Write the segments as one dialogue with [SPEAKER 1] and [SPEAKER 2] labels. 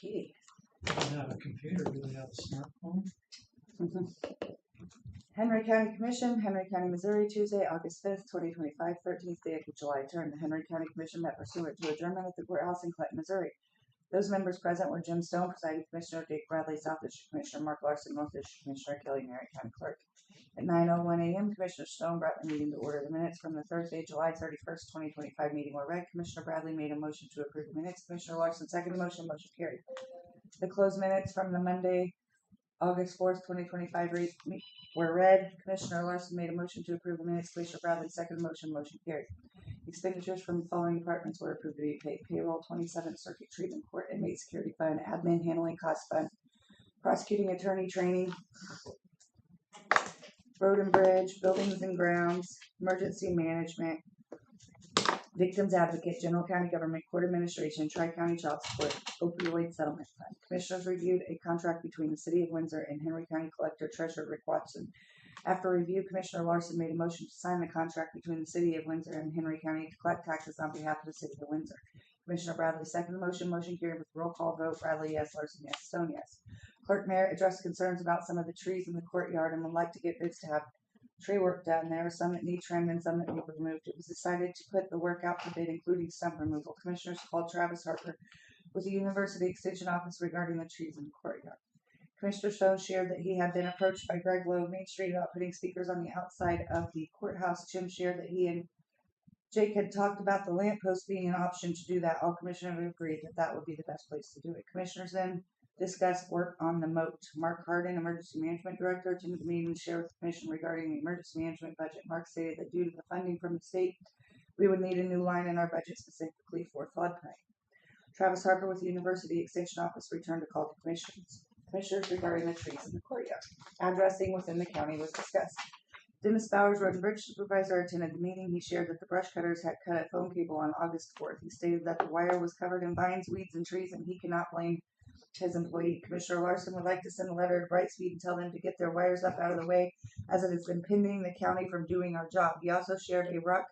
[SPEAKER 1] Okay.
[SPEAKER 2] They have a computer, do they have a smartphone?
[SPEAKER 1] Henry County Commission, Henry County, Missouri, Tuesday, August 5th, 2025, 13th day of July term. The Henry County Commission met pursuant to adjournment at the courthouse in Clinton, Missouri. Those members present were Jim Stone, presiding commissioner, Jake Bradley, South District Commissioner, Mark Larson, North District Commissioner, Kelly Mary, County Clerk. At 9:01 a.m., Commissioner Stone brought the meeting to order. The minutes from the Thursday, July 31st, 2025 meeting were read. Commissioner Bradley made a motion to approve the minutes. Commissioner Larson seconded the motion. Motion carried. The closed minutes from the Monday, August 4th, 2025 were read. Commissioner Larson made a motion to approve the minutes. Commissioner Bradley seconded the motion. Motion carried. Expenditures from the following departments were approved to be paid: payroll, 27th Circuit Treatment Court, Inmate Security Fund, Admin Handling Cost Fund, Prosecuting Attorney Training, Road and Bridge, Buildings and Grounds, Emergency Management, Victims Advocate, General County Government, Court Administration, Tri-County Child Support, Opioid Settlement Fund. Commissioners reviewed a contract between the City of Windsor and Henry County Collector Treasurer Rick Watson. After review, Commissioner Larson made a motion to sign the contract between the City of Windsor and Henry County to collect taxes on behalf of the City of Windsor. Commissioner Bradley seconded the motion. Motion carried with roll call vote. Bradley, yes. Larson, yes. Stone, yes. Clerk Merritt addressed concerns about some of the trees in the courtyard and would like to get bids to have tree work done. There are some that need trimmed and some that need removed. It was decided to put the work out for bid, including stump removal. Commissioners called Travis Harper with the University Extension Office regarding the trees in the courtyard. Commissioner Stone shared that he had been approached by Greg Lowe of Main Street about putting speakers on the outside of the courthouse. Jim shared that he and Jake had talked about the lamppost being an option to do that. All commissioners agreed that that would be the best place to do it. Commissioners then discussed work on the moat. Mark Hardin, Emergency Management Director, attended the meeting and shared with the Commission regarding the emergency management budget. Mark stated that due to the funding from the state, we would need a new line in our budget specifically for floodplain. Travis Harper with the University Extension Office returned to call to commissioners regarding the trees in the courtyard. Addressing within the county was discussed. Dennis Bowers, Road and Bridge Supervisor, attended the meeting. He shared that the brush cutters had cut a phone cable on August 4th. He stated that the wire was covered in vines, weeds, and trees, and he cannot blame his employee. Commissioner Larson would like to send a letter to Brightspeed and tell them to get their wires up out of the way, as it has been impeding the county from doing our job. He also shared a rock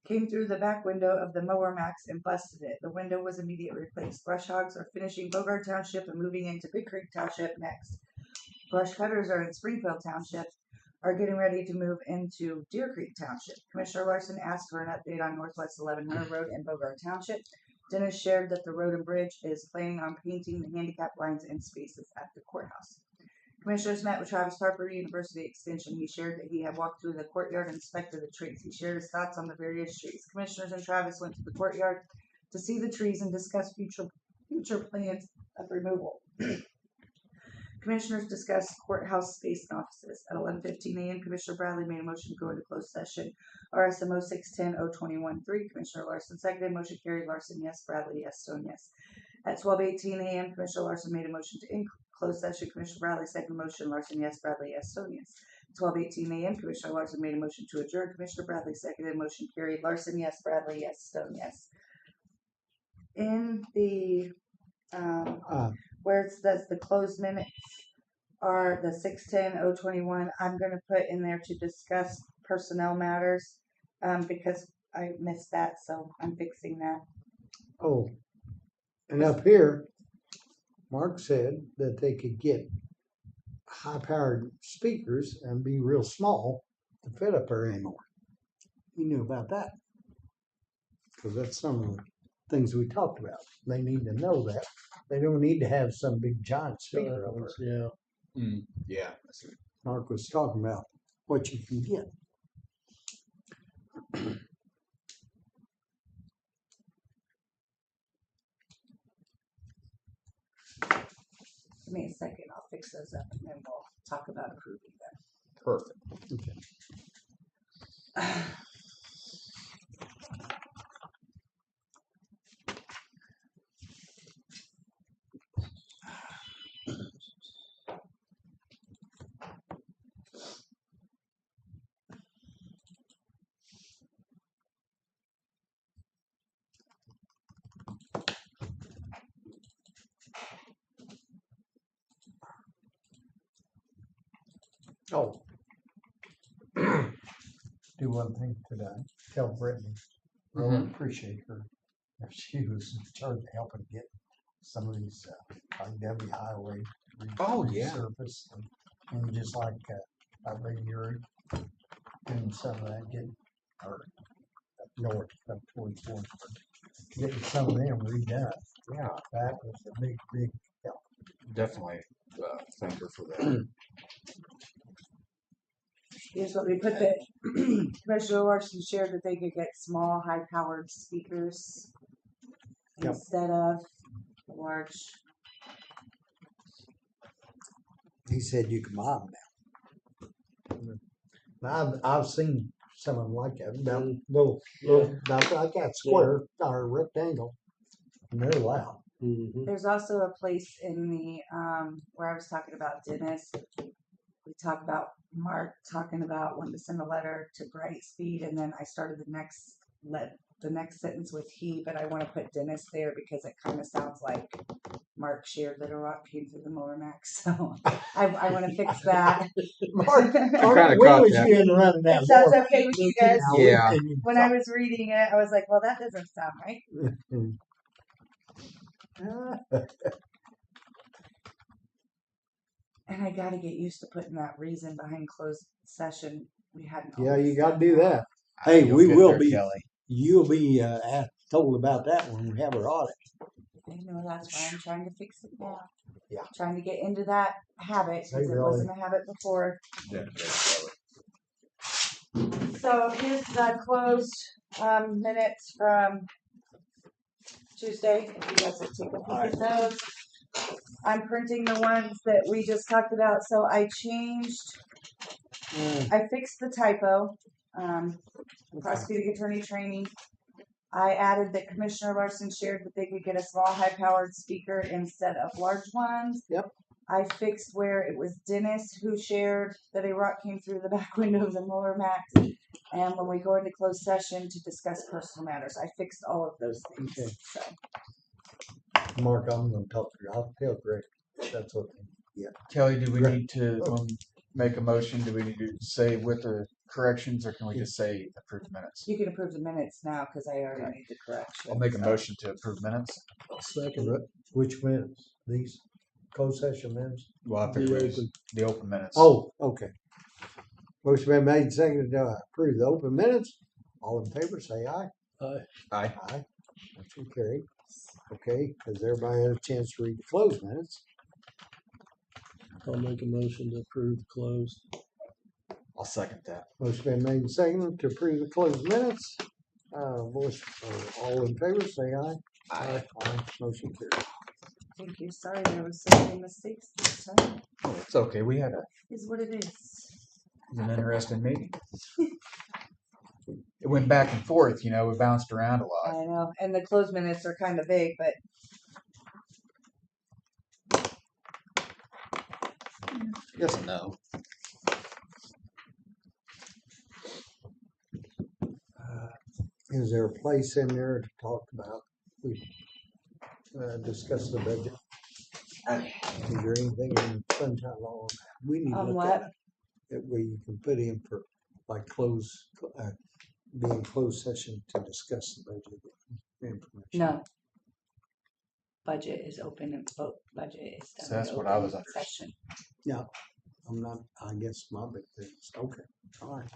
[SPEAKER 1] came through the back window of the mower Max and busted it. The window was immediately replaced. Brush hogs are finishing Bogart Township and moving into Big Creek Township next. Brush cutters are in Springfield Township, are getting ready to move into Deer Creek Township. Commissioner Larson asked for an update on Northwest 1100 Road and Bogart Township. Dennis shared that the Road and Bridge is planning on painting the handicap lines and spaces at the courthouse. Commissioners met with Travis Harper, University Extension. He shared that he had walked through the courtyard and inspected the trees. He shared his thoughts on the various trees. Commissioners and Travis went to the courtyard to see the trees and discuss future plans of removal. Commissioners discussed courthouse space and offices. At 11:15 a.m., Commissioner Bradley made a motion to go into closed session. RSMO 610-021-3. Commissioner Larson seconded. Motion carried. Larson, yes. Bradley, yes. Stone, yes. At 12:18 a.m., Commissioner Larson made a motion to closed session. Commissioner Bradley seconded motion. Larson, yes. Bradley, yes. Stone, yes. 12:18 a.m., Commissioner Larson made a motion to adjourn. Commissioner Bradley seconded. Motion carried. Larson, yes. Bradley, yes. Stone, yes. In the where it says the closed minutes are the 610-021, I'm going to put in there to discuss personnel matters because I missed that, so I'm fixing that.
[SPEAKER 3] Oh, and up here, Mark said that they could get high-powered speakers and be real small to fit up there anymore. You knew about that because that's some of the things we talked about. They need to know that. They don't need to have some big giant speaker up there.
[SPEAKER 4] Yeah.
[SPEAKER 5] Yeah.
[SPEAKER 3] Mark was talking about what you can get.
[SPEAKER 1] Give me a second. I'll fix those up and then we'll talk about approving them.
[SPEAKER 5] Perfect.
[SPEAKER 3] Okay. Oh, do one thing today. Tell Brittany, really appreciate her. If she was in charge of helping get some of these, like W Highway.
[SPEAKER 4] Oh, yeah.
[SPEAKER 3] Resurface, and just like, up in Erie, doing some of that, or up north, up towards Warrensburg. Getting some of them redone.
[SPEAKER 4] Yeah,
[SPEAKER 3] That was a big help.
[SPEAKER 4] definitely thank her for that.
[SPEAKER 1] Here's what we put that Commissioner Larson shared that they could get small, high-powered speakers
[SPEAKER 3] Yep.
[SPEAKER 1] instead of large.
[SPEAKER 3] He said you can buy them now. I've seen some of them like that, about little, about like that square or rectangle, and they're loud.
[SPEAKER 1] There's also a place in the where I was talking about Dennis. We talked about Mark talking about wanting to send a letter to Brightspeed, and then I started the next sentence with he, but I want to put Dennis there because it kind of sounds like Mark shared that a rock came through the mower max. So I want to fix that.
[SPEAKER 3] Mark,
[SPEAKER 4] kinda
[SPEAKER 3] we
[SPEAKER 4] caught
[SPEAKER 3] was
[SPEAKER 4] that.
[SPEAKER 3] being running that.
[SPEAKER 1] It sounds
[SPEAKER 3] more.
[SPEAKER 1] okay with you guys.
[SPEAKER 4] Yeah.
[SPEAKER 1] When I was reading it, I was like, well, that doesn't sound right. And I got to get used to putting that reason behind closed session. We hadn't.
[SPEAKER 3] Yeah,
[SPEAKER 1] always
[SPEAKER 3] you got to
[SPEAKER 1] done
[SPEAKER 3] do that. Hey,
[SPEAKER 4] You'll
[SPEAKER 3] we
[SPEAKER 4] get
[SPEAKER 3] will
[SPEAKER 4] there,
[SPEAKER 3] be.
[SPEAKER 4] Kelly.
[SPEAKER 3] You'll be told about that when we have our audit.
[SPEAKER 1] I know, that's why I'm trying to fix it now.
[SPEAKER 3] Yeah.
[SPEAKER 1] Trying to get into that habit
[SPEAKER 3] They
[SPEAKER 1] because it
[SPEAKER 3] really-
[SPEAKER 1] wasn't a habit before.
[SPEAKER 4] Yeah,
[SPEAKER 1] So here's the closed minutes from Tuesday. If you guys would take a peek at those. I'm printing the ones that we just talked about. So I fixed the typo. Prosecuting attorney training. I added that Commissioner Larson shared that they could get a small, high-powered speaker instead of large ones.
[SPEAKER 3] Yep.
[SPEAKER 1] I fixed where it was Dennis who shared that a rock came through the back window of the Mueller Max. And when we go into closed session to discuss personal matters, I fixed all of those things.
[SPEAKER 3] Okay.
[SPEAKER 1] So
[SPEAKER 3] Mark, I'm going to talk to you. I'll tell Greg. That's okay.
[SPEAKER 4] Kelly, do we
[SPEAKER 3] Right.
[SPEAKER 4] need to make a motion? Do we need to say with the corrections, or can we just say approve minutes?
[SPEAKER 1] you can approve the minutes now because I already made the correction.
[SPEAKER 4] I'll make a
[SPEAKER 1] So
[SPEAKER 4] motion to approve minutes.
[SPEAKER 3] Second. Which minutes? These closed session minutes?
[SPEAKER 4] Well, I figure it's the open minutes.
[SPEAKER 3] Oh, okay. Motion been made and seconded to approve the open minutes. All in favor, say aye.
[SPEAKER 4] Aye.
[SPEAKER 3] Aye. Motion carried. Okay, has everybody had a chance to read the closed minutes?
[SPEAKER 5] I'll make a motion to approve closed.
[SPEAKER 4] I'll second that.
[SPEAKER 3] Motion been made and seconded to approve the closed minutes. Voice, all in favor, say aye.
[SPEAKER 4] Aye.
[SPEAKER 3] Aye. Motion carried.
[SPEAKER 1] thank you. Sorry there was so many mistakes this time.
[SPEAKER 4] Oh, it's okay. We had
[SPEAKER 1] Is what it is.
[SPEAKER 4] an interesting meeting. It went back and forth, we bounced around a lot.
[SPEAKER 1] I know, and the closed minutes are kind of big, but
[SPEAKER 4] Yes and no.
[SPEAKER 3] Is there a place in there to talk about? We discuss the budget.
[SPEAKER 1] okay.
[SPEAKER 3] Is there anything in sunshine law on that? We need to
[SPEAKER 1] On
[SPEAKER 3] look
[SPEAKER 1] what?
[SPEAKER 3] at it. That way you can put in for like being closed session to discuss the budget information.
[SPEAKER 1] No. Budget is open and vote. Budget is done.
[SPEAKER 4] So that's
[SPEAKER 1] in
[SPEAKER 4] what I
[SPEAKER 1] open
[SPEAKER 4] was under.
[SPEAKER 1] session.
[SPEAKER 3] I'm not, I guess my big thing is, okay, all right.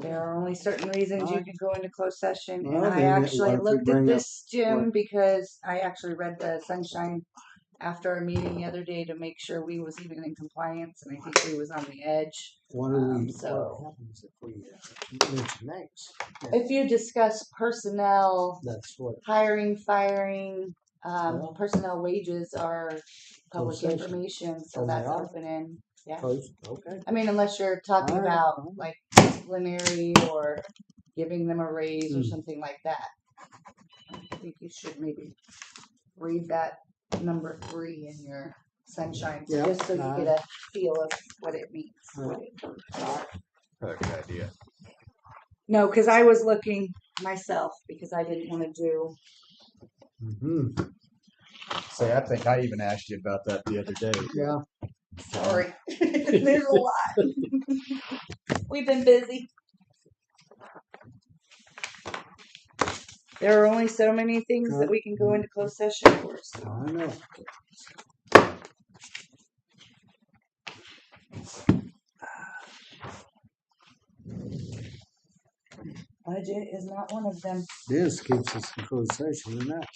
[SPEAKER 1] There are only certain reasons you
[SPEAKER 3] Alright.
[SPEAKER 1] can go into closed session,
[SPEAKER 3] Well,
[SPEAKER 1] and I
[SPEAKER 3] then,
[SPEAKER 1] actually
[SPEAKER 3] why don't we
[SPEAKER 1] looked at
[SPEAKER 3] bring up
[SPEAKER 1] this, Jim, because I actually read the sunshine after our meeting the other day to make sure we was even in compliance, and I think we was on the edge.
[SPEAKER 3] What do we,
[SPEAKER 1] so-
[SPEAKER 3] what happens if we mention names?
[SPEAKER 1] If you discuss personnel,
[SPEAKER 3] That's what,
[SPEAKER 1] hiring, firing,
[SPEAKER 3] Well-
[SPEAKER 1] personnel wages are public
[SPEAKER 3] Closed session.
[SPEAKER 1] information, so
[SPEAKER 3] Oh, they
[SPEAKER 1] that's
[SPEAKER 3] are?
[SPEAKER 1] open and, yeah.
[SPEAKER 3] closed, okay.
[SPEAKER 1] I mean, unless you're talking
[SPEAKER 3] Alright,
[SPEAKER 1] about
[SPEAKER 3] alright.
[SPEAKER 1] like disciplinary or giving them a raise or
[SPEAKER 3] Mm.
[SPEAKER 1] something like that. I think you should maybe read that number 3 in your sunshine,
[SPEAKER 3] Yeah,
[SPEAKER 1] just so you get a feel of what it means.
[SPEAKER 3] Alright.
[SPEAKER 4] Probably a good idea.
[SPEAKER 1] No, because I was looking myself because I didn't want to do.
[SPEAKER 3] Mm-hmm,
[SPEAKER 4] Say, I think I even asked you about that the other day.
[SPEAKER 3] yeah,
[SPEAKER 1] Sorry, there's a lot. We've been busy. There are only so many things that we can go into closed session for. So.
[SPEAKER 3] I know.
[SPEAKER 1] Budget is not one of them.
[SPEAKER 3] This keeps us in closed session and that.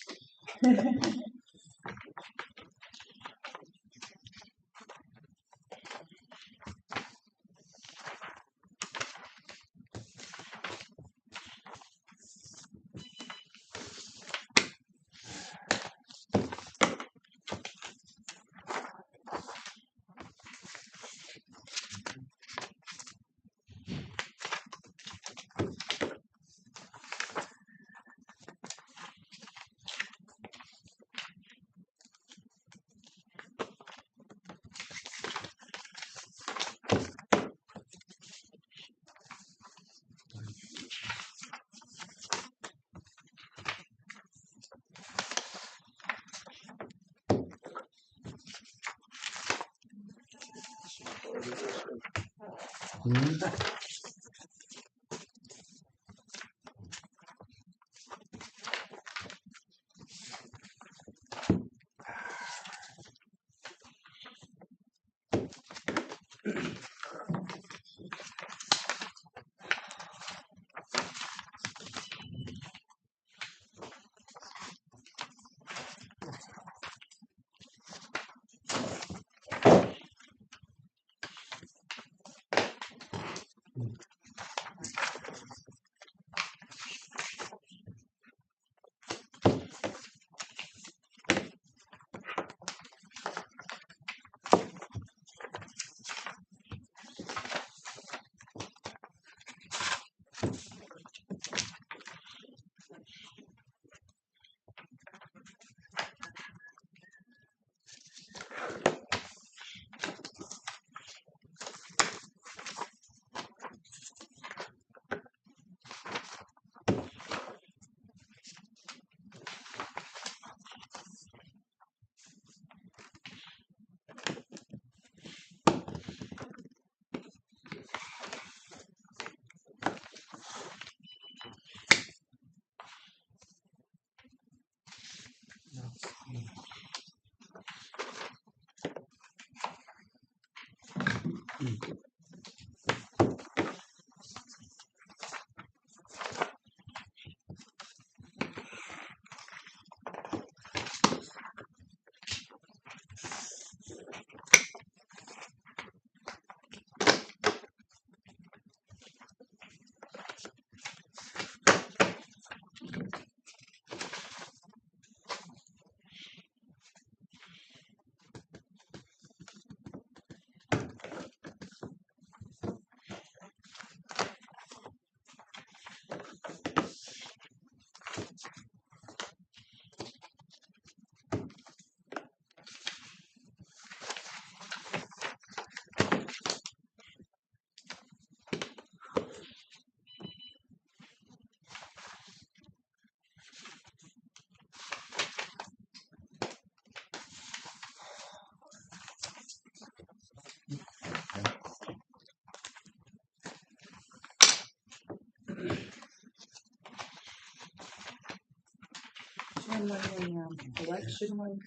[SPEAKER 1] When the election one,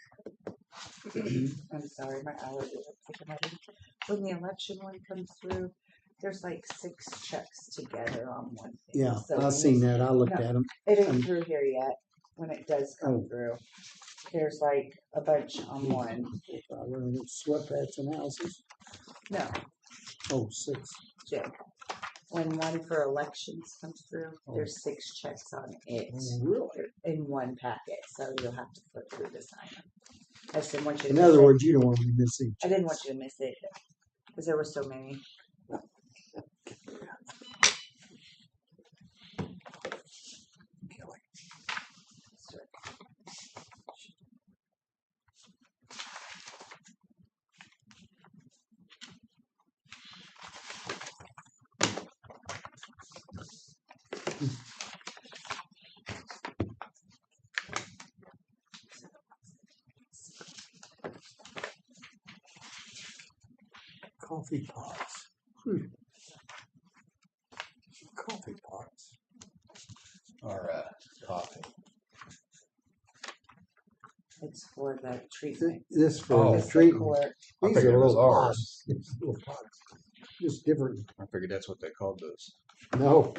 [SPEAKER 1] I'm sorry, my allergies are kicking in. When the election one comes through, there's like 6 checks together on one thing.
[SPEAKER 3] Yeah,
[SPEAKER 1] So
[SPEAKER 3] I
[SPEAKER 1] when
[SPEAKER 3] seen that. I looked
[SPEAKER 1] No.
[SPEAKER 3] at them.
[SPEAKER 1] it ain't through here yet. When it does come
[SPEAKER 3] Oh.
[SPEAKER 1] through, there's like a bunch on one.
[SPEAKER 3] Sweatpants and houses.
[SPEAKER 1] No,
[SPEAKER 3] Oh, 6.
[SPEAKER 1] Jim. When one for elections comes through,
[SPEAKER 3] Oh.
[SPEAKER 1] there's 6 checks on it
[SPEAKER 3] Oh, really?
[SPEAKER 1] in one packet. So you'll have to flip through to sign them. I just didn't want you to
[SPEAKER 3] In
[SPEAKER 1] miss
[SPEAKER 3] other
[SPEAKER 1] it.
[SPEAKER 3] words, you don't want to be missing.
[SPEAKER 1] I didn't want you to miss it because there were so many.
[SPEAKER 3] Coffee pots. Coffee pots.
[SPEAKER 4] Or coffee.
[SPEAKER 1] It's for the treatment.
[SPEAKER 3] This for
[SPEAKER 4] Oh.
[SPEAKER 3] the
[SPEAKER 1] It's the
[SPEAKER 3] treatment.
[SPEAKER 1] court.
[SPEAKER 4] I
[SPEAKER 3] These
[SPEAKER 4] figured
[SPEAKER 3] are
[SPEAKER 4] it was
[SPEAKER 3] little
[SPEAKER 4] ours.
[SPEAKER 3] pods. These little pods. Just different.
[SPEAKER 4] I figured that's what they called those.
[SPEAKER 3] No.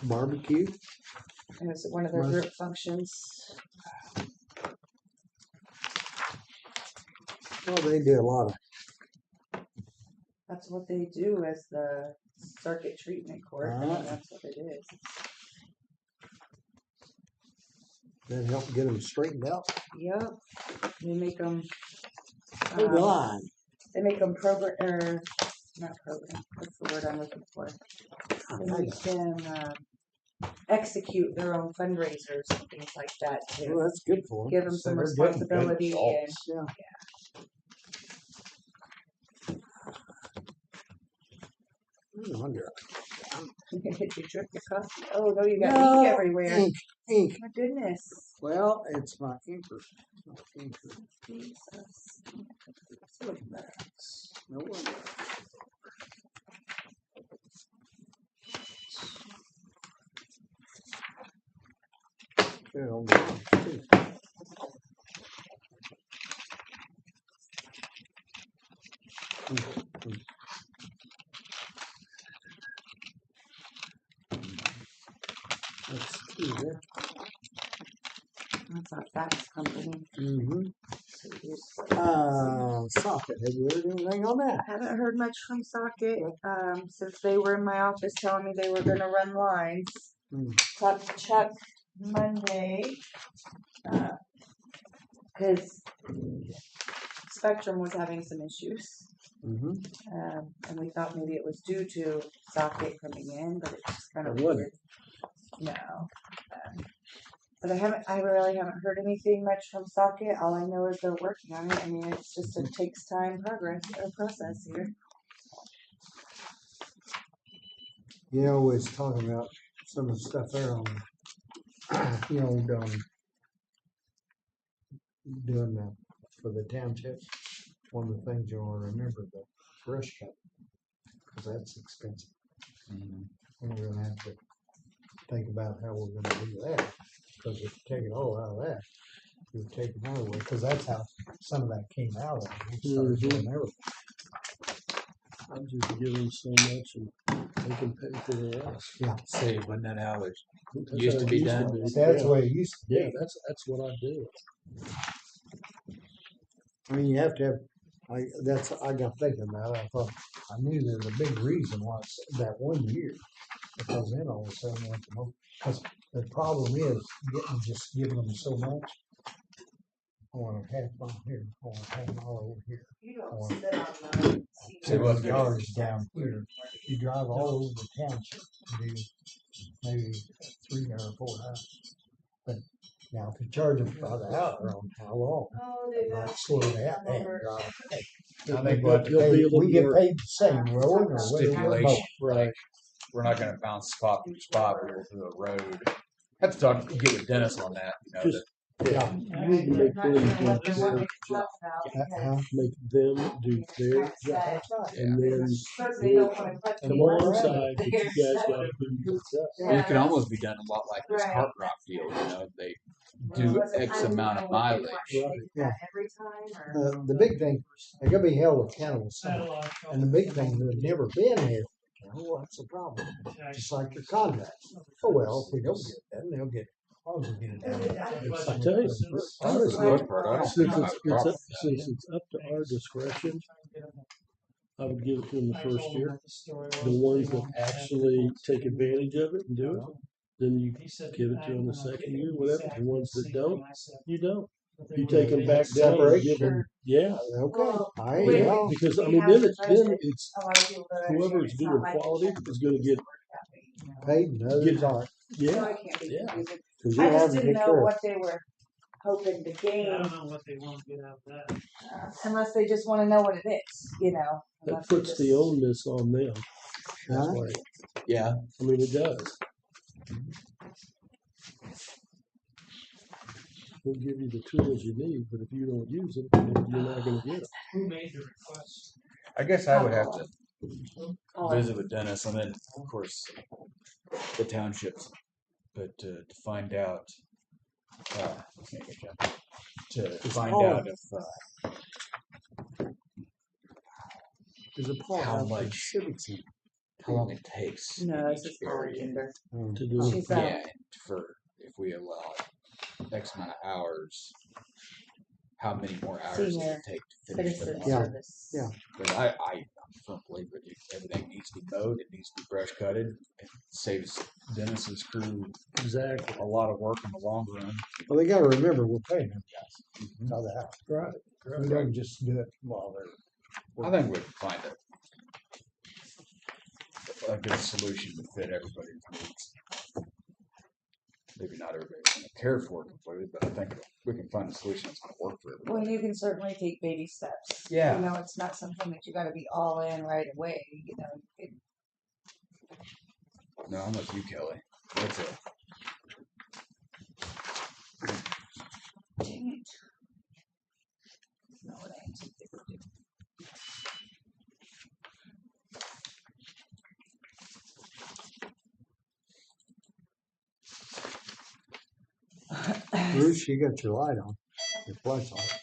[SPEAKER 3] Barbecue.
[SPEAKER 1] And it's one of their
[SPEAKER 3] Must-
[SPEAKER 1] group functions.
[SPEAKER 3] Well, they do a lot of.
[SPEAKER 1] That's what they do as the circuit treatment court. I mean,
[SPEAKER 3] Alright.
[SPEAKER 1] that's what it is.
[SPEAKER 3] That help get them straightened out.
[SPEAKER 1] Yep. They make them.
[SPEAKER 3] Hold on.
[SPEAKER 1] They make them program, or not program. What's the word I'm looking for? They make them execute their own fundraisers and things like that too.
[SPEAKER 3] Well, that's good for them.
[SPEAKER 1] Give them some
[SPEAKER 3] They're getting good
[SPEAKER 1] responsibility and
[SPEAKER 3] results. Yeah. I wonder.
[SPEAKER 1] did you drip your coffee? Oh no, you got
[SPEAKER 3] No,
[SPEAKER 1] ink everywhere.
[SPEAKER 3] Ink.
[SPEAKER 1] My goodness.
[SPEAKER 3] Well, it's my inker. My inker.
[SPEAKER 1] Jesus.
[SPEAKER 3] Look at that. No wonder. Well, too. Let's see there.
[SPEAKER 1] That's our fax company.
[SPEAKER 3] Mm-hmm.
[SPEAKER 1] So you just-
[SPEAKER 3] Socket. Have you heard anything on that?
[SPEAKER 1] I haven't heard much from Socket since they were in my office telling me they were going to run lines.
[SPEAKER 3] Hmm.
[SPEAKER 1] Talked to Chuck Monday because Spectrum was having some issues.
[SPEAKER 3] Mm-hmm.
[SPEAKER 1] And we thought maybe it was due to Socket coming in, but it's just kind of
[SPEAKER 3] It wasn't.
[SPEAKER 1] weird. No. But I really haven't heard anything much from Socket. All I know is they're working on it. I mean, it's just a takes time process here.
[SPEAKER 3] You know, we was talking about some of the stuff there on, doing that for the township. One of the things you want to remember, the brush cut, because that's expensive. And we're gonna have to think about how we're gonna do that, because if you take it all out of that, you take another way, because that's how some of that came out of it. We started doing everything.
[SPEAKER 5] I'm just giving so much and they can pay for the rest.
[SPEAKER 3] Yeah,
[SPEAKER 4] Say, wasn't that how it
[SPEAKER 5] That's
[SPEAKER 4] Used
[SPEAKER 5] how
[SPEAKER 4] to
[SPEAKER 5] it
[SPEAKER 4] be done.
[SPEAKER 3] that's
[SPEAKER 5] Yeah.
[SPEAKER 3] the way it used to be.
[SPEAKER 5] Yeah, that's what I do.
[SPEAKER 3] I mean, you have to have, I got thinking about it, I thought, I knew there was a big reason why it's that 1 year. Because then all of a sudden, because the problem is just giving them so much. I want to have on here, I want to have them all over here.
[SPEAKER 1] You
[SPEAKER 3] I
[SPEAKER 1] don't
[SPEAKER 3] want
[SPEAKER 1] sit on the
[SPEAKER 4] Say what?
[SPEAKER 3] yards down here. You drive all over the township, and do maybe 3 or 4 hours. But now if you charge them by the hour on how long,
[SPEAKER 1] Oh, they
[SPEAKER 3] like slow down and drive.
[SPEAKER 4] I think we'll have to
[SPEAKER 5] You'll be a little
[SPEAKER 3] We get
[SPEAKER 5] more-
[SPEAKER 3] paid the same rolling or whether we're
[SPEAKER 4] stipulation,
[SPEAKER 3] both.
[SPEAKER 4] right? We're not gonna bounce spot for spot, we will do a road. Have to get with Dennis on that,
[SPEAKER 5] Just-
[SPEAKER 3] Yeah.
[SPEAKER 5] You need to make them do their job,
[SPEAKER 3] Uh-huh.
[SPEAKER 5] make them do their job,
[SPEAKER 3] That's right.
[SPEAKER 5] and then come on our side, but you guys gotta do your job.
[SPEAKER 4] Well, it could almost be done a lot like this Heart Rock deal, they do X amount of mileage.
[SPEAKER 3] Yeah.
[SPEAKER 1] Every time or?
[SPEAKER 3] The big thing, they gotta be held accountable somewhere. And the big thing, they've never been here. Well, that's the problem. Just like your contracts. Oh, well, if we don't get it done, they'll get, as long as we get it done.
[SPEAKER 5] I tell you,
[SPEAKER 4] For the most part, I don't
[SPEAKER 5] since
[SPEAKER 4] have a problem.
[SPEAKER 5] since it's up to our discretion, I would give it to them the first year. The ones that actually take advantage of it and do it, then you give it to them the second year, whatever. The ones that don't, you don't. You take them back down and give them, yeah.
[SPEAKER 3] Okay, I
[SPEAKER 1] Wait.
[SPEAKER 3] know.
[SPEAKER 5] Because I mean, then it's whoever's doing quality is going to get,
[SPEAKER 3] Paid and others
[SPEAKER 5] Get-
[SPEAKER 3] aren't.
[SPEAKER 5] yeah.
[SPEAKER 1] I can't be
[SPEAKER 5] Yeah.
[SPEAKER 1] confusing.
[SPEAKER 3] Cause
[SPEAKER 1] I
[SPEAKER 3] you're
[SPEAKER 1] just
[SPEAKER 3] having to
[SPEAKER 1] didn't
[SPEAKER 3] take
[SPEAKER 1] know
[SPEAKER 3] care of.
[SPEAKER 1] what they were hoping to
[SPEAKER 2] I
[SPEAKER 1] gain,
[SPEAKER 2] don't know what they want to get out of that.
[SPEAKER 1] unless they just want to know what it is,
[SPEAKER 5] That
[SPEAKER 1] unless they
[SPEAKER 5] puts
[SPEAKER 1] just-
[SPEAKER 5] the onus on them. That's
[SPEAKER 3] Huh?
[SPEAKER 5] why,
[SPEAKER 4] Yeah,
[SPEAKER 5] I mean, it does. We'll give you the tools you need, but if you don't use them, then you're not gonna get them.
[SPEAKER 2] Who made the request?
[SPEAKER 4] I guess I would have to
[SPEAKER 1] Oh,
[SPEAKER 4] visit with Dennis and then, of course, the townships, but to find out, can't get you. To find
[SPEAKER 3] Paul.
[SPEAKER 4] out if,
[SPEAKER 3] There's a Paul
[SPEAKER 4] How
[SPEAKER 3] out there,
[SPEAKER 4] much?
[SPEAKER 3] Civic Center.
[SPEAKER 4] how long it takes.
[SPEAKER 1] No,
[SPEAKER 4] in
[SPEAKER 1] this
[SPEAKER 4] each
[SPEAKER 1] is Paula
[SPEAKER 4] area.
[SPEAKER 1] Kinder.
[SPEAKER 5] To do it.
[SPEAKER 1] She's
[SPEAKER 4] Yeah, and for, if we allow X amount of hours, how many more hours does
[SPEAKER 1] Senior
[SPEAKER 4] it take to finish the
[SPEAKER 1] citizen
[SPEAKER 4] month?
[SPEAKER 3] Yeah.
[SPEAKER 1] service.
[SPEAKER 3] Yeah.
[SPEAKER 4] But I'm a firm believer that everything needs to be mowed, it needs to be brush cutted. It saves Dennis's crew
[SPEAKER 5] Exactly.
[SPEAKER 4] a lot of work in the long run.
[SPEAKER 3] Well, they gotta remember, we're paying them guys out of the house.
[SPEAKER 5] Right.
[SPEAKER 3] We don't just do it while they're.
[SPEAKER 4] I think we'd find a good solution to fit everybody's needs. Maybe not everybody's gonna care for it completely, but I think we can find a solution that's gonna work for
[SPEAKER 1] Well,
[SPEAKER 4] everybody.
[SPEAKER 1] you can certainly take baby steps.
[SPEAKER 4] Yeah.
[SPEAKER 1] You know, it's not something that you gotta be all in right away, you know.
[SPEAKER 4] No, I'm with you, Kelly. That's it.
[SPEAKER 1] Dang it. No, it ain't.
[SPEAKER 3] Bruce, you got your light on, your flashlight.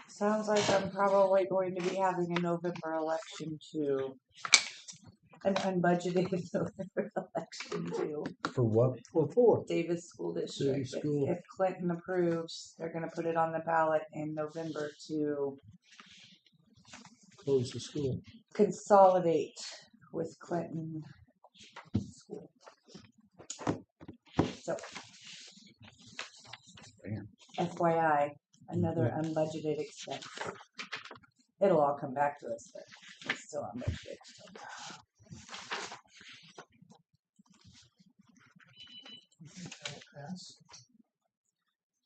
[SPEAKER 1] Sounds like I'm probably going to be having a November election too. An unbudgeted November election too.
[SPEAKER 4] For what?
[SPEAKER 3] What for?
[SPEAKER 1] Davis School District.
[SPEAKER 5] Davis School.
[SPEAKER 1] If Clinton approves, they're gonna put it on the ballot in November to
[SPEAKER 5] Close the school.
[SPEAKER 1] consolidate with Clinton School. So.
[SPEAKER 4] Damn.
[SPEAKER 1] FYI, another unbudgeted expense. It'll all come back to us, but it's still unbudgeted.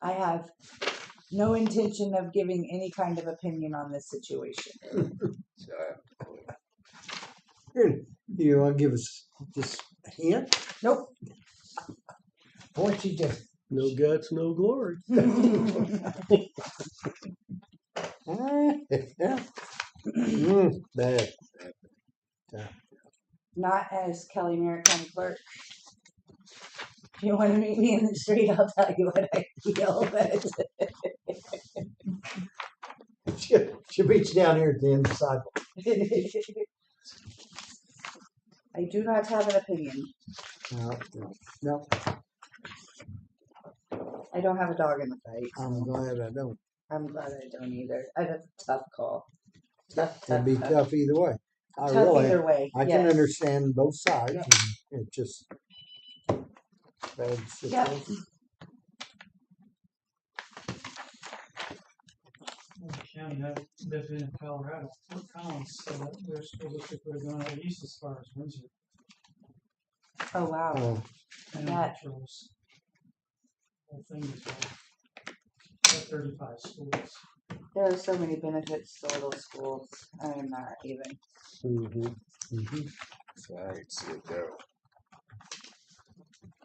[SPEAKER 1] I have no intention of giving any kind of opinion on this situation.
[SPEAKER 4] So,
[SPEAKER 3] Here, you wanna give us just a hint?
[SPEAKER 1] Nope.
[SPEAKER 3] What you just.
[SPEAKER 5] No guts, no glory.
[SPEAKER 3] Bad.
[SPEAKER 1] Not as Kelly Merritt County Clerk. If you want to meet me in the street, I'll tell you what I feel, but
[SPEAKER 3] She'll meet you down here at the end of the sidewalk.
[SPEAKER 1] I do not have an opinion.
[SPEAKER 3] No,
[SPEAKER 1] I don't have a dog in the fight.
[SPEAKER 3] I'm glad I don't.
[SPEAKER 1] I'm glad I don't either. I have a tough call. Tough,
[SPEAKER 3] It'd be
[SPEAKER 1] tough.
[SPEAKER 3] tough either way. I
[SPEAKER 1] Tough
[SPEAKER 3] really,
[SPEAKER 1] either way.
[SPEAKER 3] I can
[SPEAKER 1] yes.
[SPEAKER 3] understand both sides.
[SPEAKER 1] Yep.
[SPEAKER 3] And it just bad
[SPEAKER 1] Yep.
[SPEAKER 3] situation.
[SPEAKER 2] County, I lived in Colorado, Fort Collins, so their school district would have gone out east as far as Windsor.
[SPEAKER 1] Oh wow.
[SPEAKER 3] Oh,
[SPEAKER 2] And
[SPEAKER 1] That-
[SPEAKER 2] controls. Whole thing is like 35 schools.
[SPEAKER 1] There are so many benefits to little schools. I am not even.
[SPEAKER 5] Mm-hmm.
[SPEAKER 4] so I could see it go.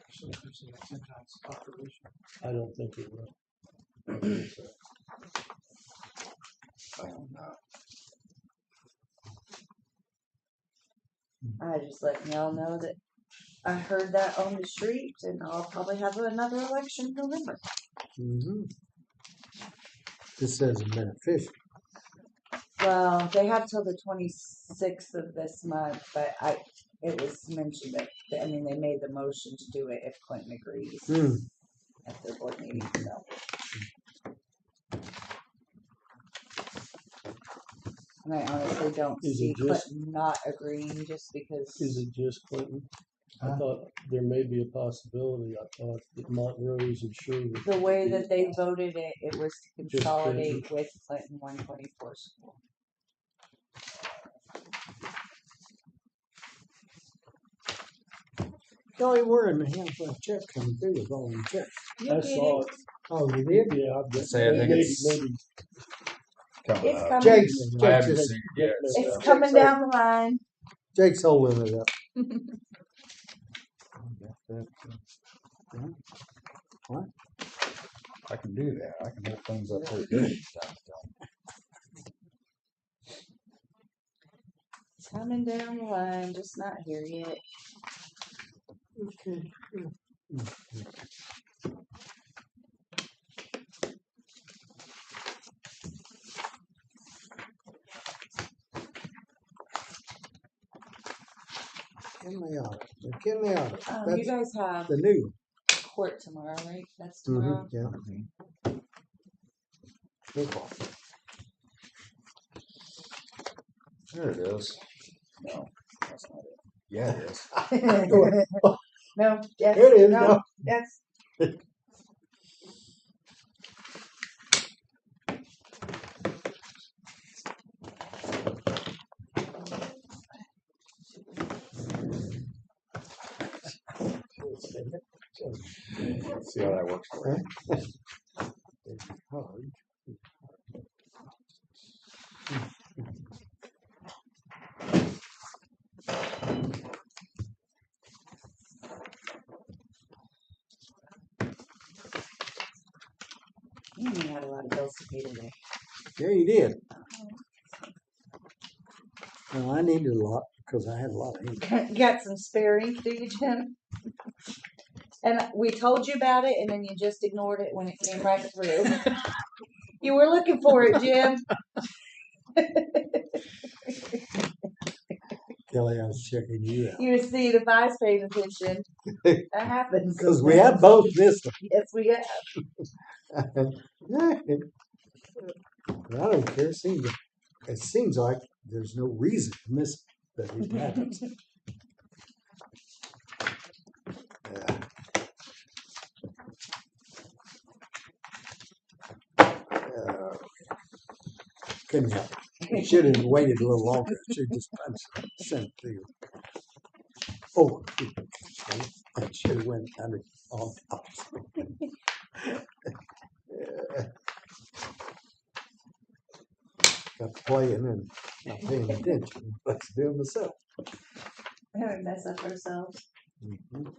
[SPEAKER 2] So there's like 10 times population.
[SPEAKER 5] I don't think it will.
[SPEAKER 4] I don't know.
[SPEAKER 1] I just letting y'all know that I heard that on the street, and I'll probably have another election in November.
[SPEAKER 3] mhm. This says beneficial.
[SPEAKER 1] Well, they have till the 26th of this month, but it was mentioned that, I mean, they made the motion to do it if Clinton agrees
[SPEAKER 3] Hmm.
[SPEAKER 1] at their board meeting, so. And I honestly don't
[SPEAKER 5] Is
[SPEAKER 1] see
[SPEAKER 5] it just-
[SPEAKER 1] Clinton not agreeing just because.
[SPEAKER 5] Is it just Clinton? I
[SPEAKER 3] Huh?
[SPEAKER 5] thought there may be a possibility. I thought that Montrose and Sherwood.
[SPEAKER 1] The way that they voted it, it was to
[SPEAKER 5] Just
[SPEAKER 1] consolidate with Clinton 124 school.
[SPEAKER 3] Kelly, we're in the hands of a check coming through with all them checks.
[SPEAKER 5] I saw it.
[SPEAKER 3] Oh, you did?
[SPEAKER 5] Yeah, I've got.
[SPEAKER 4] Say, I think
[SPEAKER 5] maybe,
[SPEAKER 4] it's-
[SPEAKER 5] maybe
[SPEAKER 4] Coming
[SPEAKER 1] It's
[SPEAKER 4] up.
[SPEAKER 1] coming.
[SPEAKER 3] Jake's,
[SPEAKER 4] I
[SPEAKER 3] Jake's
[SPEAKER 4] haven't
[SPEAKER 3] just,
[SPEAKER 4] seen it yet.
[SPEAKER 1] It's
[SPEAKER 4] so.
[SPEAKER 1] coming down the line.
[SPEAKER 3] Jake's holding it up. What?
[SPEAKER 4] I can do that. I can hold things up pretty good.
[SPEAKER 1] Coming down the line, just not here yet.
[SPEAKER 3] Okay. McKinley Auto. McKinley Auto.
[SPEAKER 1] You
[SPEAKER 3] That's
[SPEAKER 1] guys have
[SPEAKER 3] the new
[SPEAKER 1] court tomorrow, right? That's
[SPEAKER 3] one.
[SPEAKER 1] tomorrow.
[SPEAKER 3] Yeah. Football.
[SPEAKER 4] There it is. No, that's not it. Yeah, it is.
[SPEAKER 1] No, yes,
[SPEAKER 3] Here it is.
[SPEAKER 1] no,
[SPEAKER 3] No.
[SPEAKER 1] yes.
[SPEAKER 4] See how that works for you.
[SPEAKER 3] Hard.
[SPEAKER 1] You had a lot of bills to pay today.
[SPEAKER 3] Yeah, you did. Well, I needed a lot because I had a lot of ink.
[SPEAKER 1] You got some spare ink, do you, Jim? And we told you about it, and then you just ignored it when it came right through. You were looking for it, Jim.
[SPEAKER 3] Kelly, I was checking you out.
[SPEAKER 1] You see if I was paying attention. That happens.
[SPEAKER 3] Because we had both missed
[SPEAKER 1] Yes, we have.
[SPEAKER 3] them. But I don't care. It seems like there's no reason to miss them, but it happens. Yeah. Couldn't help it. Should have waited a little longer. Should have just sent it to you. Oh, I should have went under on top. Yeah. Got to playing and not paying attention. Let's do it myself.
[SPEAKER 1] We mess up ourselves.
[SPEAKER 3] Mhm.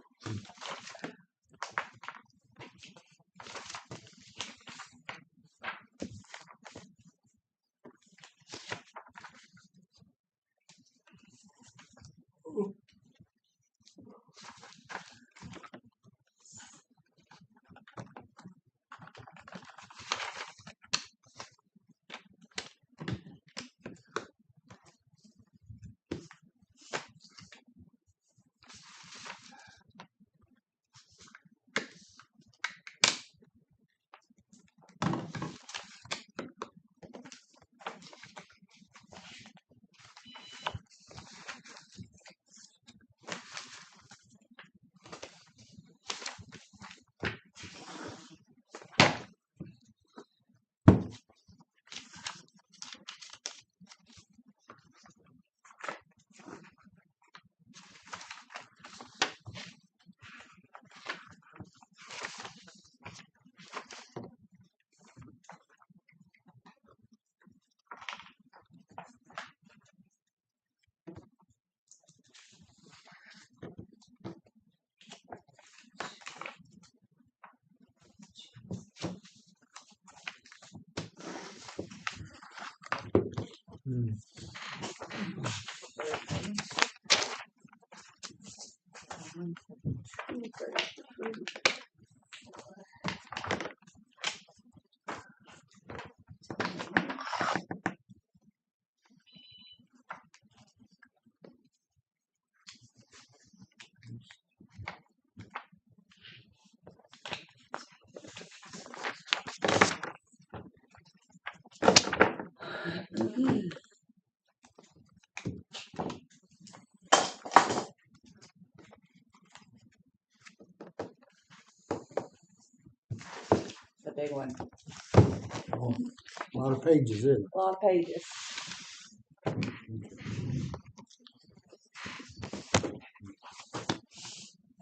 [SPEAKER 3] Mm.
[SPEAKER 1] The big one.
[SPEAKER 3] Oh, a lot of pages in it.
[SPEAKER 1] A lot of pages.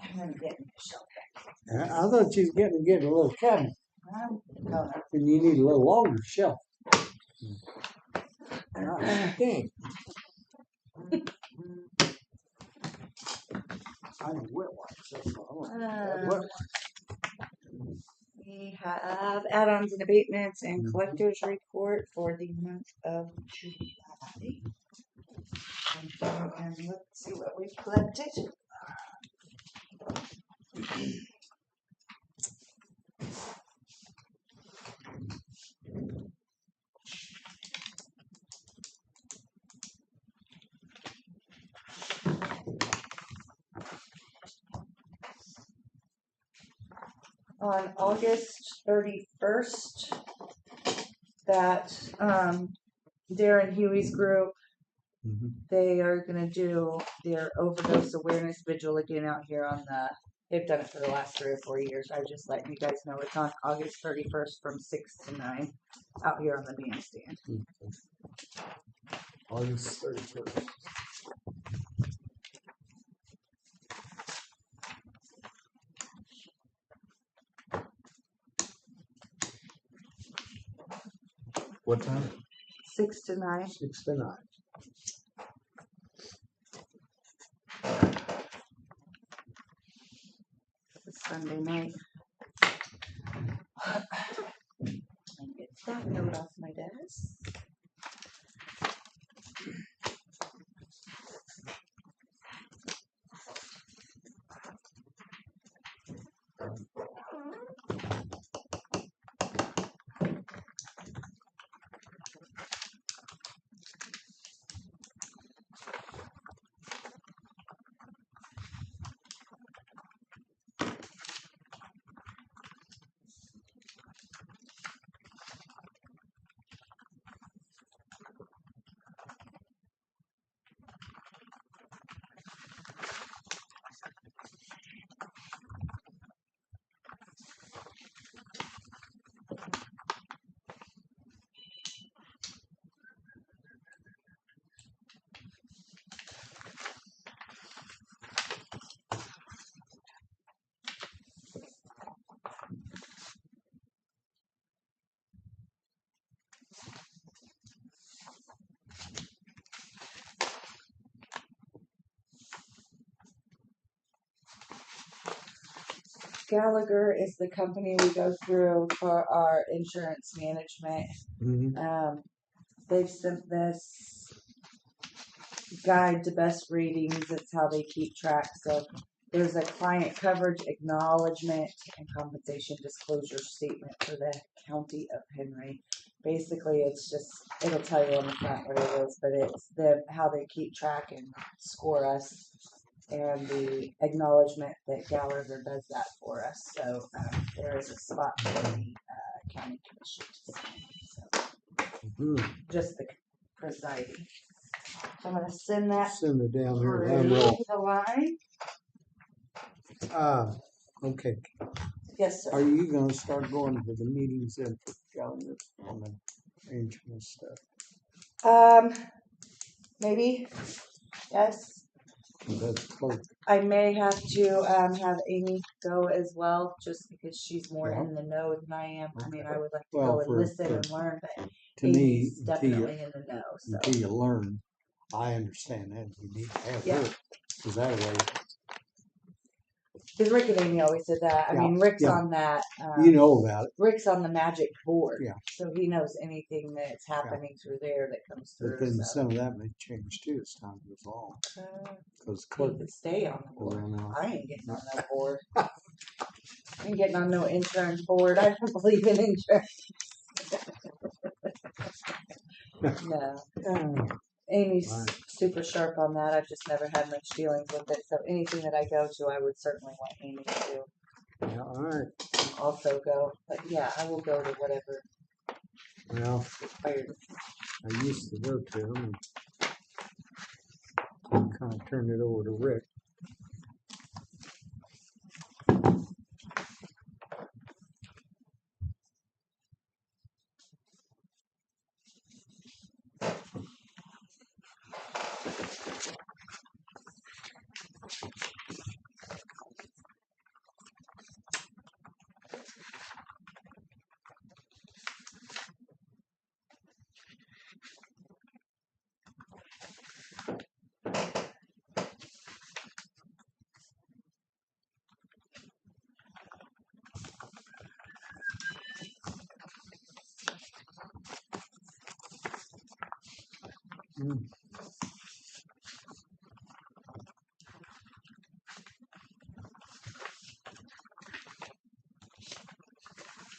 [SPEAKER 1] I'm gonna get Michelle.
[SPEAKER 3] I thought you was getting a little cabinet,
[SPEAKER 1] I'm gonna.
[SPEAKER 3] and you need a little longer shelf. Dang. I need wet wipes. That's what I want.
[SPEAKER 1] Uh,
[SPEAKER 3] Wet
[SPEAKER 1] We have add-ons and abatements and collectors report for the month of July. And let's see what we've collected. On August 31st, that Darren Huey's group,
[SPEAKER 3] Mhm.
[SPEAKER 1] they are gonna do their overdose awareness vigil again out here on they've done it for the last 3 or 4 years. I just letting you guys know it's on August 31st from 6 to 9 out here on the bandstand.
[SPEAKER 3] August 31st.
[SPEAKER 4] What time?
[SPEAKER 1] 6 to 9.
[SPEAKER 3] 6 to 9.
[SPEAKER 1] It's Sunday night. And get that note off my desk. Gallagher is the company we go through for our insurance management. They've sent this guide to best readings. It's how they keep track. So there's a client coverage acknowledgement and compensation disclosure statement for the county of Henry. Basically, it's just, it'll tell you on the front what it is, but it's how they keep track and score us, and the acknowledgement that Gallagher does that for us. So there is a spot for the county commission to sign. So just the presiding. So I'm going to send that
[SPEAKER 3] Send it down here.
[SPEAKER 1] through the line.
[SPEAKER 3] Okay.
[SPEAKER 1] Yes, sir.
[SPEAKER 3] Are you going to start going to the meetings then for Gallagher on the insurance stuff?
[SPEAKER 1] Maybe. Yes.
[SPEAKER 3] That's clerk.
[SPEAKER 1] I may have to have Amy go as well, just because she's more
[SPEAKER 3] Yeah.
[SPEAKER 1] in the know than I am. I mean, I would like to
[SPEAKER 3] Well,
[SPEAKER 1] go and
[SPEAKER 3] for-
[SPEAKER 1] listen
[SPEAKER 3] for-
[SPEAKER 1] and learn, but
[SPEAKER 3] To me,
[SPEAKER 1] Amy's definitely in the know. So
[SPEAKER 3] until you learn, I understand that you need to have
[SPEAKER 1] Yeah.
[SPEAKER 3] her. Because that way,
[SPEAKER 1] because Rick and Amy always said that. I
[SPEAKER 3] Yeah,
[SPEAKER 1] mean, Rick's
[SPEAKER 3] yeah.
[SPEAKER 1] on that.
[SPEAKER 3] you know about it.
[SPEAKER 1] Rick's on the magic board,
[SPEAKER 3] Yeah.
[SPEAKER 1] so he knows anything that's happening through there that comes
[SPEAKER 3] But
[SPEAKER 1] through.
[SPEAKER 3] then
[SPEAKER 1] So.
[SPEAKER 3] some of that may change too as time goes on. Because
[SPEAKER 1] He
[SPEAKER 3] clerk
[SPEAKER 1] can stay on the
[SPEAKER 3] goes
[SPEAKER 1] board.
[SPEAKER 3] on now.
[SPEAKER 1] I ain't getting on no board. I ain't getting on no insurance board. I don't believe in insurance. No. Amy's
[SPEAKER 3] Right.
[SPEAKER 1] super sharp on that. I've just never had much dealings with it. So anything that I go to, I would certainly want Amy to
[SPEAKER 3] Yeah, all right.
[SPEAKER 1] also go. But yeah, I will go to whatever
[SPEAKER 3] Well,
[SPEAKER 1] required.
[SPEAKER 3] I used to go to them and kind of turned it over to Rick. Mm.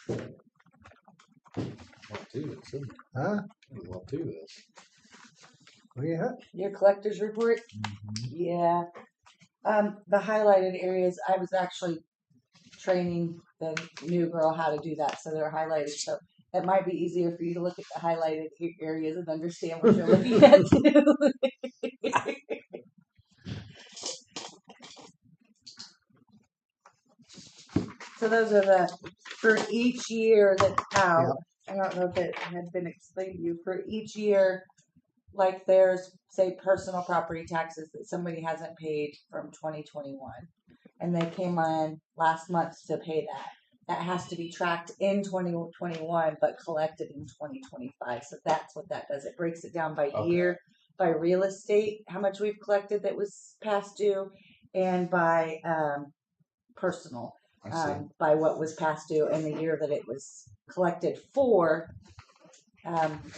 [SPEAKER 4] Well, two of this, isn't it?
[SPEAKER 3] Huh?
[SPEAKER 4] Well, two of this.
[SPEAKER 3] Oh, yeah.
[SPEAKER 1] Your collector's report? Yeah. The highlighted areas, I was actually training the new girl how to do that, so they're highlighted. So it might be easier for you to look at the highlighted areas and understand what you're looking at too. So those are for each year that's out. I don't know if it had been explained to you. For each year, like there's, say, personal property taxes that somebody hasn't paid from 2021. And they came on last month to pay that. That has to be tracked in 2021, but collected in 2025. So that's what that does. It breaks it down by year, by real estate, how much we've collected that was past due, and by personal,
[SPEAKER 4] I see.
[SPEAKER 1] by what was past due and the year that it was collected for.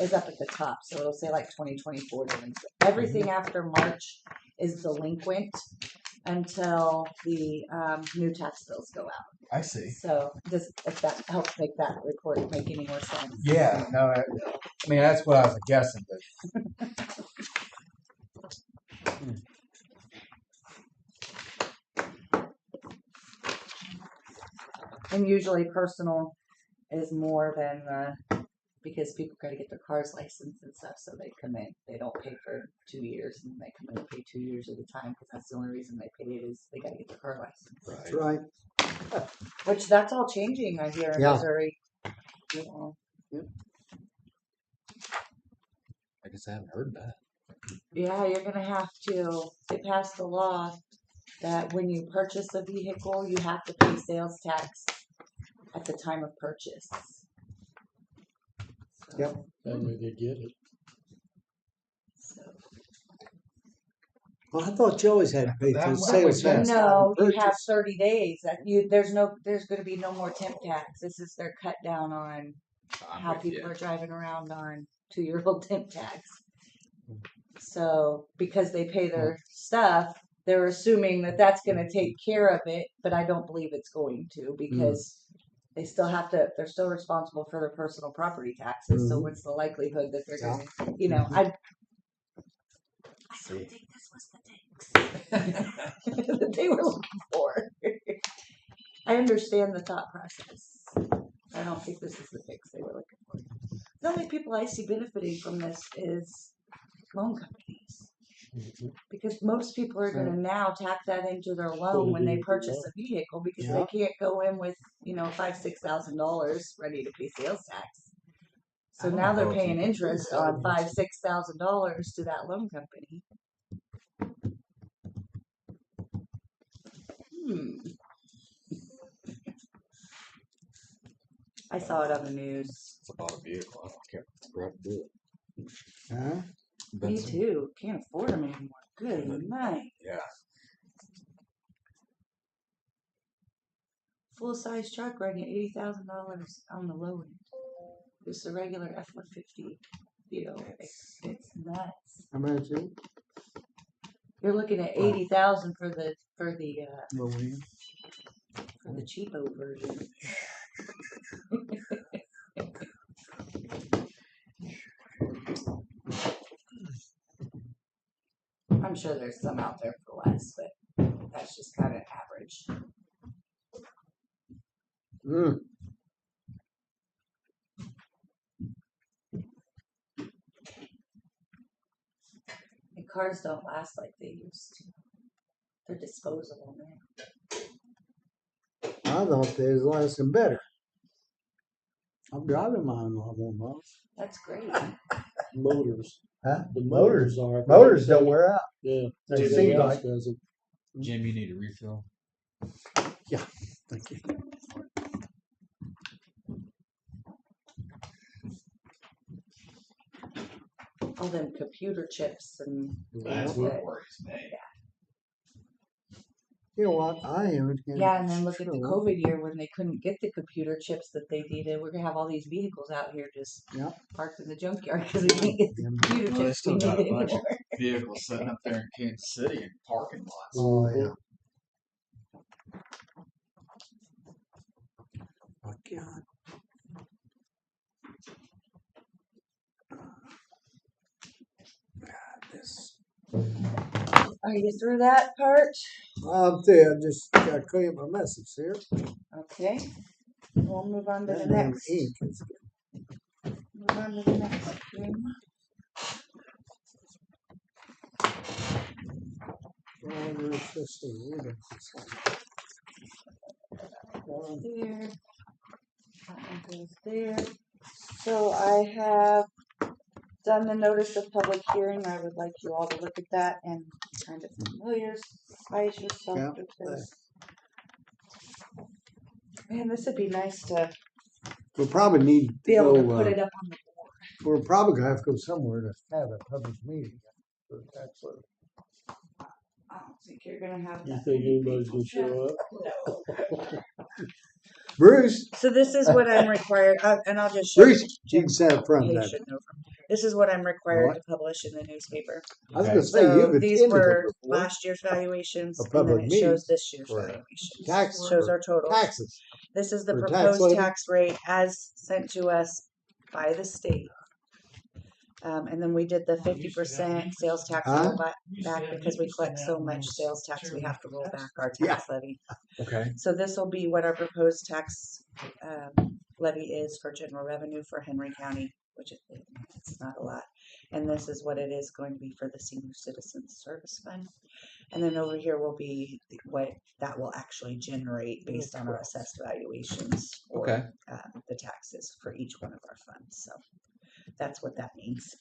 [SPEAKER 1] Is up at the top, so it'll say like 2024 delinquent. Everything after March is delinquent until the new tax bills go out.
[SPEAKER 4] I see.
[SPEAKER 1] So just if that helps make that report make any more sense.
[SPEAKER 4] Yeah, no, I mean, that's what I was guessing, but
[SPEAKER 1] And usually personal is more than because people got to get their cars licensed and stuff, so they come in. They don't pay for 2 years, and they come in and pay 2 years at a time because that's the only reason they pay it is they got to get their car licensed.
[SPEAKER 3] That's right.
[SPEAKER 1] Which that's all changing, I hear, in
[SPEAKER 3] Yeah.
[SPEAKER 1] Missouri. You know.
[SPEAKER 4] I guess I haven't heard that.
[SPEAKER 1] Yeah, you're gonna have to. They passed the law that when you purchase a vehicle, you have to pay sales tax at the time of purchase. So,
[SPEAKER 3] Yep.
[SPEAKER 5] That way they get it.
[SPEAKER 1] so-
[SPEAKER 3] Well, I thought you always had to pay
[SPEAKER 4] That
[SPEAKER 3] the
[SPEAKER 4] was-
[SPEAKER 3] sales tax.
[SPEAKER 1] No,
[SPEAKER 3] on
[SPEAKER 1] you have
[SPEAKER 3] purchase.
[SPEAKER 1] 30 days. There's going to be no more temp tax. This is their cut down on how people are driving around on 2-year-old temp tax. So because they pay their stuff, they're assuming that that's going to take care of it, but I don't believe it's going to because they still have to. They're still responsible for their personal property taxes. So
[SPEAKER 3] Mhm.
[SPEAKER 1] what's the likelihood that they're
[SPEAKER 3] Yeah.
[SPEAKER 1] going to, you know, I
[SPEAKER 4] See.
[SPEAKER 1] don't think this was the tax that they were looking for. I understand the thought process. I don't think this is the fix they were looking for. The only people I see benefiting from this is loan companies. Because most people are going to now tack that into their loan when they purchase a vehicle because they can't go in with, $5,000 to $6,000 ready to pay sales tax. So
[SPEAKER 4] I don't
[SPEAKER 1] now
[SPEAKER 4] know
[SPEAKER 1] they're
[SPEAKER 4] if you
[SPEAKER 1] paying
[SPEAKER 4] can
[SPEAKER 1] interest
[SPEAKER 4] do that.
[SPEAKER 1] on $5,000 to $6,000 to that loan company. I saw it on the news.
[SPEAKER 4] It's about a vehicle. I don't care. Grab and do it.
[SPEAKER 3] Huh?
[SPEAKER 1] Me
[SPEAKER 4] Benson.
[SPEAKER 1] too. Can't afford them anymore. Good night.
[SPEAKER 4] Yeah.
[SPEAKER 1] Full size truck running at $80,000 on the low end. Just a regular F-150. It's nuts.
[SPEAKER 3] How much is it?
[SPEAKER 1] You're looking at 80,000 for the
[SPEAKER 3] Low end.
[SPEAKER 1] cheapo version. I'm sure there's some out there for less, but that's just kind of average.
[SPEAKER 3] Mm.
[SPEAKER 1] And cars don't last like they used to. They're disposable now.
[SPEAKER 3] I thought they was lasting better. I'm driving mine a lot more miles.
[SPEAKER 1] That's great.
[SPEAKER 5] Motors.
[SPEAKER 3] Huh?
[SPEAKER 5] The
[SPEAKER 3] Motors.
[SPEAKER 5] motors are.
[SPEAKER 3] Motors don't wear out.
[SPEAKER 5] Yeah.
[SPEAKER 3] They
[SPEAKER 5] Everything
[SPEAKER 3] seem
[SPEAKER 5] else
[SPEAKER 3] like.
[SPEAKER 5] doesn't.
[SPEAKER 4] Jim, you need a refill.
[SPEAKER 3] Thank you.
[SPEAKER 1] All them computer chips and
[SPEAKER 4] That's
[SPEAKER 1] what
[SPEAKER 4] what worries me.
[SPEAKER 3] You know what? I am.
[SPEAKER 1] Yeah, and then look at the
[SPEAKER 3] sure.
[SPEAKER 1] COVID year when they couldn't get the computer chips that they needed. We're gonna have all these vehicles out here just
[SPEAKER 3] Yep.
[SPEAKER 1] parked in the junkyard because we can't get the
[SPEAKER 3] Them-
[SPEAKER 1] computer
[SPEAKER 4] Well, they
[SPEAKER 1] chips we
[SPEAKER 4] still got
[SPEAKER 1] need
[SPEAKER 4] a bunch of
[SPEAKER 1] anymore.
[SPEAKER 4] vehicles sitting up there in Kansas City in parking lots.
[SPEAKER 3] Oh, yeah. Oh, God. God, this.
[SPEAKER 1] Are you through that part?
[SPEAKER 3] I'll tell you, I just got to clean up my message here.
[SPEAKER 1] Okay. We'll move on to the
[SPEAKER 3] That damn
[SPEAKER 1] next.
[SPEAKER 3] ink is
[SPEAKER 1] Move on to the next thing.
[SPEAKER 3] let's see, where is this one?
[SPEAKER 1] There. That one goes there. So I have done the notice of public hearing. I would like you all to look at that and kind of familiarize yourself
[SPEAKER 3] Yeah,
[SPEAKER 1] with this. Man, this would be nice to
[SPEAKER 3] We'll probably need to
[SPEAKER 1] be able
[SPEAKER 3] go,
[SPEAKER 1] to put it up on the board.
[SPEAKER 3] we're probably going to have to go somewhere to have a public meeting for the tax levy.
[SPEAKER 1] I don't think you're gonna have
[SPEAKER 5] You
[SPEAKER 1] that.
[SPEAKER 5] think
[SPEAKER 1] many
[SPEAKER 5] anybody's
[SPEAKER 1] people
[SPEAKER 5] gonna show up?
[SPEAKER 1] No.
[SPEAKER 3] Bruce,
[SPEAKER 1] So this is what I'm required, and I'll just show
[SPEAKER 3] Bruce, you
[SPEAKER 1] Jim.
[SPEAKER 3] can set up front of
[SPEAKER 1] He
[SPEAKER 3] that.
[SPEAKER 1] should know from. This is what I'm required
[SPEAKER 3] What?
[SPEAKER 1] to publish in the newspaper.
[SPEAKER 3] I was going to say,
[SPEAKER 1] So
[SPEAKER 3] you've
[SPEAKER 1] these
[SPEAKER 3] attended
[SPEAKER 1] were
[SPEAKER 3] it before.
[SPEAKER 1] last year's valuations,
[SPEAKER 3] A
[SPEAKER 1] and then
[SPEAKER 3] public
[SPEAKER 1] it
[SPEAKER 3] meeting
[SPEAKER 1] shows this year's
[SPEAKER 3] for
[SPEAKER 1] valuations.
[SPEAKER 3] tax-
[SPEAKER 1] Shows
[SPEAKER 3] for
[SPEAKER 1] our totals.
[SPEAKER 3] Taxes.
[SPEAKER 1] This is the
[SPEAKER 3] for tax
[SPEAKER 1] proposed
[SPEAKER 3] levy.
[SPEAKER 1] tax rate as sent to us by the state. And then we did the 50% sales tax
[SPEAKER 3] Huh?
[SPEAKER 1] rollback because we collect so much sales tax, we have to roll back our tax levy.
[SPEAKER 4] Okay.
[SPEAKER 1] So this will be what our proposed tax levy is for general revenue for Henry County, which it's not a lot. And this is what it is going to be for the Senior Citizens Service Fund. And then over here will be what that will actually generate based on our assessed valuations or
[SPEAKER 4] Okay.
[SPEAKER 1] the taxes for each one of our funds. So that's what that means.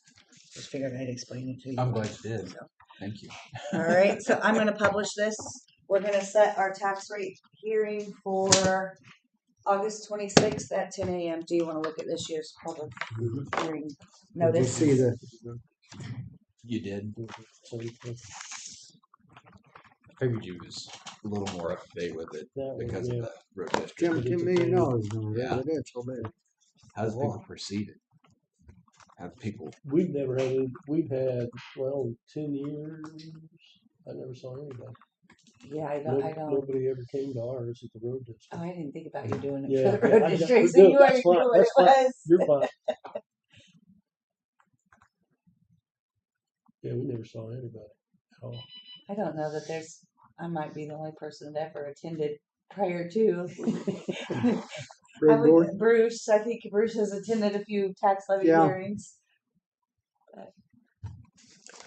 [SPEAKER 1] Just figured I'd explain it to you.
[SPEAKER 4] I'm glad you did.
[SPEAKER 1] So.
[SPEAKER 4] Thank you.
[SPEAKER 1] All right, so I'm gonna publish this. We're gonna set our tax rate hearing for August 26th at 10 a.m. Do you wanna look at this year's public hearing
[SPEAKER 3] Did you
[SPEAKER 1] notice?
[SPEAKER 3] see the,
[SPEAKER 4] You did. I figured you was a little more up to date with it
[SPEAKER 5] That one,
[SPEAKER 4] because
[SPEAKER 5] yeah.
[SPEAKER 4] of the road district.
[SPEAKER 3] Jim, $10 million on
[SPEAKER 4] Yeah.
[SPEAKER 3] residential there?
[SPEAKER 4] How's people perceive it? Have people?
[SPEAKER 5] We've never had, we've had, well, 10 years, I never saw anybody.
[SPEAKER 1] Yeah, I don't.
[SPEAKER 5] Nobody ever came to ours at the road district.
[SPEAKER 1] Oh, I didn't think about you doing it
[SPEAKER 5] Yeah,
[SPEAKER 1] for the
[SPEAKER 5] yeah,
[SPEAKER 1] road
[SPEAKER 5] I know.
[SPEAKER 1] district, so
[SPEAKER 5] No,
[SPEAKER 1] you
[SPEAKER 5] that's
[SPEAKER 1] already
[SPEAKER 5] fine,
[SPEAKER 1] knew what it
[SPEAKER 5] that's fine.
[SPEAKER 1] was.
[SPEAKER 5] You're fine. Yeah, we never saw anybody at all.
[SPEAKER 1] I don't know that I might be the only person that ever attended prior to.
[SPEAKER 3] Fred Gordon?
[SPEAKER 1] Bruce, I think Bruce has attended a few tax levy
[SPEAKER 3] Yeah.
[SPEAKER 1] hearings.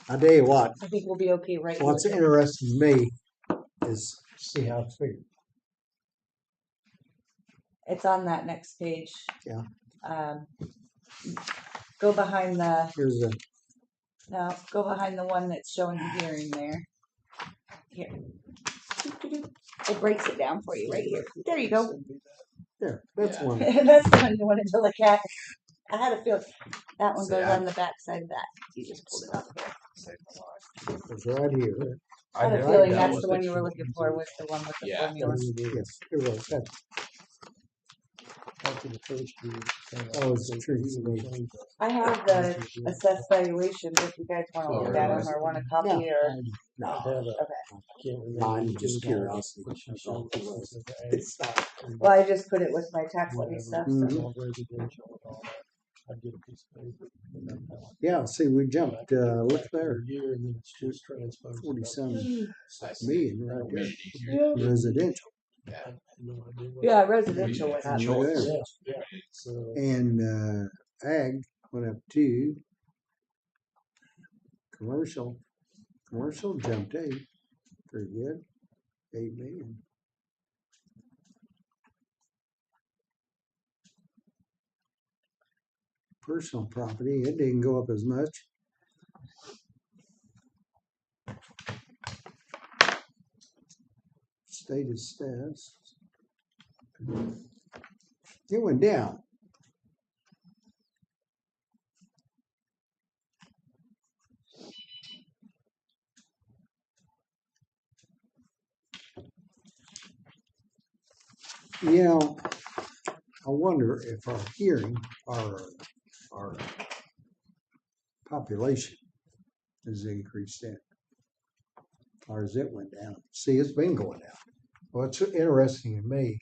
[SPEAKER 3] I tell you what,
[SPEAKER 1] I think we'll be okay right
[SPEAKER 3] what's
[SPEAKER 1] here.
[SPEAKER 3] interesting to me is see how it's figured.
[SPEAKER 1] It's on that next page.
[SPEAKER 3] Yeah.
[SPEAKER 1] Go behind the,
[SPEAKER 3] Here's the,
[SPEAKER 1] no, go behind the one that's showing the hearing there. Here. It breaks it down for you right here. There you go.
[SPEAKER 3] there, that's one.
[SPEAKER 1] That's the one you wanted to look at. I had a feel that one
[SPEAKER 4] See,
[SPEAKER 1] goes on the back side of that. You just pulled it off here.
[SPEAKER 3] It's right here.
[SPEAKER 1] I had a
[SPEAKER 3] had
[SPEAKER 1] feeling
[SPEAKER 3] that
[SPEAKER 1] that's
[SPEAKER 3] one.
[SPEAKER 1] the one you were looking for, was the one with the
[SPEAKER 4] Yeah.
[SPEAKER 1] formula.
[SPEAKER 3] Yes, it was. That,
[SPEAKER 5] After the first year.
[SPEAKER 3] Oh, it's true.
[SPEAKER 1] I have the assessed valuations if you guys want to look at them or want a copy
[SPEAKER 3] No.
[SPEAKER 1] or.
[SPEAKER 3] no,
[SPEAKER 5] Mine
[SPEAKER 3] just curiosity. it's not.
[SPEAKER 1] Well, I just put it with my tax levy stuff. So.
[SPEAKER 3] Mhm.
[SPEAKER 5] I'd get a piece of paper.
[SPEAKER 3] Yeah, see, we jumped, look there,
[SPEAKER 5] Year and then it's just transposed.
[SPEAKER 3] 47 million right there,
[SPEAKER 1] Yeah.
[SPEAKER 3] residential.
[SPEAKER 1] Yeah, residential went up.
[SPEAKER 3] Right there.
[SPEAKER 5] Yeah, yeah. So,
[SPEAKER 3] And ag went up 2. Commercial jumped 8. Pretty good. 8 million. Personal property, it didn't go up as much. Stated stats. It went down. You know, I wonder if our hearing, our population has increased in, or as it went down. See, it's been going down. What's interesting to me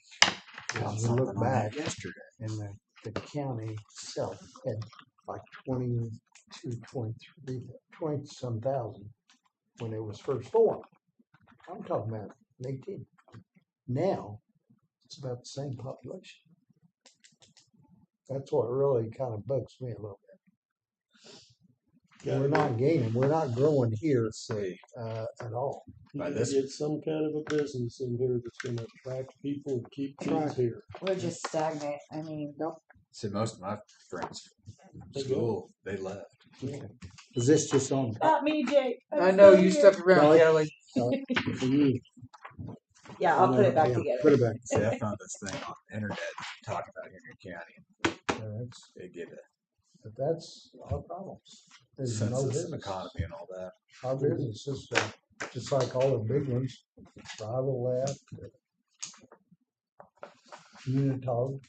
[SPEAKER 4] Found
[SPEAKER 3] is we
[SPEAKER 4] something
[SPEAKER 3] look
[SPEAKER 4] on that
[SPEAKER 3] back
[SPEAKER 4] yesterday.
[SPEAKER 3] and the county itself had like 22, 23, 20 some thousand when it was first formed. I'm talking about 18. Now it's about the same population. That's what really kind of bugs me a little bit. We're not gaining, we're not growing here
[SPEAKER 4] Let's see.
[SPEAKER 3] at all.
[SPEAKER 5] You
[SPEAKER 4] By
[SPEAKER 5] gotta
[SPEAKER 4] this-
[SPEAKER 5] get some kind of a business in here that's gonna attract people and keep kids here.
[SPEAKER 1] We're just stagnant. I mean,
[SPEAKER 4] See, most of my friends from
[SPEAKER 5] They go.
[SPEAKER 4] school, they left.
[SPEAKER 3] Is this just on?
[SPEAKER 1] not me, Jake.
[SPEAKER 4] I know you stuck around,
[SPEAKER 3] Kelly.
[SPEAKER 4] Kelly.
[SPEAKER 5] For you,
[SPEAKER 1] Yeah, I'll put it back
[SPEAKER 3] Yeah,
[SPEAKER 1] together.
[SPEAKER 3] Put it back.
[SPEAKER 4] See, I found this thing on the internet talking about Henry County.
[SPEAKER 3] That's,
[SPEAKER 4] They give a
[SPEAKER 3] but that's our problems. There's no
[SPEAKER 4] census and
[SPEAKER 3] business.
[SPEAKER 4] economy and all that.
[SPEAKER 3] Our business is just like all the big ones, Bible Lab, Unitog.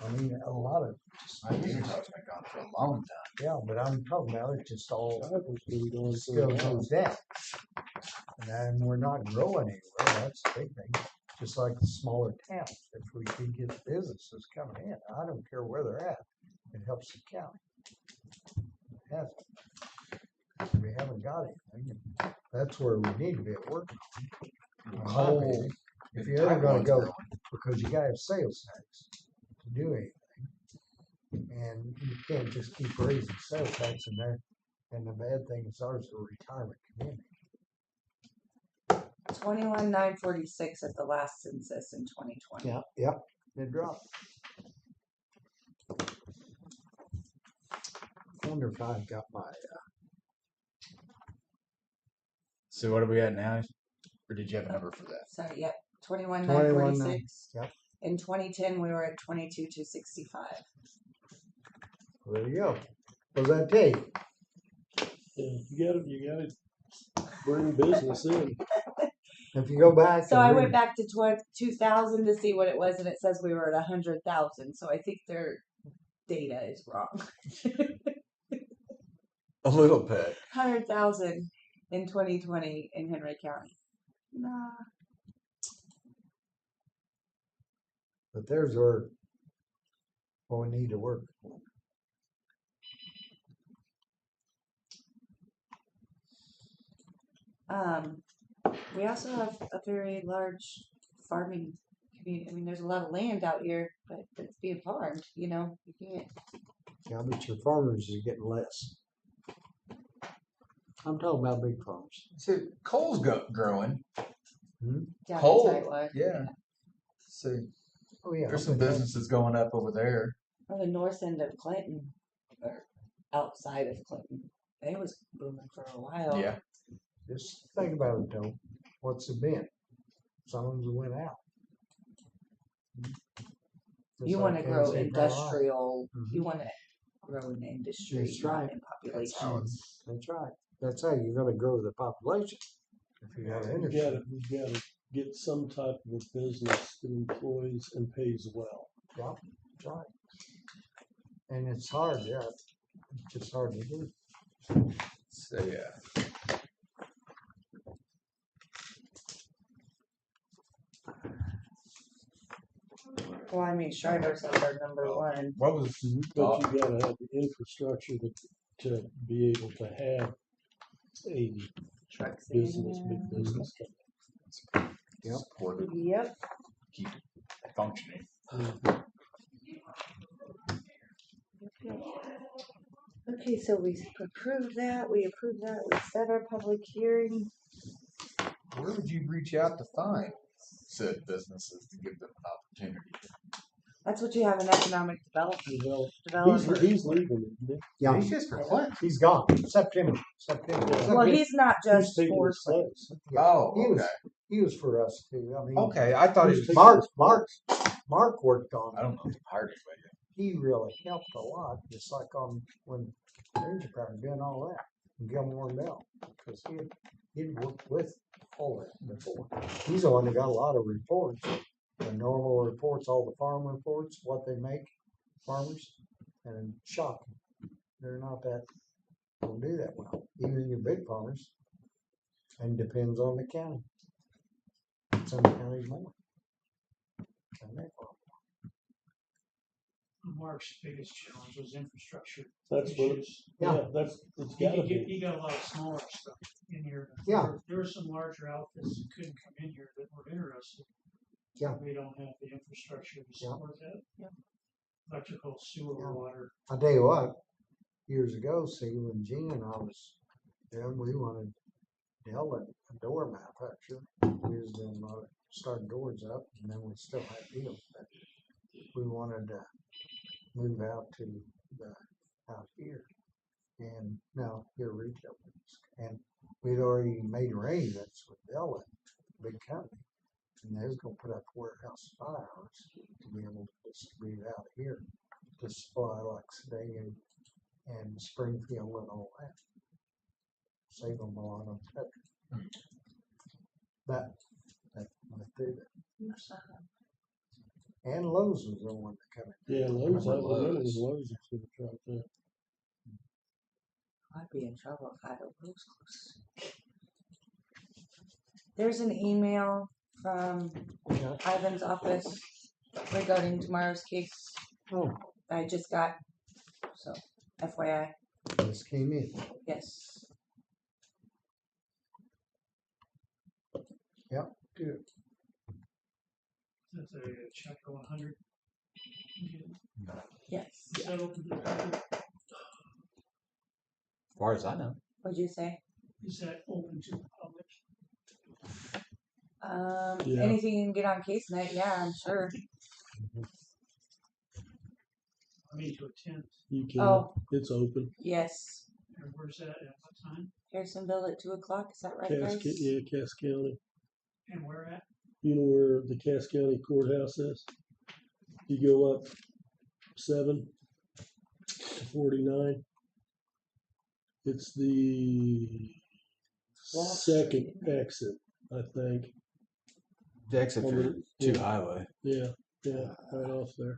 [SPEAKER 3] I mean, a lot of,
[SPEAKER 4] My Utah's been gone for a long time.
[SPEAKER 3] yeah, but I'm talking about it just all
[SPEAKER 5] Driver's been going for
[SPEAKER 3] still
[SPEAKER 5] a while.
[SPEAKER 3] goes down. And we're not growing anywhere, that's the big thing. Just like the smaller towns, if we can get businesses coming in, I don't care where they're at, it helps the county. It hasn't. We haven't got anything, and that's where we need to be at work. In my
[SPEAKER 4] Coal.
[SPEAKER 3] opinion. If you're ever gonna go, because you gotta have sales tax to do anything. And you can't just keep raising sales tax in there, and the bad thing is ours is a retirement community.
[SPEAKER 1] 21,946 at the last census in 2020.
[SPEAKER 3] Yeah, yep, it dropped. I wonder if I've got my,
[SPEAKER 4] So what are we at now? Or did you have a number for that?
[SPEAKER 1] So, yep, 21,946.
[SPEAKER 3] yep.
[SPEAKER 1] In 2010, we were at 22,265.
[SPEAKER 3] There you go. What does that take?
[SPEAKER 5] Yeah, you gotta bring business in.
[SPEAKER 3] If you go back.
[SPEAKER 1] So
[SPEAKER 3] and
[SPEAKER 1] I
[SPEAKER 3] read-
[SPEAKER 1] went back to 2000 to see what it was, and it says we were at 100,000. So I think their data is wrong.
[SPEAKER 4] A little bit.
[SPEAKER 1] 100,000 in 2020 in Henry County. Nah.
[SPEAKER 3] But there's where we need to work.
[SPEAKER 1] We also have a very large farming community. I mean, there's a lot of land out here, but it's being farmed. You know, you can't.
[SPEAKER 3] Yeah, but your farmers is getting less. I'm talking about big farms.
[SPEAKER 4] See, coal's growing.
[SPEAKER 1] Down
[SPEAKER 4] Coal,
[SPEAKER 1] in Tightwad.
[SPEAKER 4] yeah. See,
[SPEAKER 3] Oh, yeah.
[SPEAKER 4] there's some
[SPEAKER 3] but
[SPEAKER 4] businesses going up over there.
[SPEAKER 1] On the north end of Clinton, or outside of Clinton, they was booming for a while.
[SPEAKER 4] Yeah.
[SPEAKER 3] Just think about it though. What's it been? Some of them went out. Just
[SPEAKER 1] You
[SPEAKER 3] like
[SPEAKER 1] want to grow
[SPEAKER 3] Tennessee Power.
[SPEAKER 1] industrial.
[SPEAKER 3] Mhm.
[SPEAKER 1] You want to grow in industry,
[SPEAKER 3] That's
[SPEAKER 1] not
[SPEAKER 3] right.
[SPEAKER 1] in
[SPEAKER 4] That's how
[SPEAKER 1] population.
[SPEAKER 3] That's right. That's how you're gonna grow the population. If you have
[SPEAKER 5] You
[SPEAKER 3] industry.
[SPEAKER 5] gotta get some type of a business that employs and pays well.
[SPEAKER 3] Yeah, that's right. And it's hard, yeah. It's just hard to do.
[SPEAKER 4] So yeah.
[SPEAKER 1] Well, I mean, Shriners is our number one.
[SPEAKER 4] What was
[SPEAKER 5] But you gotta have the infrastructure to be able to have a
[SPEAKER 1] Trucks.
[SPEAKER 5] business, big business.
[SPEAKER 3] Yep.
[SPEAKER 4] supported,
[SPEAKER 1] Yep.
[SPEAKER 4] keep it functioning?
[SPEAKER 1] Okay, so we approved that. We set our public hearing.
[SPEAKER 4] Where would you reach out to find said businesses to give them an opportunity?
[SPEAKER 1] That's what you have in economic development.
[SPEAKER 5] Develop- He's leaving it. isn't
[SPEAKER 3] Yeah,
[SPEAKER 4] He's just for Clinton.
[SPEAKER 3] he's gone. September.
[SPEAKER 1] Well, he's not
[SPEAKER 5] he?
[SPEAKER 1] just
[SPEAKER 5] taking
[SPEAKER 1] for.
[SPEAKER 5] his place.
[SPEAKER 4] Oh,
[SPEAKER 3] He was,
[SPEAKER 4] okay.
[SPEAKER 3] he was for us too. I mean,
[SPEAKER 4] Okay, I thought he was.
[SPEAKER 3] Mark worked on
[SPEAKER 4] I
[SPEAKER 3] it.
[SPEAKER 4] don't know if he hired anybody.
[SPEAKER 3] He really helped a lot, just like on when Ranger Power doing all that. And Gilmore Bell, because he'd worked with all that before. He's the one that got a lot of reports the normal reports, all the farm reports, what they make, farmers, and shocking. They're not that, don't do that well, even your big farmers. And depends on the county. Some counties more. than they farm.
[SPEAKER 2] Mark's biggest challenge was infrastructure
[SPEAKER 5] That's what,
[SPEAKER 2] issues.
[SPEAKER 3] Yeah.
[SPEAKER 5] that's, it's gotta be.
[SPEAKER 2] He got a lot of smaller stuff in here.
[SPEAKER 3] Yeah.
[SPEAKER 2] There were some larger outfits that couldn't come in here that were interested.
[SPEAKER 3] Yeah.
[SPEAKER 2] We don't have the infrastructure to support that.
[SPEAKER 1] Yeah.
[SPEAKER 2] Electrical, sewer,
[SPEAKER 3] Yeah.
[SPEAKER 2] water.
[SPEAKER 3] I'll tell you what, years ago, see, when Gene and I was, then we wanted Dell a door manufacturer. We was doing a lot of starting doors up, and then we still had deals. But we wanted to move out to out here, and now here retail business. And we'd already made arrangements with Dell, a big company, and they was gonna put up a warehouse of ours to be able to distribute out here to supply like Sedago and Springfield and all that. Save them a lot on petrol. But that went through that. And Lowe's was the one that come in.
[SPEAKER 5] Yeah, Lowe's, I
[SPEAKER 4] Remember
[SPEAKER 5] remember
[SPEAKER 4] Lowe's.
[SPEAKER 5] Lowe's is gonna try that.
[SPEAKER 1] I'd be in trouble if I had a Lowe's close. There's an email from
[SPEAKER 3] Yeah.
[SPEAKER 1] Ivan's office regarding tomorrow's case
[SPEAKER 3] Oh,
[SPEAKER 1] I just got. So, FYI,
[SPEAKER 3] this came in.
[SPEAKER 1] yes.
[SPEAKER 3] Good.
[SPEAKER 2] That's a chapter 100.
[SPEAKER 1] Yes.
[SPEAKER 2] Is that open to the public?
[SPEAKER 4] As far as I know.
[SPEAKER 1] What'd you say?
[SPEAKER 2] Is that open to the public?
[SPEAKER 5] Yeah.
[SPEAKER 1] Anything you can get on case night, yeah, I'm sure.
[SPEAKER 2] I mean, to attend.
[SPEAKER 5] You can,
[SPEAKER 1] Oh.
[SPEAKER 5] it's open.
[SPEAKER 1] Yes.
[SPEAKER 2] And where's that at? What time?
[SPEAKER 1] Harrisonville at 2:00, is that right, guys?
[SPEAKER 5] Cass County.
[SPEAKER 2] And where at?
[SPEAKER 5] You know where the Cass County Courthouse is? You go up 7 to 49. It's the
[SPEAKER 1] Wall
[SPEAKER 5] second
[SPEAKER 1] Street.
[SPEAKER 5] exit, I think.
[SPEAKER 4] The exit
[SPEAKER 5] On
[SPEAKER 4] for
[SPEAKER 5] the-
[SPEAKER 4] two
[SPEAKER 5] yeah.
[SPEAKER 4] highway.
[SPEAKER 5] Yeah, right off there.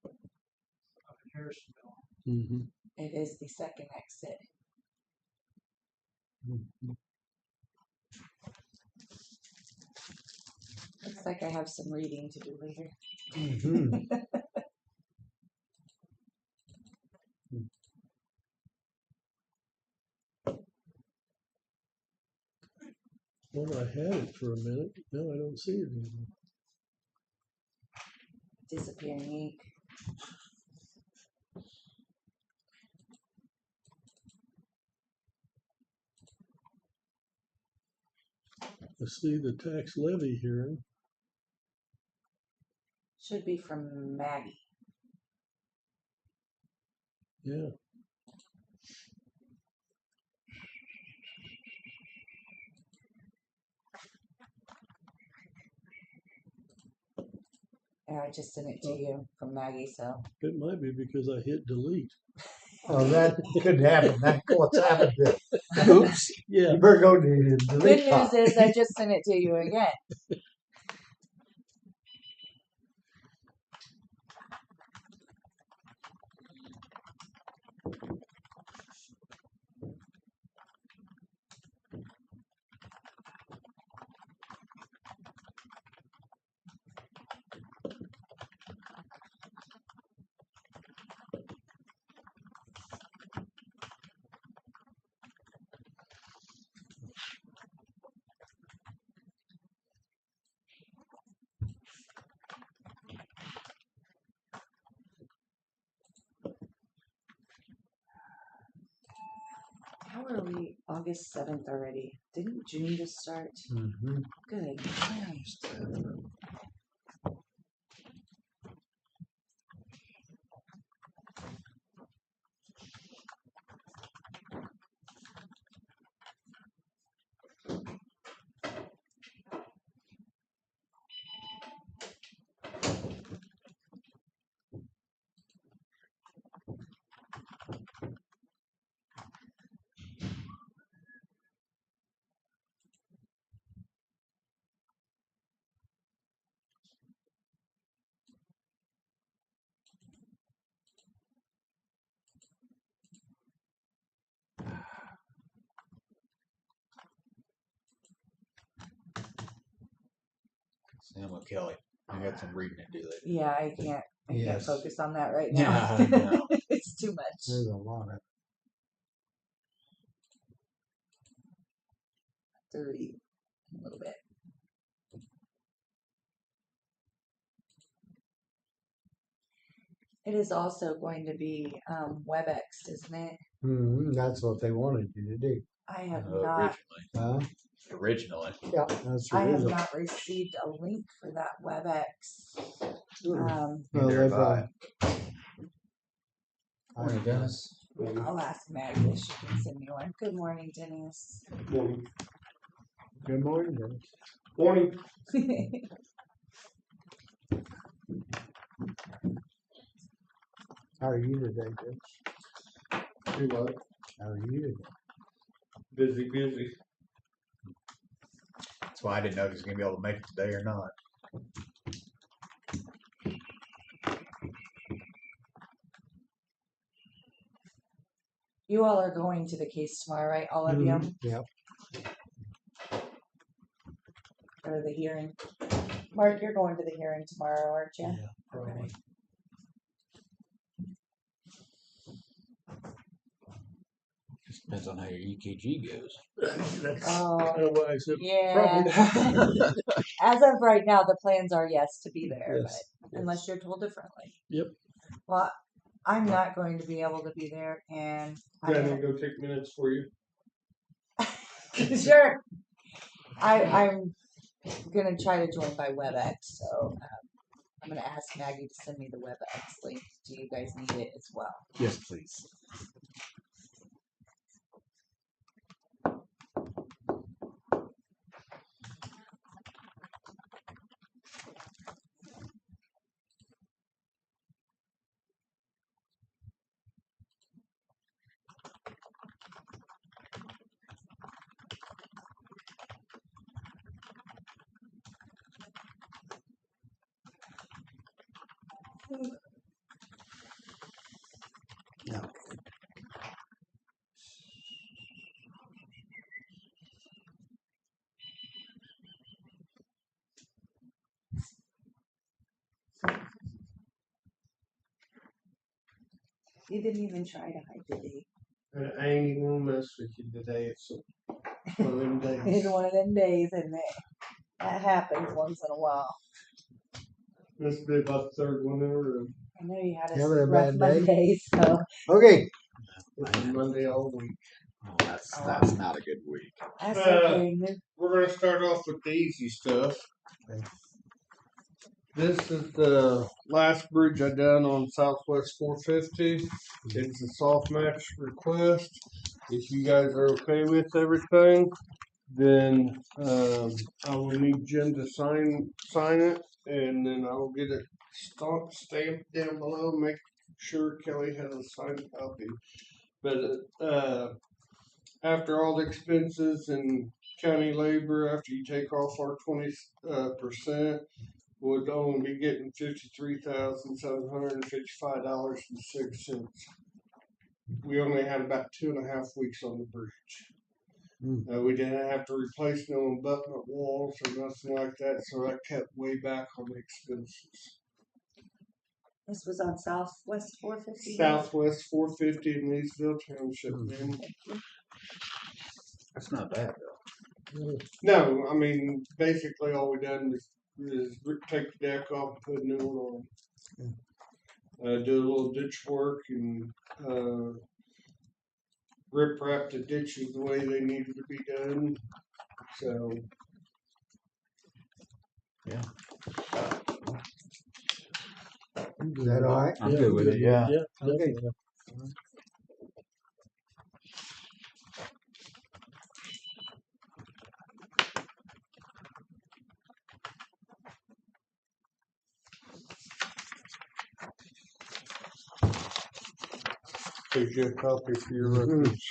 [SPEAKER 2] Up in Harrisonville.
[SPEAKER 5] Mm-hmm.
[SPEAKER 1] It is the second exit. Looks like I have some reading to do later.
[SPEAKER 3] Mhm.
[SPEAKER 5] Well, I had it for a minute. No, I don't see it anymore.
[SPEAKER 1] Disappearing ink.
[SPEAKER 5] I see the tax levy hearing.
[SPEAKER 1] Should be from Maggie.
[SPEAKER 5] Yeah.
[SPEAKER 1] And I just sent it to you from Maggie, so.
[SPEAKER 5] It might be because I hit delete.
[SPEAKER 3] Oh, that could happen. That's what's happened there.
[SPEAKER 4] Oops.
[SPEAKER 5] Yeah.
[SPEAKER 3] You better go to the
[SPEAKER 1] Good
[SPEAKER 3] delete
[SPEAKER 1] news
[SPEAKER 3] file.
[SPEAKER 1] is I just sent it to you again. How are we August 7th already? Didn't June just start?
[SPEAKER 3] Mhm.
[SPEAKER 1] Good. Christ.
[SPEAKER 4] Sam and Kelly. I got some reading to do later.
[SPEAKER 1] Yeah, I can't
[SPEAKER 3] Yes.
[SPEAKER 1] focus on that right now.
[SPEAKER 4] Yeah, I know.
[SPEAKER 1] It's too much.
[SPEAKER 3] There's a lot of.
[SPEAKER 1] To read a little bit. It is also going to be WebEx, isn't it?
[SPEAKER 3] That's what they wanted you to do.
[SPEAKER 1] I have not.
[SPEAKER 3] Huh?
[SPEAKER 4] Originally.
[SPEAKER 3] Yeah, that's
[SPEAKER 1] I have
[SPEAKER 3] original.
[SPEAKER 1] not received a link for that WebEx.
[SPEAKER 3] Well,
[SPEAKER 4] Neither
[SPEAKER 3] they've,
[SPEAKER 4] have I.
[SPEAKER 3] I-
[SPEAKER 4] Dennis.
[SPEAKER 1] I'll ask Maggie if she can send me one. Good morning, Dennis.
[SPEAKER 3] Good morning, Dennis.
[SPEAKER 5] Morning.
[SPEAKER 3] How are you today, Dennis?
[SPEAKER 5] Do what?
[SPEAKER 3] How are you today?
[SPEAKER 5] Busy.
[SPEAKER 4] That's why I didn't know if he was gonna be able to make it today or not.
[SPEAKER 1] You all are going to the case tomorrow, right? All of you?
[SPEAKER 3] Yep.
[SPEAKER 1] Or the hearing? Mark, you're going to the hearing tomorrow, aren't you?
[SPEAKER 5] Yeah, probably.
[SPEAKER 4] Just depends on how your EKG goes.
[SPEAKER 5] That's
[SPEAKER 1] Oh,
[SPEAKER 5] kind of why I said
[SPEAKER 1] yeah.
[SPEAKER 5] probably.
[SPEAKER 1] As of right now, the plans are yes to be there,
[SPEAKER 5] Yes,
[SPEAKER 1] but unless you're told differently.
[SPEAKER 5] Yep.
[SPEAKER 1] Well, I'm not going to be able to be there, and I
[SPEAKER 5] Granny, go take minutes for you.
[SPEAKER 1] sure. I'm gonna try to join by WebEx, so I'm gonna ask Maggie to send me the WebEx link. Do you guys need it as well?
[SPEAKER 4] Yes, please.
[SPEAKER 3] No.
[SPEAKER 1] You didn't even try to hide, did he?
[SPEAKER 5] And I ain't even gonna mess with you today. It's one of them days.
[SPEAKER 1] It's one of them days, isn't it? That happens once in a while.
[SPEAKER 5] This will be about the third one in a row.
[SPEAKER 1] I know you had a
[SPEAKER 3] Having a
[SPEAKER 1] rough
[SPEAKER 3] bad day?
[SPEAKER 1] Monday, so
[SPEAKER 3] Okay.
[SPEAKER 5] It's a Monday all week.
[SPEAKER 4] Oh, that's not a good week.
[SPEAKER 1] that's okay.
[SPEAKER 5] We're gonna start off with the easy stuff.
[SPEAKER 3] Okay.
[SPEAKER 5] This is the last bridge I done on Southwest 450. It's a soft match request. If you guys are okay with everything, then I will need Jim to sign it, and then I will get it stamped down below. Make sure Kelly has a signed copy. But after all the expenses and county labor, after you take off our 20%, would only be getting $53,755.06. We only had about 2.5 weeks on the bridge. We didn't have to replace no abutment walls or nothing like that, so that kept way back on the expenses.
[SPEAKER 1] This was on Southwest 450.
[SPEAKER 5] Southwest 450 in Leesville Township, man.
[SPEAKER 4] That's not bad though.
[SPEAKER 5] No, I mean, basically all we done is take the deck off and put a new one on. Do a little ditch work and rip wrap the ditches the way they needed to be done. So
[SPEAKER 4] Yeah.
[SPEAKER 3] Is that all right?
[SPEAKER 4] I'm good with it, yeah.
[SPEAKER 5] Yeah,
[SPEAKER 3] Okay.
[SPEAKER 5] definitely. Here's your copy for your records.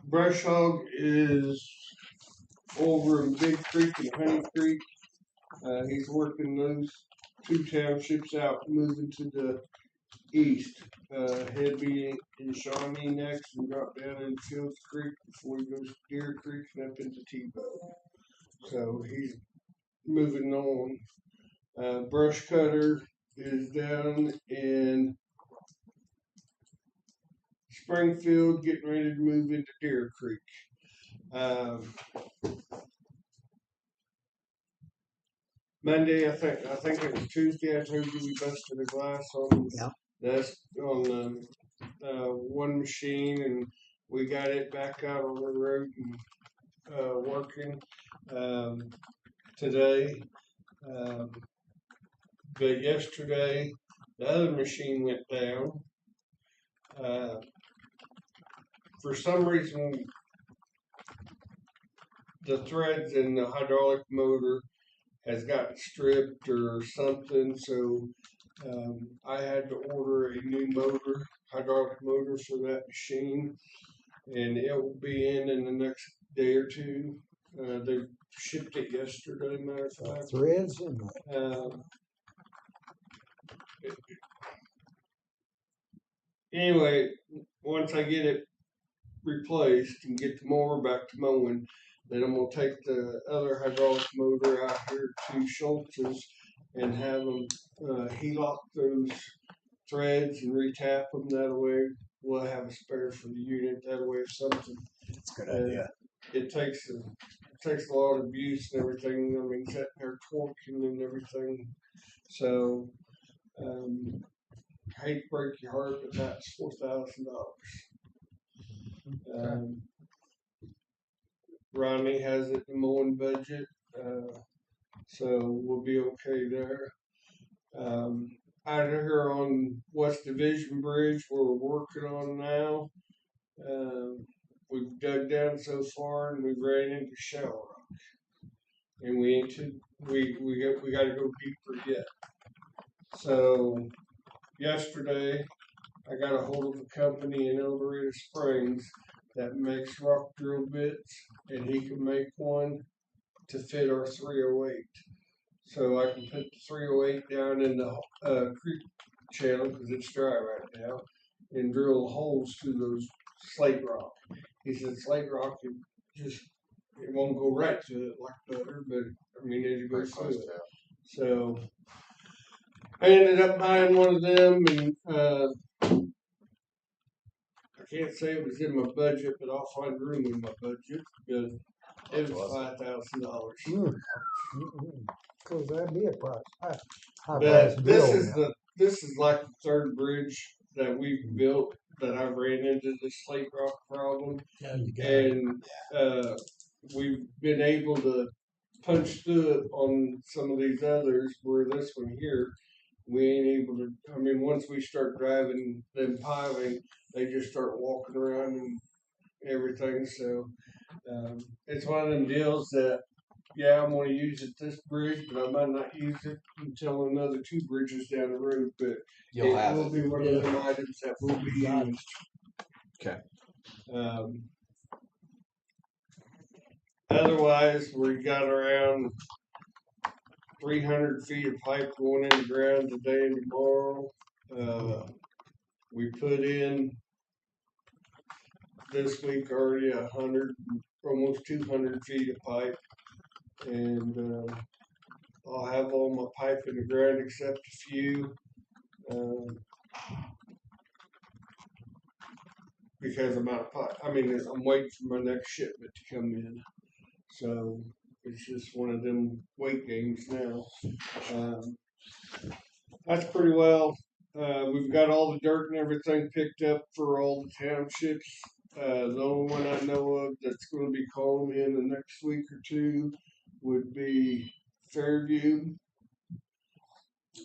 [SPEAKER 5] Brush Hog is over in Big Creek and Honey Creek. He's working those two townships out, moving to the
[SPEAKER 6] east. He'll be in Shawnee next and drop down in Fields Creek before he goes to Deer Creek and up into Tebow. So he's moving on. Brush cutter is down in Springfield, getting ready to move into Deer Creek. Monday, I think it was Tuesday. I told you we busted a glass on
[SPEAKER 3] Yeah.
[SPEAKER 6] that's on one machine, and we got it back out on the road and working today. But yesterday, the other machine went down. For some reason, the threads in the hydraulic motor has gotten stripped or something, so I had to order a new motor, hydraulic motor for that machine, and it will be in the next day or two. They shipped it yesterday, matter of fact.
[SPEAKER 3] Threads and
[SPEAKER 6] Anyway, once I get it replaced and get the mower back to mowing, then I'm gonna take the other hydraulic motor out here to Schultz's and have them lock those threads and retap them. That way, we'll have a spare for the unit. That way, if something,
[SPEAKER 4] That's a good idea.
[SPEAKER 6] it takes a lot of abuse and everything. I mean, sitting there torquing and everything. So, I hate to break your heart, but that's $4,000. Ronnie has it in the mowing budget, so we'll be okay there. Out here on West Division Bridge, where we're working on now, we've dug down so far and we've ran into shell rock, and we got to go deeper yet. So yesterday, I got a hold of a company in El Dorado Springs that makes rock drill bits, and he can make one to fit our 308. So I can put the 308 down in the creek channel, because it's dry right now, and drill holes through those slate rock. He said slate rock, it won't go right to it like butter, but I mean, it'll go through it. So I ended up buying one of them, and I can't say it was in my budget, but I'll find room in my budget. But it was $5,000.
[SPEAKER 3] Cause that'd be a price. High price
[SPEAKER 6] But
[SPEAKER 3] bill.
[SPEAKER 6] this is like the third bridge that we've built that I ran into the slate rock problem, and we've been able to punch through it on some of these others. Where this one here, we ain't able to. I mean, once we start driving them piling, they just start walking around and everything. So it's one of them deals that, yeah, I'm going to use it this bridge, but I might not use it until another 2 bridges down the road. But
[SPEAKER 4] You'll
[SPEAKER 6] it
[SPEAKER 4] have
[SPEAKER 6] will
[SPEAKER 4] it.
[SPEAKER 6] be one of them items that will be used.
[SPEAKER 4] Okay.
[SPEAKER 6] Otherwise, we got around 300 feet of pipe going in the ground today and tomorrow. We put in this week already 100, almost 200 feet of pipe, and I'll have all my pipe in the ground except a few, because I'm out of pipe. I mean, I'm waiting for my next shipment to come in, so it's just one of them wait games now. That's pretty well. We've got all the dirt and everything picked up for all the townships. The only one I know of that's going to be calling me in the next week or two would be Fairview.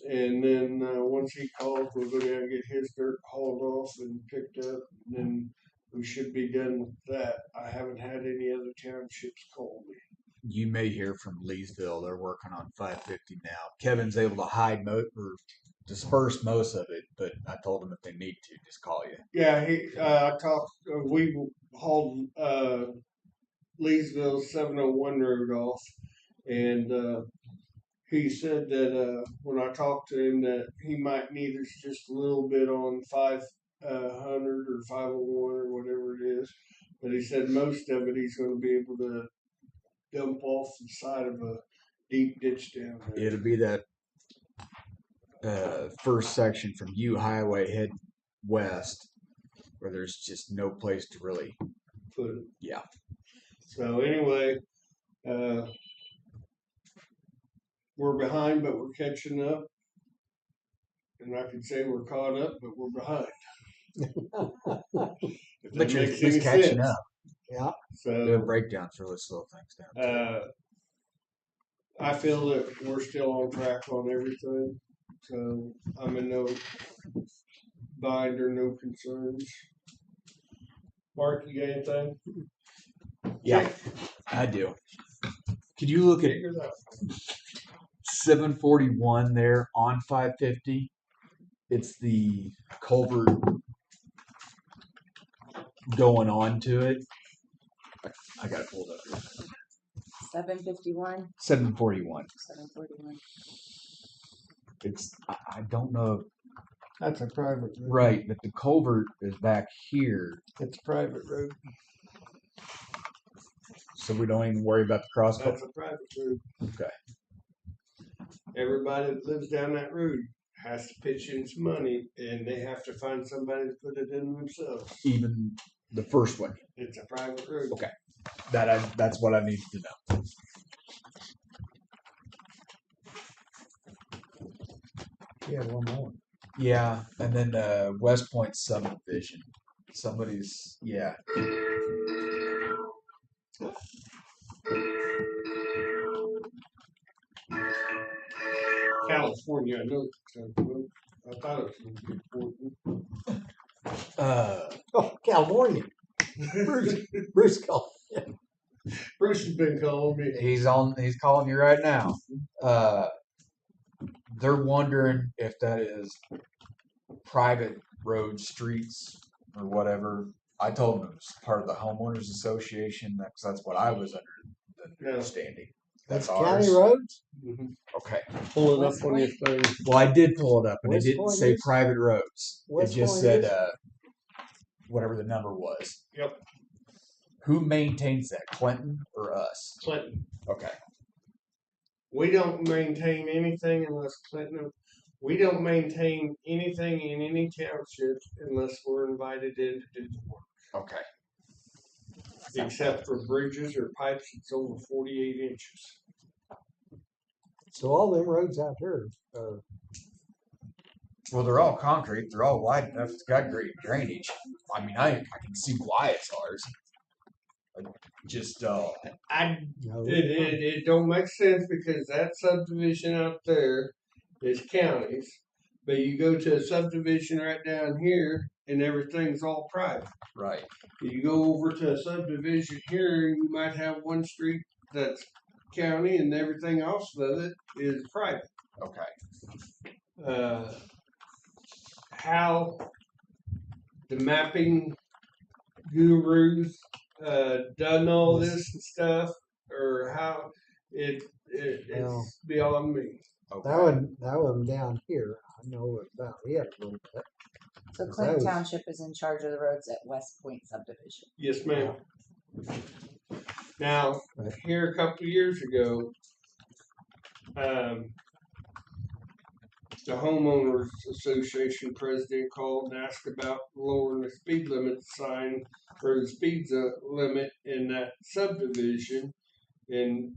[SPEAKER 6] And then once he calls, we'll go down and get his dirt hauled off and picked up. And then we should be done with that. I haven't had any other townships call me.
[SPEAKER 4] You may hear from Leesville. They're working on 550 now. Kevin's able to hide or disperse most of it, but I told him if they need to, just call you.
[SPEAKER 6] Yeah, I talked. We hauled Leesville 701 road off, and he said that when I talked to him that he might need us just a little bit on 500 or 501 or whatever it is, but he said most of it he's going to be able to dump off the side of a deep ditch down there.
[SPEAKER 4] It'll be that first section from U Highway head west, where there's just no place to really.
[SPEAKER 6] Put it.
[SPEAKER 4] Yeah.
[SPEAKER 6] So anyway, we're behind, but we're catching up. And I could say we're caught up, but we're behind. If that
[SPEAKER 4] But you're
[SPEAKER 6] makes
[SPEAKER 4] at least
[SPEAKER 6] any
[SPEAKER 4] catching
[SPEAKER 6] sense.
[SPEAKER 4] up.
[SPEAKER 3] Yeah.
[SPEAKER 4] There are
[SPEAKER 6] So
[SPEAKER 4] breakdowns for those slow things down.
[SPEAKER 6] I feel that we're still on track on everything. So I'm in no bind or no concerns. Mark, you got anything?
[SPEAKER 4] Yeah, I do. Could you look at
[SPEAKER 6] Figure that.
[SPEAKER 4] 741 there on 550? It's the culvert going on to it. I got it pulled up here.
[SPEAKER 1] 751,
[SPEAKER 4] 741.
[SPEAKER 1] 741.
[SPEAKER 4] It's I don't know.
[SPEAKER 6] That's a private road.
[SPEAKER 4] Right, but the culvert is back here,
[SPEAKER 6] It's a private road.
[SPEAKER 4] so we don't even worry about the cross.
[SPEAKER 6] That's a private road.
[SPEAKER 4] Okay.
[SPEAKER 6] Everybody that lives down that road has to pitch in some money, and they have to find somebody to put it in themselves.
[SPEAKER 4] Even the first one.
[SPEAKER 6] It's a private road.
[SPEAKER 4] Okay. That's what I needed to know.
[SPEAKER 3] Yeah, one more.
[SPEAKER 4] Yeah, and then West Point subdivision. Somebody's yeah.
[SPEAKER 6] California, I know. I thought it was going to be important.
[SPEAKER 3] Oh, California. Bruce called.
[SPEAKER 6] Bruce has been calling me.
[SPEAKER 4] He's calling you right now. They're wondering if that is private road, streets, or whatever. I told them it was part of the homeowners association. That's what I was under the
[SPEAKER 6] Yeah.
[SPEAKER 4] understanding.
[SPEAKER 3] That's
[SPEAKER 4] That's
[SPEAKER 3] county
[SPEAKER 4] ours.
[SPEAKER 3] roads?
[SPEAKER 6] Mm-hmm.
[SPEAKER 4] Okay.
[SPEAKER 5] Pull it
[SPEAKER 1] West
[SPEAKER 5] up on your phone.
[SPEAKER 4] Well, I did pull it up, and
[SPEAKER 3] West
[SPEAKER 4] it didn't
[SPEAKER 3] Point
[SPEAKER 4] say
[SPEAKER 3] is?
[SPEAKER 4] private roads.
[SPEAKER 3] West
[SPEAKER 4] it just
[SPEAKER 3] Point
[SPEAKER 4] said
[SPEAKER 3] is?
[SPEAKER 4] whatever the number was.
[SPEAKER 6] Yep.
[SPEAKER 4] Who maintains that, Clinton or us?
[SPEAKER 6] Clinton.
[SPEAKER 4] Okay.
[SPEAKER 6] We don't maintain anything unless Clinton. We don't maintain anything in any township unless we're invited in to do the work.
[SPEAKER 4] Okay.
[SPEAKER 6] Except for bridges or pipes that's over 48 inches.
[SPEAKER 3] So all them roads out here are
[SPEAKER 4] Well, they're all concrete. They're all wide enough. It's got great drainage. I mean, I can see why it's ours. Just
[SPEAKER 6] It don't make sense because that subdivision out there is counties, but you go to a subdivision right down here and everything's all private.
[SPEAKER 4] right.
[SPEAKER 6] You go over to a subdivision here, you might have one street that's county and everything else of it is private.
[SPEAKER 4] Okay.
[SPEAKER 6] How the mapping gurus done all this and stuff, or how it's
[SPEAKER 3] Well,
[SPEAKER 6] beyond me.
[SPEAKER 4] Okay.
[SPEAKER 3] that one down here. I know about it a little bit.
[SPEAKER 1] So
[SPEAKER 3] That
[SPEAKER 1] Clinton
[SPEAKER 3] was-
[SPEAKER 1] Township is in charge of the roads at West Point subdivision.
[SPEAKER 6] Yes, ma'am. Now,
[SPEAKER 3] Right.
[SPEAKER 6] here a couple of years ago, the homeowners association president called and asked about lowering the speed limit sign or the speed limit in that subdivision, and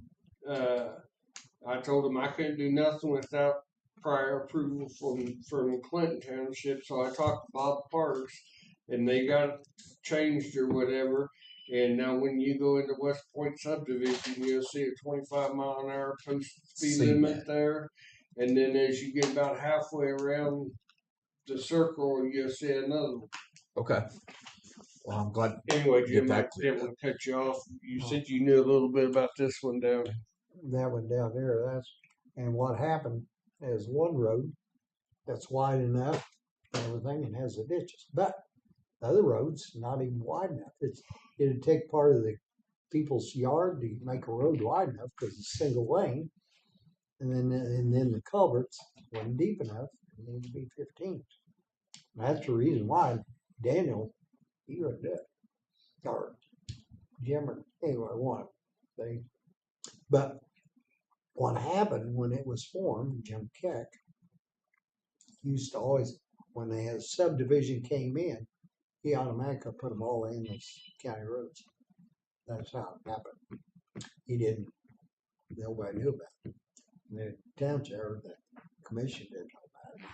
[SPEAKER 6] I told him I couldn't do nothing without prior approval from Clinton Township. So I talked to Bob Parks, and they got it changed or whatever. And now when you go into West Point subdivision, you'll see a 25-mile-an-hour posted speed
[SPEAKER 4] Seen
[SPEAKER 6] limit
[SPEAKER 4] that.
[SPEAKER 6] there. And then as you get about halfway around the circle, you'll see another one.
[SPEAKER 4] Okay. Well, I'm glad.
[SPEAKER 6] Anyway, Jim, I
[SPEAKER 4] that cleared
[SPEAKER 6] didn't want to cut you off. You said you knew a little bit about this one down.
[SPEAKER 3] That one down there, and what happened is one road that's wide enough and everything and has the ditches. But the other road's not even wide enough. It'd take part of the people's yard to make a road wide enough because it's single lane. and then the culverts wasn't deep enough. It needed to be 15. That's the reason why Daniel, he would do it. Or Jim or anyway, one they. But what happened when it was formed, Jim Keck used to always, when they had a subdivision came in, he automatically put them all in as county roads. That's how it happened. He didn't. Nobody knew about it. The township or the commission didn't know about it.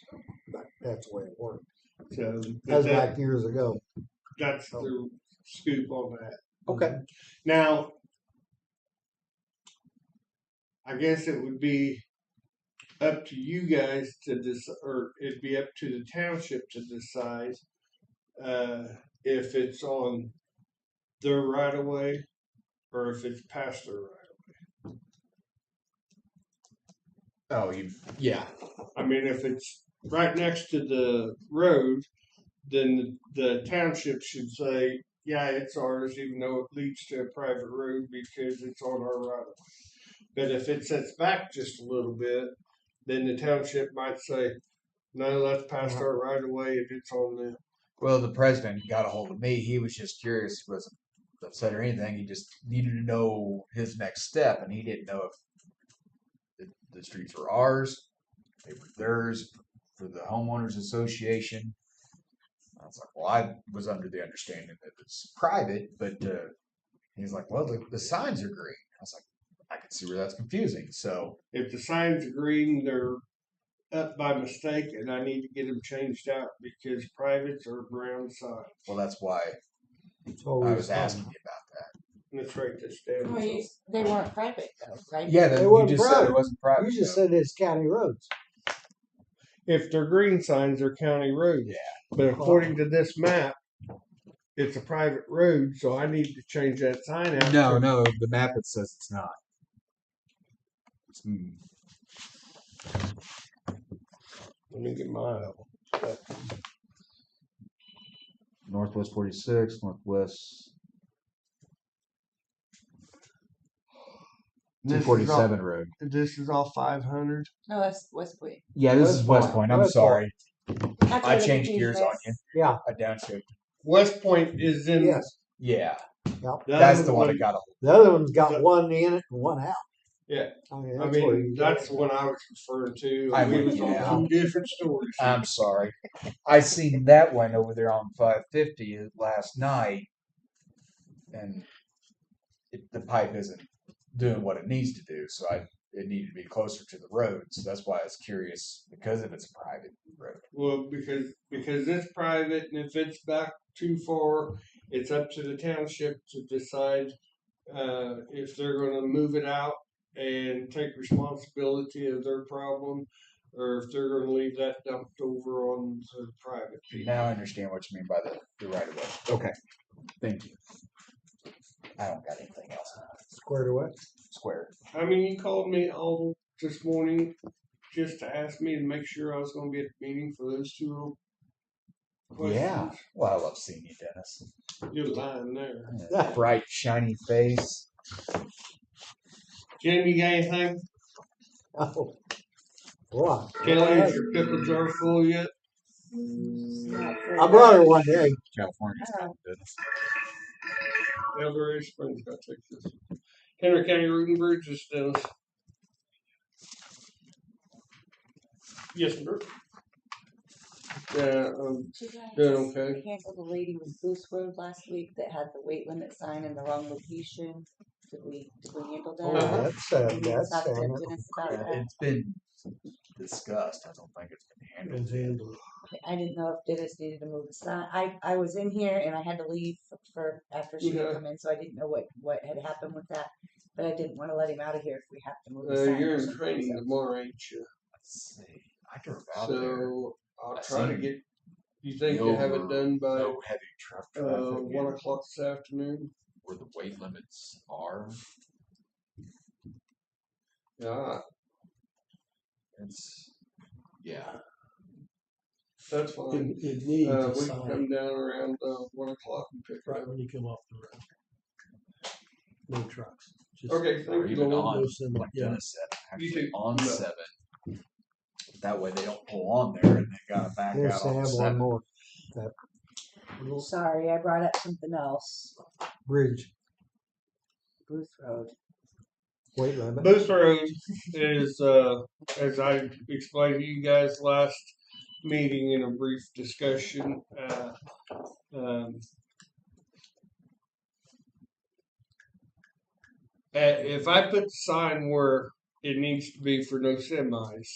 [SPEAKER 3] So, but that's the way it worked.
[SPEAKER 6] So
[SPEAKER 3] That was back years ago.
[SPEAKER 6] that's the scoop on that.
[SPEAKER 4] Okay.
[SPEAKER 6] Now, I guess it would be up to you guys to decide, or it'd be up to the township to decide if it's on their right of way or if it's past their right.
[SPEAKER 4] Oh, yeah.
[SPEAKER 6] I mean, if it's right next to the road, then the township should say, yeah, it's ours, even though it leads to a private road because it's on our right of way. But if it sets back just a little bit, then the township might say, no, that's past our right of way if it's on them.
[SPEAKER 4] Well, the president got a hold of me. He was just curious. He wasn't upset or anything. He just needed to know his next step, and he didn't know if the streets were ours, they were theirs for the homeowners association. I was like, well, I was under the understanding that it's private, but he's like, well, the signs are green. I was like, I can see where that's confusing. So
[SPEAKER 6] If the signs are green, they're up by mistake, and I need to get them changed out because privates are brown signs.
[SPEAKER 4] well, that's why
[SPEAKER 3] So
[SPEAKER 4] I was asking you about that.
[SPEAKER 6] Let's write this down.
[SPEAKER 1] Well, they weren't private though, right?
[SPEAKER 4] Yeah,
[SPEAKER 3] They
[SPEAKER 4] you
[SPEAKER 3] wasn't
[SPEAKER 4] just said
[SPEAKER 3] private.
[SPEAKER 4] it wasn't private.
[SPEAKER 3] You just
[SPEAKER 4] though.
[SPEAKER 3] said it's county roads.
[SPEAKER 6] If they're green signs, they're county roads.
[SPEAKER 4] Yeah.
[SPEAKER 6] But according to this map, it's a private road, so I need to change that sign out.
[SPEAKER 4] No, the map it says it's not.
[SPEAKER 6] Let me get my
[SPEAKER 4] Northwest 46, Northwest
[SPEAKER 6] This is
[SPEAKER 4] 247 road.
[SPEAKER 6] This is all 500.
[SPEAKER 1] No, that's West Point.
[SPEAKER 4] Yeah, this
[SPEAKER 3] West
[SPEAKER 4] is West
[SPEAKER 3] Point.
[SPEAKER 4] Point. I'm
[SPEAKER 3] West
[SPEAKER 4] sorry.
[SPEAKER 1] That's
[SPEAKER 4] I
[SPEAKER 1] where the
[SPEAKER 4] changed
[SPEAKER 1] confusion
[SPEAKER 4] gears on
[SPEAKER 1] is.
[SPEAKER 4] you.
[SPEAKER 3] Yeah.
[SPEAKER 4] I downshifted.
[SPEAKER 6] West Point is in.
[SPEAKER 3] Yes.
[SPEAKER 4] Yeah,
[SPEAKER 3] Yep.
[SPEAKER 4] that's the one that got a hold.
[SPEAKER 3] The other one's got one in it and one out.
[SPEAKER 6] Yeah.
[SPEAKER 3] I mean,
[SPEAKER 6] I
[SPEAKER 3] that's where
[SPEAKER 6] mean,
[SPEAKER 3] you
[SPEAKER 6] that's the one I was referring to.
[SPEAKER 4] I'm
[SPEAKER 6] We
[SPEAKER 4] with
[SPEAKER 6] was
[SPEAKER 4] you
[SPEAKER 6] on
[SPEAKER 4] now.
[SPEAKER 6] two different stories.
[SPEAKER 4] I'm sorry. I seen that one over there on 550 last night, and the pipe isn't doing what it needs to do. So it needed to be closer to the road. So that's why I was curious because if it's a private road.
[SPEAKER 6] Well, because it's private, and if it's back too far, it's up to the township to decide if they're going to move it out and take responsibility of their problem, or if they're going to leave that dumped over on the private people.
[SPEAKER 4] Now I understand what you mean by the right of way. Okay, thank you. I don't got anything else.
[SPEAKER 3] squared away.
[SPEAKER 4] Square.
[SPEAKER 6] I mean, you called me all this morning just to ask me to make sure I was going to be at the meeting for those two little questions.
[SPEAKER 4] Yeah. Well, I love seeing you, Dennis.
[SPEAKER 6] You're lying there.
[SPEAKER 4] Bright, shiny face.
[SPEAKER 6] Jim, you got anything?
[SPEAKER 3] Oh. What?
[SPEAKER 6] Kelly, is your pickle jar full yet?
[SPEAKER 3] I brought her one day.
[SPEAKER 4] California's kind of good.
[SPEAKER 6] Elderary Springs got to take this. Henry County Road and Bridge is Dennis. Yes, sir. Yeah, doing okay.
[SPEAKER 1] Canceled the lady with Goose Road last week that had the weight limit sign in the wrong location. Did we handle that?
[SPEAKER 3] Oh, that's
[SPEAKER 1] We need to
[SPEAKER 3] that's
[SPEAKER 1] talk to
[SPEAKER 3] saying it.
[SPEAKER 1] Dennis about that.
[SPEAKER 4] It's been discussed. I don't think it's been handled.
[SPEAKER 5] It's handled.
[SPEAKER 1] I didn't know if Dennis needed to move the sign. I was in here and I had to leave for after she
[SPEAKER 6] Yeah.
[SPEAKER 1] had come in, so I didn't know what had happened with that. But I didn't want to let him out of here if we have to move the sign.
[SPEAKER 6] You're
[SPEAKER 1] or
[SPEAKER 6] in
[SPEAKER 1] something,
[SPEAKER 6] training
[SPEAKER 1] so.
[SPEAKER 6] tomorrow, ain't you?
[SPEAKER 4] Let's see. I drove out there.
[SPEAKER 6] So I'll
[SPEAKER 4] I
[SPEAKER 6] try to
[SPEAKER 4] seen
[SPEAKER 6] get. You think you have it done by
[SPEAKER 4] no heavy truck traffic
[SPEAKER 6] 1 o'clock this afternoon?
[SPEAKER 4] where the weight limits are.
[SPEAKER 6] Yeah,
[SPEAKER 4] It's yeah.
[SPEAKER 6] that's fine.
[SPEAKER 5] It needs a
[SPEAKER 6] We can
[SPEAKER 5] sign
[SPEAKER 6] come down around 1 o'clock and pick it
[SPEAKER 5] right
[SPEAKER 6] up.
[SPEAKER 5] when you come off the road. No trucks, Just
[SPEAKER 6] Okay,
[SPEAKER 4] Or
[SPEAKER 6] thank you.
[SPEAKER 4] even
[SPEAKER 5] no
[SPEAKER 4] on,
[SPEAKER 5] semi,
[SPEAKER 4] like
[SPEAKER 5] yeah.
[SPEAKER 4] Dennis said,
[SPEAKER 6] You
[SPEAKER 4] actually
[SPEAKER 6] do-
[SPEAKER 4] on
[SPEAKER 6] no.
[SPEAKER 4] 7. That way they don't pull on there and they gotta back
[SPEAKER 3] Yes,
[SPEAKER 4] out
[SPEAKER 3] they
[SPEAKER 4] on
[SPEAKER 3] have
[SPEAKER 4] 7.
[SPEAKER 3] one more. That
[SPEAKER 1] Sorry, I brought up something else.
[SPEAKER 3] bridge
[SPEAKER 1] Booth Road.
[SPEAKER 3] weight limit.
[SPEAKER 6] Booth Road is, as I explained to you guys last meeting in a brief discussion, if I put the sign where it needs to be for no semis,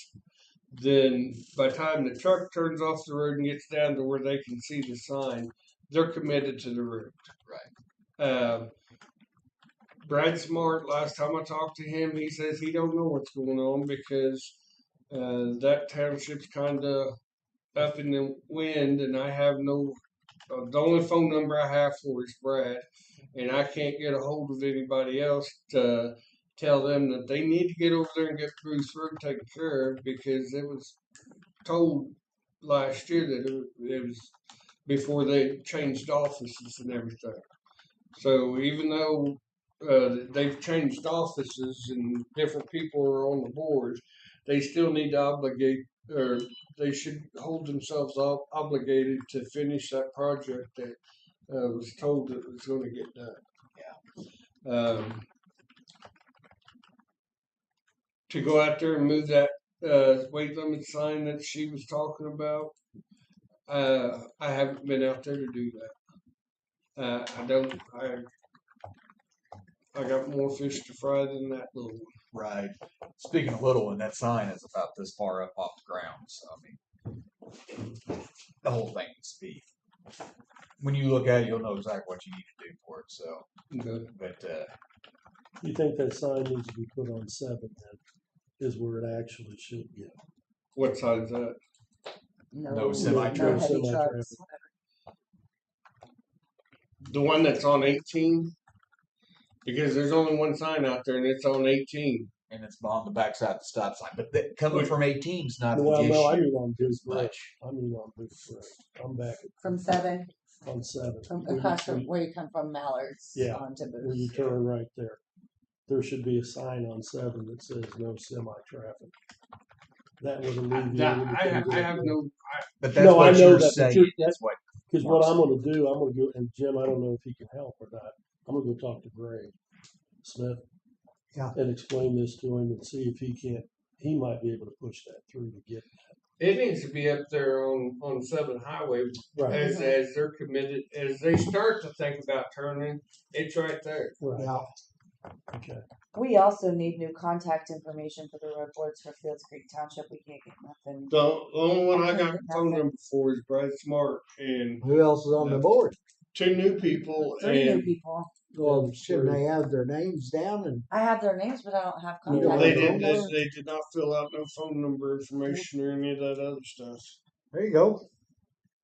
[SPEAKER 6] then by the time the truck turns off the road and gets down to where they can see the sign, they're committed to the route.
[SPEAKER 4] Right.
[SPEAKER 6] Brad Smart, last time I talked to him, he says he don't know what's going on because that township's kind of up in the wind, and I have no. The only phone number I have for is Brad, and I can't get a hold of anybody else to tell them that they need to get over there and get Bruce Road taken care of because it was told last year that it was before they changed offices and everything. So even though they've changed offices and different people are on the board, they still need to obligate, or they should hold themselves obligated to finish that project that was told that was going to get done. To go out there and move that weight limit sign that she was talking about, I haven't been out there to do that. I got more fish to fry than that little one.
[SPEAKER 4] Right. Speaking of little one, that sign is about this far up off the ground. So I mean, the whole thing needs to be. When you look at it, you'll know exactly what you need to do for it. So,
[SPEAKER 6] Okay.
[SPEAKER 4] but
[SPEAKER 5] You think that sign needs to be put on 7 then, is where it actually should be.
[SPEAKER 6] What side's that?
[SPEAKER 4] No semi-trucks.
[SPEAKER 1] heavy
[SPEAKER 5] Semi-traffic.
[SPEAKER 1] trucks.
[SPEAKER 6] The one that's on 18? Because there's only one sign out there, and it's on 18.
[SPEAKER 4] and it's on the backside of the stop sign. But coming from 18 is not
[SPEAKER 5] Well,
[SPEAKER 4] the
[SPEAKER 5] no, I
[SPEAKER 4] issue
[SPEAKER 5] mean on Booth
[SPEAKER 4] as
[SPEAKER 5] Road.
[SPEAKER 4] much.
[SPEAKER 5] I mean on Booth Road. I'm back
[SPEAKER 1] From 7,
[SPEAKER 5] on 7.
[SPEAKER 1] from
[SPEAKER 5] Where you-
[SPEAKER 1] across from where you come from Mallards
[SPEAKER 5] Yeah,
[SPEAKER 1] onto
[SPEAKER 5] Where you
[SPEAKER 1] Booth.
[SPEAKER 5] turn right there. There should be a sign on 7 that says no semi-traffic. That would alleviate
[SPEAKER 6] I
[SPEAKER 5] anything.
[SPEAKER 6] have no.
[SPEAKER 4] But that's
[SPEAKER 5] No, I
[SPEAKER 4] what
[SPEAKER 5] know
[SPEAKER 4] you're
[SPEAKER 5] that, but
[SPEAKER 4] saying.
[SPEAKER 5] you're-
[SPEAKER 4] That's what.
[SPEAKER 5] Because what I'm going to do, I'm going to go, and Jim, I don't know if he can help or not. I'm going to go talk to Greg Smith.
[SPEAKER 3] Yeah.
[SPEAKER 5] And explain this to him and see if he might be able to push that through to get
[SPEAKER 6] It needs to be up there on 7 Highway
[SPEAKER 5] that. Right.
[SPEAKER 6] as they're committed. As they start to think about turning, it's right there.
[SPEAKER 5] Right.
[SPEAKER 3] Yeah,
[SPEAKER 5] Okay.
[SPEAKER 1] We also need new contact information for the road boards for Fields Creek Township. We can't get nothing.
[SPEAKER 6] The only one I got phone number for is Brad Smart and
[SPEAKER 3] who else is on the board?
[SPEAKER 6] 2 new people.
[SPEAKER 1] 3 new
[SPEAKER 6] And
[SPEAKER 1] people.
[SPEAKER 3] Well, shouldn't they have their names down and
[SPEAKER 1] I have their names, but I don't have
[SPEAKER 5] No,
[SPEAKER 1] contact
[SPEAKER 6] they
[SPEAKER 1] info.
[SPEAKER 6] did. They did not fill out no phone number information or any of that other stuff.
[SPEAKER 3] there you go.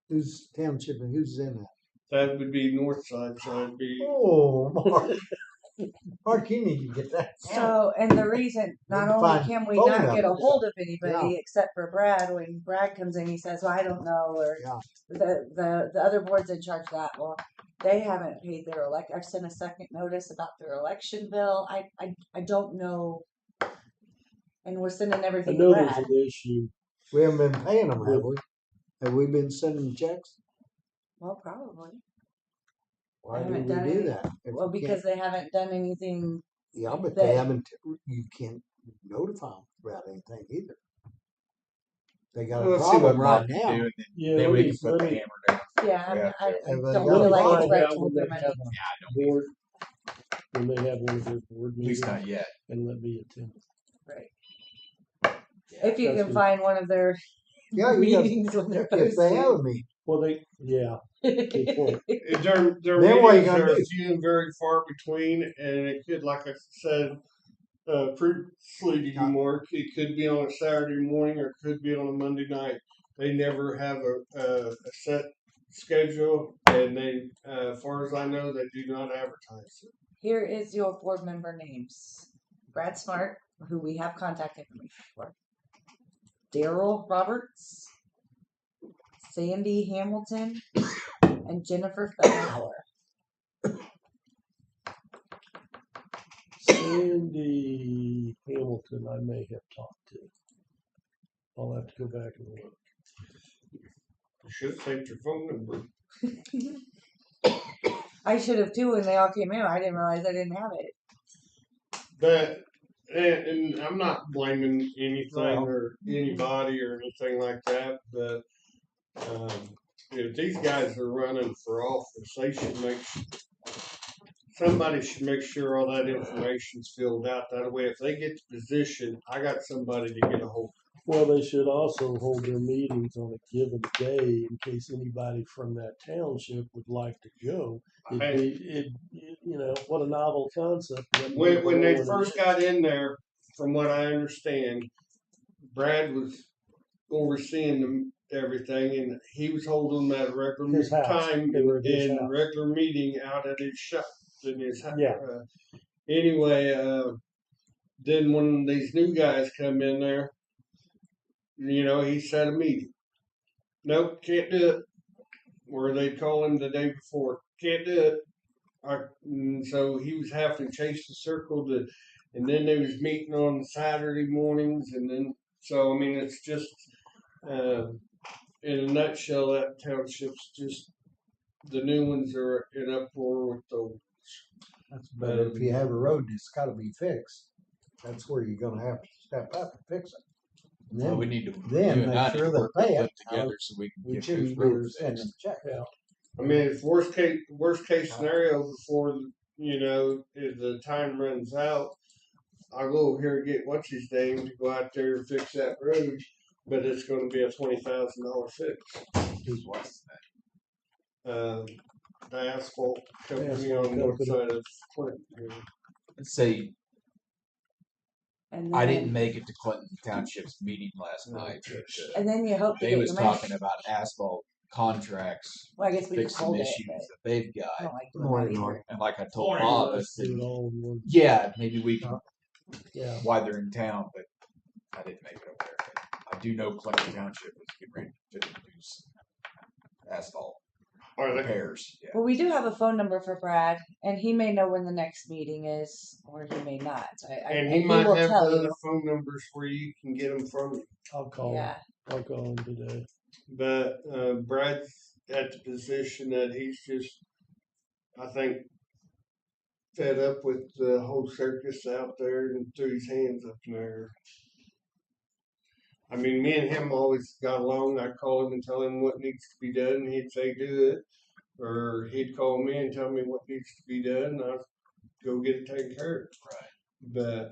[SPEAKER 3] Who's township and who's in that?
[SPEAKER 6] That would be north side, so it'd be.
[SPEAKER 3] Oh, Mark. Mark, you need to get that.
[SPEAKER 1] So, and the reason, not only
[SPEAKER 3] Find
[SPEAKER 1] can we
[SPEAKER 3] phone
[SPEAKER 1] not get a
[SPEAKER 3] numbers.
[SPEAKER 1] hold of anybody except for Brad, when Brad comes in, he says, well, I don't know, or
[SPEAKER 3] Yeah.
[SPEAKER 1] the other board's in charge of that. Well, they haven't paid their I've sent a second notice about their election bill. I don't know. And we're sending
[SPEAKER 5] I
[SPEAKER 1] everything to
[SPEAKER 5] know there's
[SPEAKER 1] Brad.
[SPEAKER 5] an issue.
[SPEAKER 3] We haven't been paying them, have we? Have we been sending checks?
[SPEAKER 1] Well, probably.
[SPEAKER 3] Why
[SPEAKER 1] They
[SPEAKER 3] do we
[SPEAKER 1] haven't done
[SPEAKER 3] do
[SPEAKER 1] any-
[SPEAKER 3] that? If
[SPEAKER 1] Well,
[SPEAKER 3] we
[SPEAKER 1] because
[SPEAKER 3] can't-
[SPEAKER 1] they haven't done anything.
[SPEAKER 3] yeah, but
[SPEAKER 1] they-
[SPEAKER 3] they haven't. You can't notify them about anything either. They got a
[SPEAKER 4] Let's see what
[SPEAKER 3] problem
[SPEAKER 4] Mark
[SPEAKER 3] right
[SPEAKER 4] can
[SPEAKER 3] now.
[SPEAKER 4] do, and
[SPEAKER 5] Yeah,
[SPEAKER 4] then
[SPEAKER 5] let
[SPEAKER 4] we
[SPEAKER 5] me,
[SPEAKER 4] can put
[SPEAKER 5] let
[SPEAKER 4] the
[SPEAKER 5] me,
[SPEAKER 4] hammer down.
[SPEAKER 1] Yeah, I,
[SPEAKER 4] Yeah.
[SPEAKER 1] mean, I
[SPEAKER 3] Have they
[SPEAKER 1] don't
[SPEAKER 3] got
[SPEAKER 1] feel
[SPEAKER 3] a
[SPEAKER 1] like it's
[SPEAKER 5] find
[SPEAKER 1] right
[SPEAKER 5] out
[SPEAKER 1] to
[SPEAKER 5] when
[SPEAKER 1] hold their
[SPEAKER 5] they
[SPEAKER 1] money.
[SPEAKER 5] have
[SPEAKER 4] Yeah, I don't.
[SPEAKER 5] a board, when they have one of their board
[SPEAKER 4] At least
[SPEAKER 5] meetings,
[SPEAKER 4] not yet.
[SPEAKER 5] and let me attend.
[SPEAKER 1] Right. If you
[SPEAKER 5] That's
[SPEAKER 1] can
[SPEAKER 5] good.
[SPEAKER 1] find one of their
[SPEAKER 3] Yeah, you got,
[SPEAKER 1] meetings when they're
[SPEAKER 3] if they have
[SPEAKER 1] posted.
[SPEAKER 3] a meeting.
[SPEAKER 5] Well, good point.
[SPEAKER 6] Their
[SPEAKER 3] Then what are you
[SPEAKER 6] meetings
[SPEAKER 3] gonna
[SPEAKER 6] are
[SPEAKER 3] do?
[SPEAKER 6] few and very far between, and it could, like I said previously to you, Mark, it could be on a Saturday morning or it could be on a Monday night. They never have a set schedule, and they, as far as I know, they do not advertise it.
[SPEAKER 1] Here is your board member names. Brad Smart, who we have contact information for. Daryl Roberts, Sandy Hamilton, and Jennifer Fowler.
[SPEAKER 5] Sandy Hamilton, I may have talked to. I'll have to go back and look.
[SPEAKER 6] You should have saved your phone number.
[SPEAKER 1] I should have too when they all came in. I didn't realize I didn't have it.
[SPEAKER 6] But and I'm not blaming anything
[SPEAKER 3] Well.
[SPEAKER 6] or anybody or anything like that, but if these guys are running for office, they should somebody should make sure all that information's filled out. That way, if they get the position, I got somebody to get a hold.
[SPEAKER 5] Well, they should also hold their meetings on a given day in case anybody from that township would like to go. You know, what a novel concept.
[SPEAKER 6] When they first got in there, from what I understand, Brad was overseeing everything, and he was holding that regular
[SPEAKER 5] His house.
[SPEAKER 6] time
[SPEAKER 5] They were at his
[SPEAKER 6] and
[SPEAKER 5] house.
[SPEAKER 6] regular meeting out at his shop in his house.
[SPEAKER 5] Yeah.
[SPEAKER 6] Anyway, then when these new guys come in there, you know, he set a meeting. Nope, can't do it. Or they call him the day before, can't do it. So he was having to chase the circle and then they was meeting on Saturday mornings, and then so I mean it's just in a nutshell, that township's just the new ones are in uproar with the old.
[SPEAKER 3] But if you have a road that's got to be fixed, that's where you're going to have to step up and fix it. And
[SPEAKER 4] Well,
[SPEAKER 3] then
[SPEAKER 4] we need to
[SPEAKER 3] then
[SPEAKER 4] you and
[SPEAKER 3] make
[SPEAKER 4] I need
[SPEAKER 3] sure
[SPEAKER 4] to
[SPEAKER 3] they
[SPEAKER 4] work
[SPEAKER 3] pay
[SPEAKER 4] that
[SPEAKER 3] it.
[SPEAKER 4] together so we can
[SPEAKER 3] we
[SPEAKER 4] get
[SPEAKER 3] shouldn't
[SPEAKER 4] these
[SPEAKER 3] be
[SPEAKER 4] roads
[SPEAKER 3] sending
[SPEAKER 4] fixed.
[SPEAKER 3] them check.
[SPEAKER 5] Yeah.
[SPEAKER 6] I mean, it's worst case scenario before you know if the time runs out. I'll go over here and get what's his name to go out there and fix that road, but it's going to be a $20,000 fix.
[SPEAKER 4] Who's what's that?
[SPEAKER 6] The asphalt company
[SPEAKER 5] Asphalt
[SPEAKER 6] on the north
[SPEAKER 5] company.
[SPEAKER 6] side of Clinton. Here.
[SPEAKER 4] Let's say
[SPEAKER 1] And
[SPEAKER 4] I
[SPEAKER 1] then,
[SPEAKER 4] didn't make it to Clinton Township's meeting last night, but
[SPEAKER 1] And then you hope to
[SPEAKER 4] they
[SPEAKER 1] get
[SPEAKER 4] was
[SPEAKER 1] your money.
[SPEAKER 4] talking about asphalt contracts,
[SPEAKER 1] Well, I guess we
[SPEAKER 4] fix
[SPEAKER 1] just
[SPEAKER 4] some
[SPEAKER 1] hold it.
[SPEAKER 4] issues
[SPEAKER 1] But
[SPEAKER 4] that they've
[SPEAKER 1] I
[SPEAKER 4] got.
[SPEAKER 1] don't like doing
[SPEAKER 3] Morning,
[SPEAKER 1] that
[SPEAKER 3] Mark.
[SPEAKER 1] either.
[SPEAKER 4] And like I told
[SPEAKER 2] Morning,
[SPEAKER 4] Bob, I
[SPEAKER 5] Let's do
[SPEAKER 4] said,
[SPEAKER 5] it all in one.
[SPEAKER 4] yeah, maybe we can
[SPEAKER 5] Yeah.
[SPEAKER 4] while they're in town, but I didn't make it over there. But I do know Clinton Township is getting ready to do some asphalt
[SPEAKER 6] Are they?
[SPEAKER 4] repairs. Yeah.
[SPEAKER 1] Well, we do have a phone number for Brad, and he may know when the next meeting is, or he may not. So
[SPEAKER 6] And he might
[SPEAKER 1] will
[SPEAKER 6] have the
[SPEAKER 1] tell
[SPEAKER 6] other
[SPEAKER 1] you.
[SPEAKER 6] phone numbers where you can get them from.
[SPEAKER 5] I'll call him.
[SPEAKER 1] Yeah.
[SPEAKER 5] I'll call him today.
[SPEAKER 6] But Brad's at the position that he's just, I think, fed up with the whole circus out there and threw his hands up in there. I mean, me and him always got along. I'd call him and tell him what needs to be done, and he'd say, do it. Or he'd call me and tell me what needs to be done, and I'd go get it taken care of.
[SPEAKER 4] Right.
[SPEAKER 6] But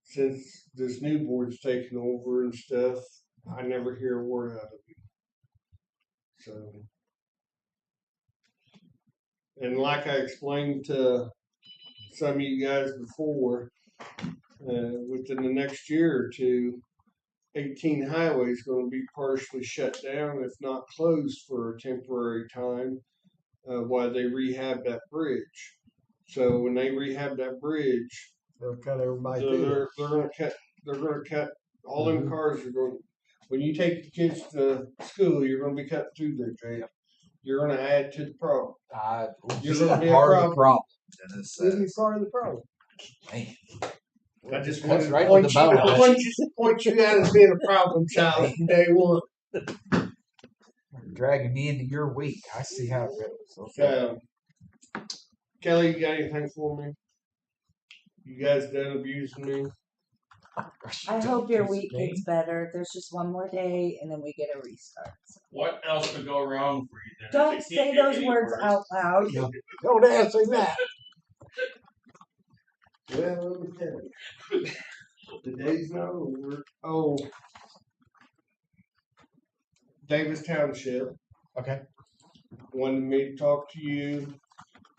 [SPEAKER 6] since this new board's taken over and stuff, I never hear a word out of him. So, and like I explained to some of you guys before, within the next year or two, 18 highway is going to be partially shut down, if not closed for a temporary time, while they rehab that bridge. So when they rehab that bridge,
[SPEAKER 3] They'll cut everybody
[SPEAKER 6] they're
[SPEAKER 3] through.
[SPEAKER 6] they're gonna cut all them cars are going. When you take the kids to school, you're gonna be cutting through there, Jay. You're gonna add to the problem.
[SPEAKER 4] You're
[SPEAKER 6] You're gonna be a
[SPEAKER 4] part of the
[SPEAKER 6] problem.
[SPEAKER 4] problem. Dennis
[SPEAKER 3] This
[SPEAKER 4] says.
[SPEAKER 3] is part of the problem.
[SPEAKER 4] Man,
[SPEAKER 6] I just
[SPEAKER 4] That's
[SPEAKER 6] wanted to
[SPEAKER 4] right
[SPEAKER 6] point
[SPEAKER 4] with the
[SPEAKER 6] you,
[SPEAKER 4] bone.
[SPEAKER 6] point you out as being a problem child from day one.
[SPEAKER 4] dragging me into your week. I see how it goes. Okay.
[SPEAKER 6] Kelly, you got anything for me? You guys done abusing me?
[SPEAKER 1] I hope your week gets better. There's just one more day, and then we get a restart. So
[SPEAKER 7] What else could go wrong for you? Dennis?
[SPEAKER 1] don't
[SPEAKER 7] It
[SPEAKER 1] say
[SPEAKER 7] can't get
[SPEAKER 1] those
[SPEAKER 7] any
[SPEAKER 1] words
[SPEAKER 7] worse.
[SPEAKER 1] out loud.
[SPEAKER 3] Don't ask him that.
[SPEAKER 6] Well, let me tell you. The day's not over. Oh. Davis Township
[SPEAKER 4] Okay.
[SPEAKER 6] wanted me to talk to you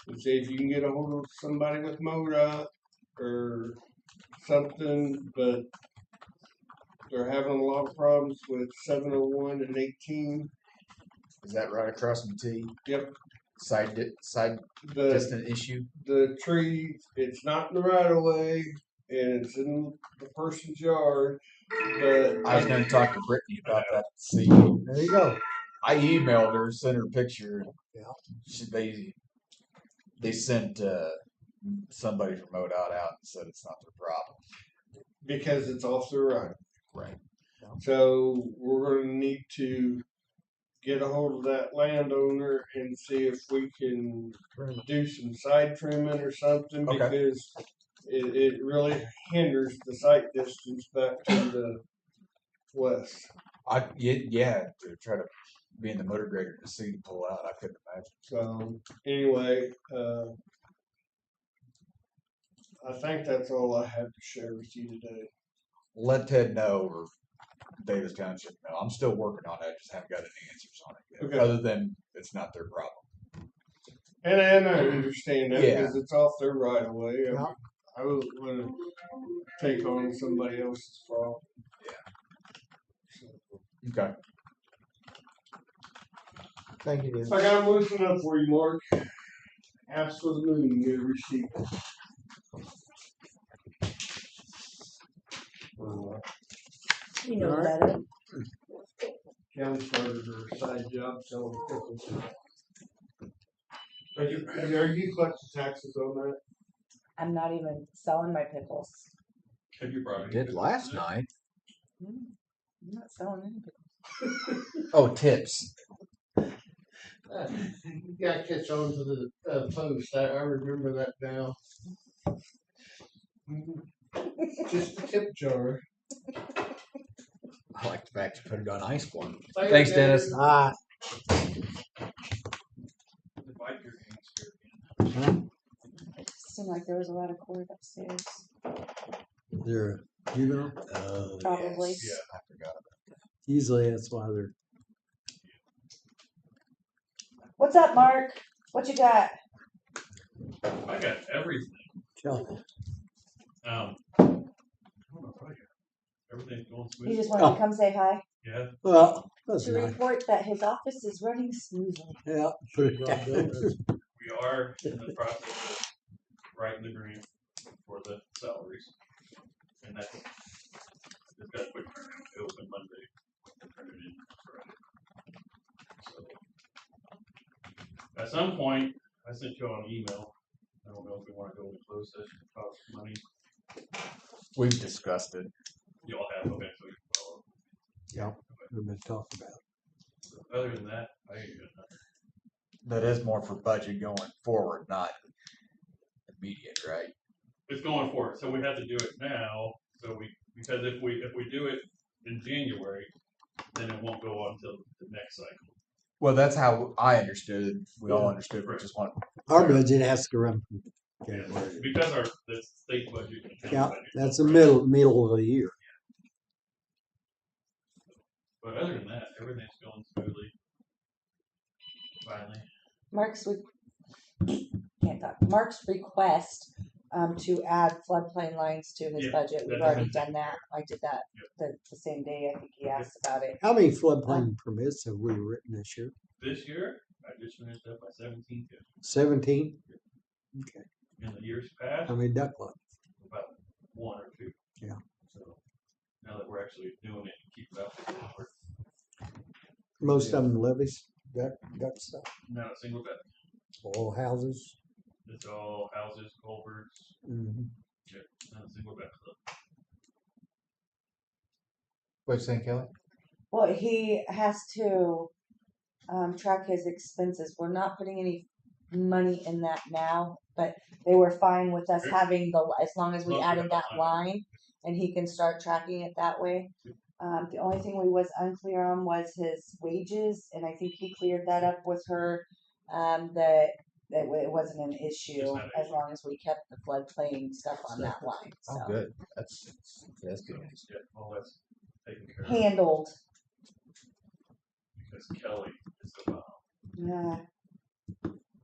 [SPEAKER 6] and see if you can get a hold of somebody with MoDOT or something, but they're having a lot of problems with 701 and 18.
[SPEAKER 4] Is that right across from T?
[SPEAKER 6] Yep.
[SPEAKER 4] Side
[SPEAKER 6] The
[SPEAKER 4] distant issue.
[SPEAKER 6] the trees, it's not in the right of way, and it's in the person's yard. But
[SPEAKER 4] I was going to talk to Brittany about that. See,
[SPEAKER 3] There you go.
[SPEAKER 4] I emailed her, sent her a picture.
[SPEAKER 3] Yeah.
[SPEAKER 4] They sent somebody from ODOT out and said it's not their problem.
[SPEAKER 6] because it's off the right.
[SPEAKER 4] Right.
[SPEAKER 6] So we're gonna need to get a hold of that landowner and see if we can do some side trimming or something,
[SPEAKER 4] Okay.
[SPEAKER 6] because it really hinders the sight distance back to the west.
[SPEAKER 4] Yeah, to try to be in the motor grader to see to pull out, I couldn't imagine.
[SPEAKER 6] So anyway, I think that's all I have to share with you today.
[SPEAKER 4] Let Ted know or Davis Township know. I'm still working on it. I just haven't got any answers on it yet.
[SPEAKER 6] Okay.
[SPEAKER 4] Other than it's not their problem.
[SPEAKER 6] And I understand that
[SPEAKER 4] Yeah.
[SPEAKER 6] because it's off their right of way.
[SPEAKER 3] Yeah.
[SPEAKER 6] I wouldn't want to take on somebody else's fault.
[SPEAKER 4] Okay.
[SPEAKER 3] Thank you, Dennis.
[SPEAKER 6] I got them loosened up for you, Mark. Ask for the moon and get a receipt.
[SPEAKER 1] You know
[SPEAKER 3] Alright.
[SPEAKER 1] better.
[SPEAKER 6] Kelly started her side job selling pickles. Are you collecting taxes on that?
[SPEAKER 1] I'm not even selling my pickles.
[SPEAKER 7] Have you brought any
[SPEAKER 4] Did
[SPEAKER 7] business
[SPEAKER 4] last
[SPEAKER 7] today?
[SPEAKER 4] night.
[SPEAKER 1] I'm not selling any pickles.
[SPEAKER 4] Oh, tips.
[SPEAKER 6] You gotta catch on to the post. I remember that now. Just a tip jar.
[SPEAKER 4] I like the fact you put it on ice for me.
[SPEAKER 6] Later,
[SPEAKER 4] Thanks, Dennis.
[SPEAKER 3] Ah,
[SPEAKER 7] Invite your hands here.
[SPEAKER 1] It seemed like there was a lot of cord upstairs.
[SPEAKER 3] they're juvenile.
[SPEAKER 1] Probably.
[SPEAKER 7] Yeah.
[SPEAKER 4] I forgot about
[SPEAKER 3] Usually that's why they're.
[SPEAKER 1] What's up, Mark? What you got?
[SPEAKER 7] I got everything.
[SPEAKER 3] Kelly.
[SPEAKER 7] I don't know if I got everything's going
[SPEAKER 1] He
[SPEAKER 7] smooth.
[SPEAKER 1] just wanted to come say hi.
[SPEAKER 7] Yeah.
[SPEAKER 3] Well, that's
[SPEAKER 1] To
[SPEAKER 3] nice.
[SPEAKER 1] report that his office is running smoothly.
[SPEAKER 3] Yeah, put it
[SPEAKER 5] Rob
[SPEAKER 3] down.
[SPEAKER 5] Donuts.
[SPEAKER 7] We are in the process of writing the grant for the salaries. And that's just got a quick turnaround. It opened Monday. Turn it in Friday. So at some point, I sent you an email. I don't know if we want to go into closed session to talk money.
[SPEAKER 4] We've discussed it.
[SPEAKER 7] Y'all have eventually. Follow.
[SPEAKER 3] Yep, we've been talking about.
[SPEAKER 7] So other than that, I ain't got nothing.
[SPEAKER 4] That is more for budget going forward, not immediate, right?
[SPEAKER 7] It's going forward, so we have to do it now. So because if we do it in January, then it won't go on until the next cycle.
[SPEAKER 4] Well, that's how I understood it. We all understood. We just want.
[SPEAKER 3] Our budget has to run.
[SPEAKER 7] Yeah,
[SPEAKER 3] January.
[SPEAKER 7] because the state budget. and county
[SPEAKER 3] Yeah,
[SPEAKER 7] budget
[SPEAKER 3] that's
[SPEAKER 7] go
[SPEAKER 3] the
[SPEAKER 7] right.
[SPEAKER 3] middle of the year.
[SPEAKER 7] But other than that, everything's going smoothly. Finally,
[SPEAKER 1] Mark's can't talk. Mark's request to add floodplain lines to his
[SPEAKER 7] Yeah,
[SPEAKER 1] budget. We've
[SPEAKER 7] that
[SPEAKER 1] already
[SPEAKER 7] doesn't-
[SPEAKER 1] done that. I did that the same day. I think he asked about it.
[SPEAKER 3] How many floodplain permits have we written this year?
[SPEAKER 7] this year I just finished up my 17th
[SPEAKER 3] 17. Okay.
[SPEAKER 7] in the years past.
[SPEAKER 3] How many duck lines?
[SPEAKER 7] About one or two.
[SPEAKER 3] Yeah.
[SPEAKER 7] So now that we're actually doing it, keep it up.
[SPEAKER 3] Most of them levies, duck stuff,
[SPEAKER 7] Not a single bit.
[SPEAKER 3] all houses.
[SPEAKER 7] It's all houses, culverts,
[SPEAKER 3] Mm-hmm.
[SPEAKER 7] not a single bit.
[SPEAKER 4] What you saying, Kelly?
[SPEAKER 1] Well, he has to track his expenses. We're not putting any money in that now, but they were fine with us
[SPEAKER 7] Okay.
[SPEAKER 1] having as long as we
[SPEAKER 7] Long as we
[SPEAKER 1] added
[SPEAKER 7] have
[SPEAKER 1] that
[SPEAKER 7] the
[SPEAKER 1] line, and he can start tracking it that way. The only thing we was unclear on was his wages, and I think he cleared that up with her. That it wasn't an issue
[SPEAKER 7] It's not an
[SPEAKER 1] as
[SPEAKER 7] issue.
[SPEAKER 1] long as we kept the floodplain stuff on that line. So
[SPEAKER 4] Oh, good. That's good.
[SPEAKER 7] Yeah, all that's taken care of
[SPEAKER 1] handled.
[SPEAKER 7] because Kelly is the bomb.
[SPEAKER 1] Yeah.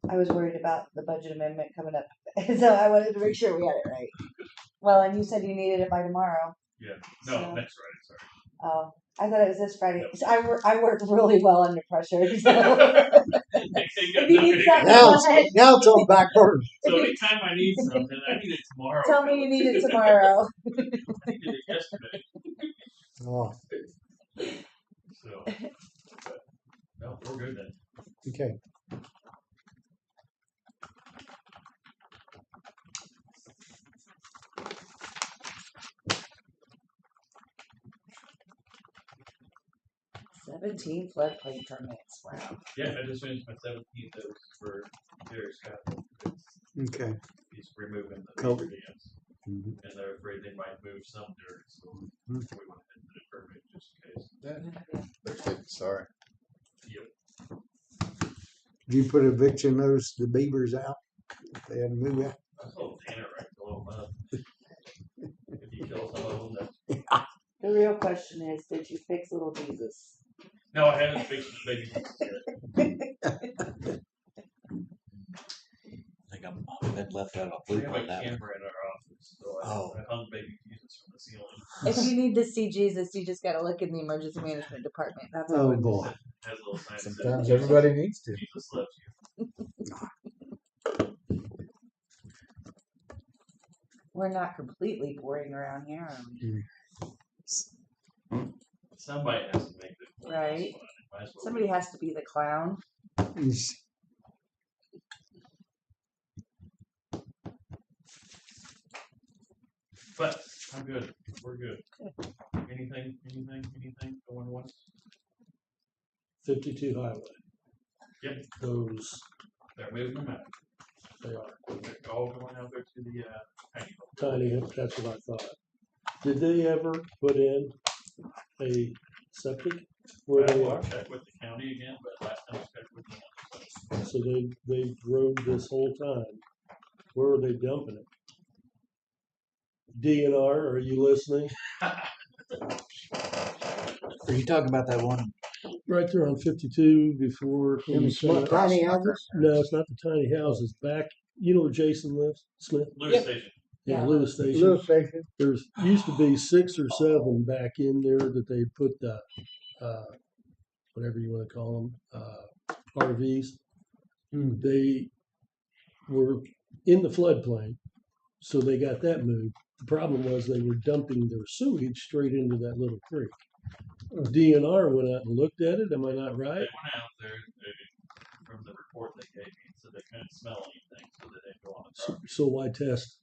[SPEAKER 1] I was worried about the budget amendment coming up, so I wanted to make sure we had it right. Well, and you said you needed it by tomorrow.
[SPEAKER 7] Yeah, no,
[SPEAKER 1] So-
[SPEAKER 7] next Friday, sorry.
[SPEAKER 1] Oh, I thought it was this Friday.
[SPEAKER 7] Yep.
[SPEAKER 1] So I work really well under pressure. So
[SPEAKER 7] If
[SPEAKER 1] you need something-
[SPEAKER 3] Now it's on back burner.
[SPEAKER 7] So anytime I need something, I need it tomorrow.
[SPEAKER 1] tell me you need it tomorrow.
[SPEAKER 7] I needed it yesterday.
[SPEAKER 3] Oh,
[SPEAKER 7] So, but, no, we're good then.
[SPEAKER 3] okay.
[SPEAKER 1] 17 floodplain permits. Wow.
[SPEAKER 7] Yeah, I just finished my 17th dose for Jerry Scott.
[SPEAKER 3] Okay.
[SPEAKER 7] He's removing the
[SPEAKER 3] Cool.
[SPEAKER 7] beaver dams,
[SPEAKER 3] Mhm.
[SPEAKER 7] and they're afraid they might move some dirt, so
[SPEAKER 3] Mhm.
[SPEAKER 7] we want to do the permit just in case.
[SPEAKER 4] They're safe and sorry.
[SPEAKER 7] Yep.
[SPEAKER 3] Did you put eviction notice to the beavers out? If they had to move out?
[SPEAKER 7] I told Tanner right below them up. If you kill some of them, that's.
[SPEAKER 1] The real question is, did you fix little Jesus?
[SPEAKER 7] No, I haven't fixed the baby yet.
[SPEAKER 8] I think I've been left out of
[SPEAKER 7] We
[SPEAKER 8] loop
[SPEAKER 7] have
[SPEAKER 8] on
[SPEAKER 7] a
[SPEAKER 8] that one.
[SPEAKER 7] camera in our office, so
[SPEAKER 3] Oh.
[SPEAKER 7] I hung baby Jesus from the ceiling.
[SPEAKER 1] If you need to see Jesus, you just gotta look in the emergency management department. That's all.
[SPEAKER 3] Oh,
[SPEAKER 1] it is.
[SPEAKER 3] boy.
[SPEAKER 7] Has a little sign that says,
[SPEAKER 4] Sometimes everybody needs to.
[SPEAKER 7] Jesus loves you.
[SPEAKER 1] We're not completely boring around here, are we?
[SPEAKER 7] Somebody has to make this point.
[SPEAKER 1] Right.
[SPEAKER 7] Might as well
[SPEAKER 1] Somebody has to be the clown.
[SPEAKER 7] But I'm good. We're good. Anything going once?
[SPEAKER 5] 52 highway.
[SPEAKER 7] Yep.
[SPEAKER 5] Those,
[SPEAKER 7] They're moving them out.
[SPEAKER 5] they are.
[SPEAKER 7] They're all going out there to the tiny home.
[SPEAKER 5] Tiny, that's what I thought. Did they ever put in a septic where
[SPEAKER 7] I
[SPEAKER 5] they
[SPEAKER 7] will
[SPEAKER 5] are?
[SPEAKER 7] check with the county again, but last time I checked with them.
[SPEAKER 5] So they rode this whole time. Where are they dumping it? DNR, are you listening?
[SPEAKER 8] Are you talking about that one?
[SPEAKER 5] Right there on 52 before.
[SPEAKER 3] Them small tiny houses?
[SPEAKER 5] No, it's not the tiny houses. Back, you know where Jason lives? Smith?
[SPEAKER 7] Lewis
[SPEAKER 1] Yep.
[SPEAKER 7] Station.
[SPEAKER 5] Yeah,
[SPEAKER 1] Yeah.
[SPEAKER 5] Lewis Station.
[SPEAKER 3] Little station.
[SPEAKER 5] There's used to be 6 or 7 back in there that they put the, whatever you want to call them, RVs.
[SPEAKER 3] Hmm.
[SPEAKER 5] They were in the floodplain, so they got that moved. The problem was they were dumping their sewage straight into that little creek. DNR went out and looked at it. Am I not
[SPEAKER 7] They
[SPEAKER 5] right?
[SPEAKER 7] went out there, from the report they gave me, so they couldn't smell anything, so they didn't go on the
[SPEAKER 5] So,
[SPEAKER 7] property.
[SPEAKER 5] so why test?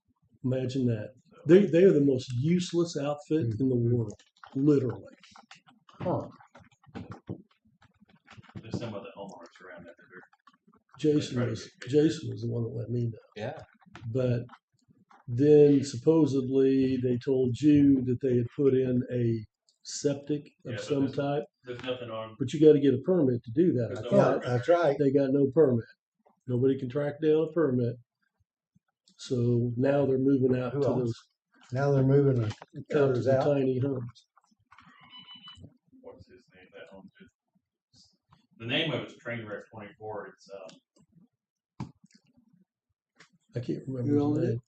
[SPEAKER 5] Imagine that.
[SPEAKER 7] So,
[SPEAKER 5] They are the most useless outfit in the world, literally.
[SPEAKER 3] Huh.
[SPEAKER 7] there's some of the homeowners around that that are.
[SPEAKER 5] Jason was the one that let me know.
[SPEAKER 8] Yeah.
[SPEAKER 5] But then supposedly they told you that they had put in a septic
[SPEAKER 7] Yeah,
[SPEAKER 5] of
[SPEAKER 7] but
[SPEAKER 5] some
[SPEAKER 7] there's-
[SPEAKER 5] type,
[SPEAKER 7] There's nothing on.
[SPEAKER 5] but you got to get a permit to do that. I
[SPEAKER 7] There's no
[SPEAKER 5] thought
[SPEAKER 3] Yeah, that's right.
[SPEAKER 5] they got no permit. Nobody can track down a permit. So now they're moving out
[SPEAKER 3] Who
[SPEAKER 5] to
[SPEAKER 3] else?
[SPEAKER 5] those
[SPEAKER 3] Now they're moving the
[SPEAKER 5] out to
[SPEAKER 3] cutters
[SPEAKER 5] the
[SPEAKER 3] out.
[SPEAKER 5] tiny homes.
[SPEAKER 7] What's his name? That owns it. The name of it's Trainwreck 24. It's
[SPEAKER 5] I can't
[SPEAKER 3] Who
[SPEAKER 5] remember
[SPEAKER 3] owns
[SPEAKER 5] his
[SPEAKER 3] it?
[SPEAKER 5] name.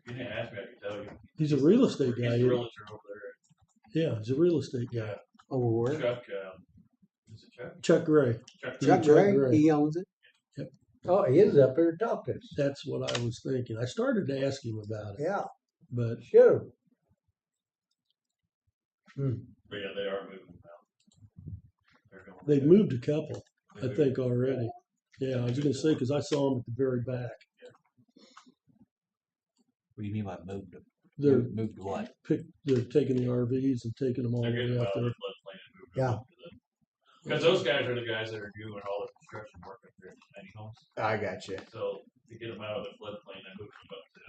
[SPEAKER 7] if you didn't ask me, I could tell you.
[SPEAKER 5] He's a real estate
[SPEAKER 7] He's
[SPEAKER 5] guy.
[SPEAKER 7] a
[SPEAKER 5] isn't
[SPEAKER 7] realtor over
[SPEAKER 5] he? Yeah, he's a real estate guy.
[SPEAKER 7] there.
[SPEAKER 3] Over where?
[SPEAKER 7] Chuck. Is it Chuck?
[SPEAKER 5] Chuck Gray.
[SPEAKER 7] Chuck.
[SPEAKER 3] Chuck Gray, he owns it.
[SPEAKER 5] Yep.
[SPEAKER 3] Oh, he is up there talking.
[SPEAKER 5] That's what I was thinking. I started to ask him about it,
[SPEAKER 3] Yeah,
[SPEAKER 5] but
[SPEAKER 3] should have.
[SPEAKER 7] But yeah, they are moving them out. They're going.
[SPEAKER 5] they've moved a couple,
[SPEAKER 7] They
[SPEAKER 5] I
[SPEAKER 7] moved.
[SPEAKER 5] think, already. Yeah, I was going to say, because I saw them at the very back.
[SPEAKER 8] What do you mean by moved?
[SPEAKER 5] They're
[SPEAKER 8] Moved what?
[SPEAKER 5] they're taking the RVs and taking them all the
[SPEAKER 7] They're
[SPEAKER 5] way
[SPEAKER 7] getting them
[SPEAKER 5] out
[SPEAKER 7] out of
[SPEAKER 5] there.
[SPEAKER 7] the floodplain and moving
[SPEAKER 3] Yeah.
[SPEAKER 7] them up to the. Because those guys are the guys that are doing all the construction work up there in the tiny homes.
[SPEAKER 4] I got you.
[SPEAKER 7] So to get them out of the floodplain and move them up to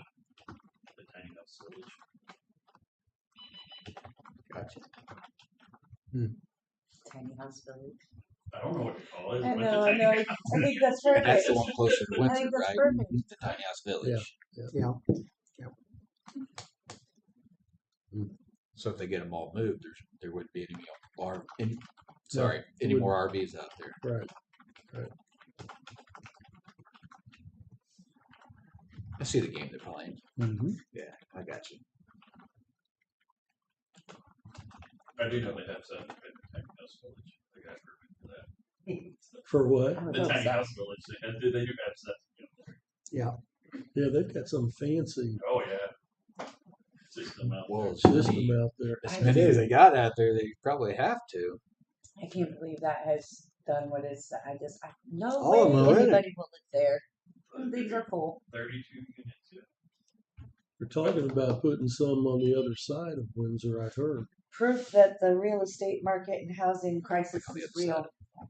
[SPEAKER 7] the tiny house village.
[SPEAKER 4] Gotcha.
[SPEAKER 1] Tiny house village.
[SPEAKER 7] I don't know what to call it.
[SPEAKER 1] I
[SPEAKER 7] but
[SPEAKER 1] know,
[SPEAKER 7] the
[SPEAKER 1] I
[SPEAKER 7] tiny
[SPEAKER 1] know.
[SPEAKER 7] house.
[SPEAKER 1] I think that's
[SPEAKER 8] And that's
[SPEAKER 1] perfect.
[SPEAKER 8] the one closer to
[SPEAKER 1] I
[SPEAKER 8] Windsor,
[SPEAKER 1] think that's
[SPEAKER 8] right?
[SPEAKER 1] perfect.
[SPEAKER 8] The tiny house village.
[SPEAKER 3] Yeah.
[SPEAKER 8] So if they get them all moved, there wouldn't be any more RVs out there.
[SPEAKER 5] Right.
[SPEAKER 8] I see the game they're playing.
[SPEAKER 3] Mm-hmm.
[SPEAKER 4] Yeah, I got you.
[SPEAKER 7] I do know they have some in the tiny house village. I got permit for that.
[SPEAKER 5] For what?
[SPEAKER 1] I would
[SPEAKER 7] The
[SPEAKER 1] hope
[SPEAKER 7] tiny
[SPEAKER 1] so.
[SPEAKER 7] house village. They do have stuff.
[SPEAKER 5] Yeah, they've got some fancy
[SPEAKER 7] Oh yeah. System out
[SPEAKER 8] Well,
[SPEAKER 7] there.
[SPEAKER 8] as
[SPEAKER 5] system
[SPEAKER 8] many,
[SPEAKER 5] out there.
[SPEAKER 8] as many as they got out there, they probably have to.
[SPEAKER 1] I can't believe that has done what it's. No
[SPEAKER 3] All of them
[SPEAKER 1] way
[SPEAKER 3] are in it.
[SPEAKER 1] anybody will live there. These are full.
[SPEAKER 7] 32 units. Yeah.
[SPEAKER 5] They're talking about putting some on the other side of Windsor, I heard.
[SPEAKER 1] proof that the real estate market and housing crisis
[SPEAKER 8] On the
[SPEAKER 1] is
[SPEAKER 8] other side.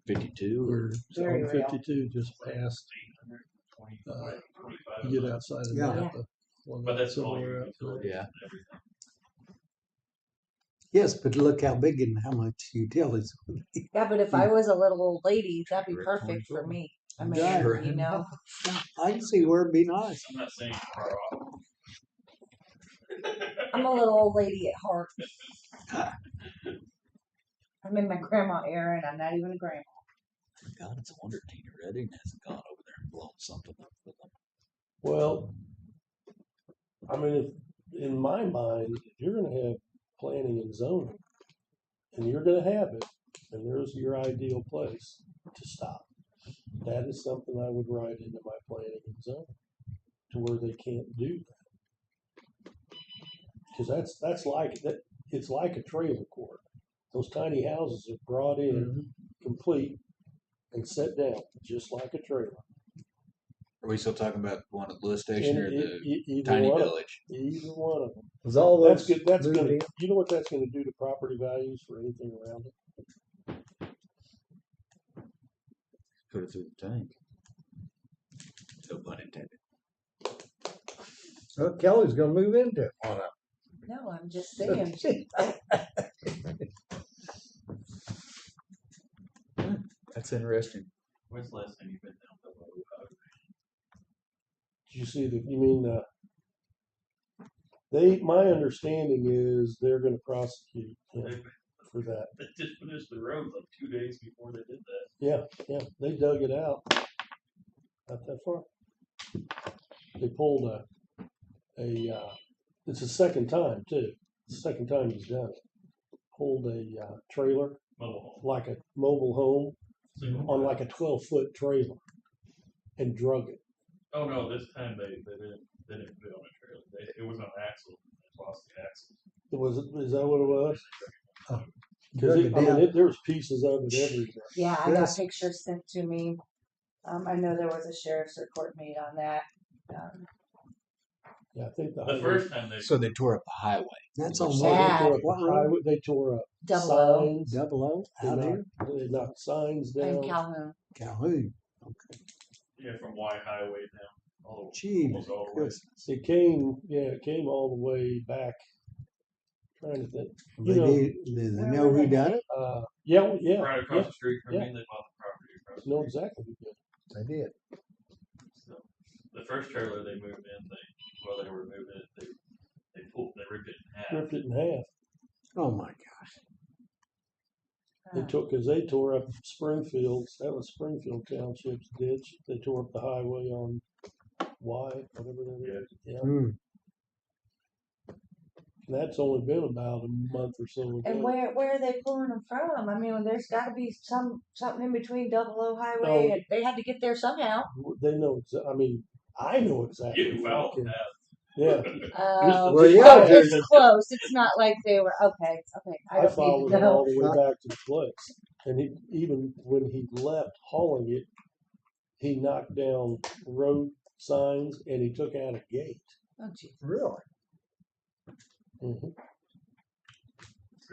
[SPEAKER 1] real.
[SPEAKER 8] 52
[SPEAKER 5] We're
[SPEAKER 1] Very
[SPEAKER 5] on
[SPEAKER 1] real.
[SPEAKER 5] 52 just past,
[SPEAKER 7] 25.
[SPEAKER 5] you get outside of
[SPEAKER 3] Yeah.
[SPEAKER 5] Napa.
[SPEAKER 7] But that's all
[SPEAKER 5] somewhere
[SPEAKER 7] your
[SPEAKER 5] out there.
[SPEAKER 7] utilities
[SPEAKER 8] Yeah.
[SPEAKER 7] and everything.
[SPEAKER 3] Yes, but look how big and how much utilities.
[SPEAKER 1] Yeah, but if I was a little old lady, that'd be
[SPEAKER 8] We're at
[SPEAKER 1] perfect for
[SPEAKER 8] 24.
[SPEAKER 1] me. I mean,
[SPEAKER 3] Sure.
[SPEAKER 1] you know,
[SPEAKER 3] I can see where it'd be nice.
[SPEAKER 7] I'm not saying it's far off.
[SPEAKER 1] I'm a little old lady at heart. I'm in my grandma era, and I'm not even a grandma.
[SPEAKER 8] God, it's a wonder Tina Redding hasn't gone over there and blown something up with them.
[SPEAKER 5] Well, I mean, in my mind, if you're going to have planning and zoning, and you're going to have it, and there's your ideal place to stop. That is something I would write into my planning and zoning, to where they can't do that. Because that's like that. It's like a trailer court. Those tiny houses are brought in complete and set down just like a trailer.
[SPEAKER 8] Are we still talking about the one at Lewis Station or
[SPEAKER 5] And
[SPEAKER 8] the
[SPEAKER 5] either
[SPEAKER 8] tiny
[SPEAKER 5] one of-
[SPEAKER 8] village?
[SPEAKER 5] Either one of them.
[SPEAKER 3] Was all
[SPEAKER 5] That's
[SPEAKER 3] those
[SPEAKER 5] good. That's
[SPEAKER 3] moved
[SPEAKER 5] gonna.
[SPEAKER 3] in?
[SPEAKER 5] You know what that's gonna do to property values for anything around it?
[SPEAKER 8] Put it through the tank. No pun intended.
[SPEAKER 3] Well, Kelly's gonna move into it. Oh,
[SPEAKER 1] No, I'm just saying.
[SPEAKER 8] That's interesting.
[SPEAKER 7] When's the last time you've been down the road?
[SPEAKER 5] Did you see the? You mean my understanding is they're gonna prosecute him for that.
[SPEAKER 7] They just finished the road like 2 days before they did that.
[SPEAKER 5] Yeah, they dug it out. Not that far. They pulled it's the second time too. The second time he's done it. Pulled a trailer,
[SPEAKER 7] Mobile home.
[SPEAKER 5] like a mobile home,
[SPEAKER 7] Single
[SPEAKER 5] on
[SPEAKER 7] wide.
[SPEAKER 5] like a 12-foot trailer, and drug it.
[SPEAKER 7] Oh no, this time they didn't put it on a trailer. It was on axle. They lost the axle.
[SPEAKER 5] Is that what it was?
[SPEAKER 3] Drug it down.
[SPEAKER 5] Because there's pieces of it everywhere.
[SPEAKER 1] Yeah, I got
[SPEAKER 3] Yes.
[SPEAKER 1] pictures sent to me. I know there was a sheriff's report made on that.
[SPEAKER 5] Yeah, I think
[SPEAKER 7] The first time they
[SPEAKER 8] So they tore up the highway.
[SPEAKER 3] That's on
[SPEAKER 5] They
[SPEAKER 1] Yeah.
[SPEAKER 5] tore up
[SPEAKER 3] what
[SPEAKER 5] the
[SPEAKER 3] road?
[SPEAKER 5] highway. They tore up
[SPEAKER 1] Double O
[SPEAKER 5] signs.
[SPEAKER 3] Double O out here,
[SPEAKER 5] They knocked signs
[SPEAKER 1] and
[SPEAKER 5] down.
[SPEAKER 1] Calhoun.
[SPEAKER 3] Calhoun.
[SPEAKER 7] from Y Highway down all
[SPEAKER 3] Gee,
[SPEAKER 7] almost all the way.
[SPEAKER 3] goodness.
[SPEAKER 5] It came all the way back. Trying to think.
[SPEAKER 3] They did they know who done it?
[SPEAKER 5] Yeah.
[SPEAKER 7] Right across the street from
[SPEAKER 5] yeah.
[SPEAKER 7] me, they bought the property across the
[SPEAKER 5] Know
[SPEAKER 7] street.
[SPEAKER 5] exactly who did.
[SPEAKER 3] They did.
[SPEAKER 7] So, the first trailer they moved in, while they were moving it, they ripped it in half.
[SPEAKER 5] Ripped it in half.
[SPEAKER 3] Oh my gosh.
[SPEAKER 5] Because they tore up Springfield's. That was Springfield Township's ditch. They tore up the highway on Y, whatever that is. Yeah.
[SPEAKER 3] Hmm.
[SPEAKER 5] And that's only been about a month or so ago.
[SPEAKER 1] And where are they pulling them from? I mean, there's got to be something in between Double O Highway, and they had to get there somehow.
[SPEAKER 5] They know. I mean, I know exactly.
[SPEAKER 7] Getting
[SPEAKER 5] where
[SPEAKER 7] foul
[SPEAKER 5] it came-
[SPEAKER 7] half.
[SPEAKER 5] Yeah.
[SPEAKER 1] Oh,
[SPEAKER 3] Well, yeah,
[SPEAKER 1] oh,
[SPEAKER 5] there's
[SPEAKER 1] this close. It's not like they were okay. I
[SPEAKER 5] I
[SPEAKER 1] don't
[SPEAKER 5] followed
[SPEAKER 1] need
[SPEAKER 5] it
[SPEAKER 1] to
[SPEAKER 5] all
[SPEAKER 1] know.
[SPEAKER 5] the way back to the place. And even when he left hauling it, he knocked down road signs and he took out a gate.
[SPEAKER 1] Oh, gee.
[SPEAKER 3] Really?
[SPEAKER 5] Mhm.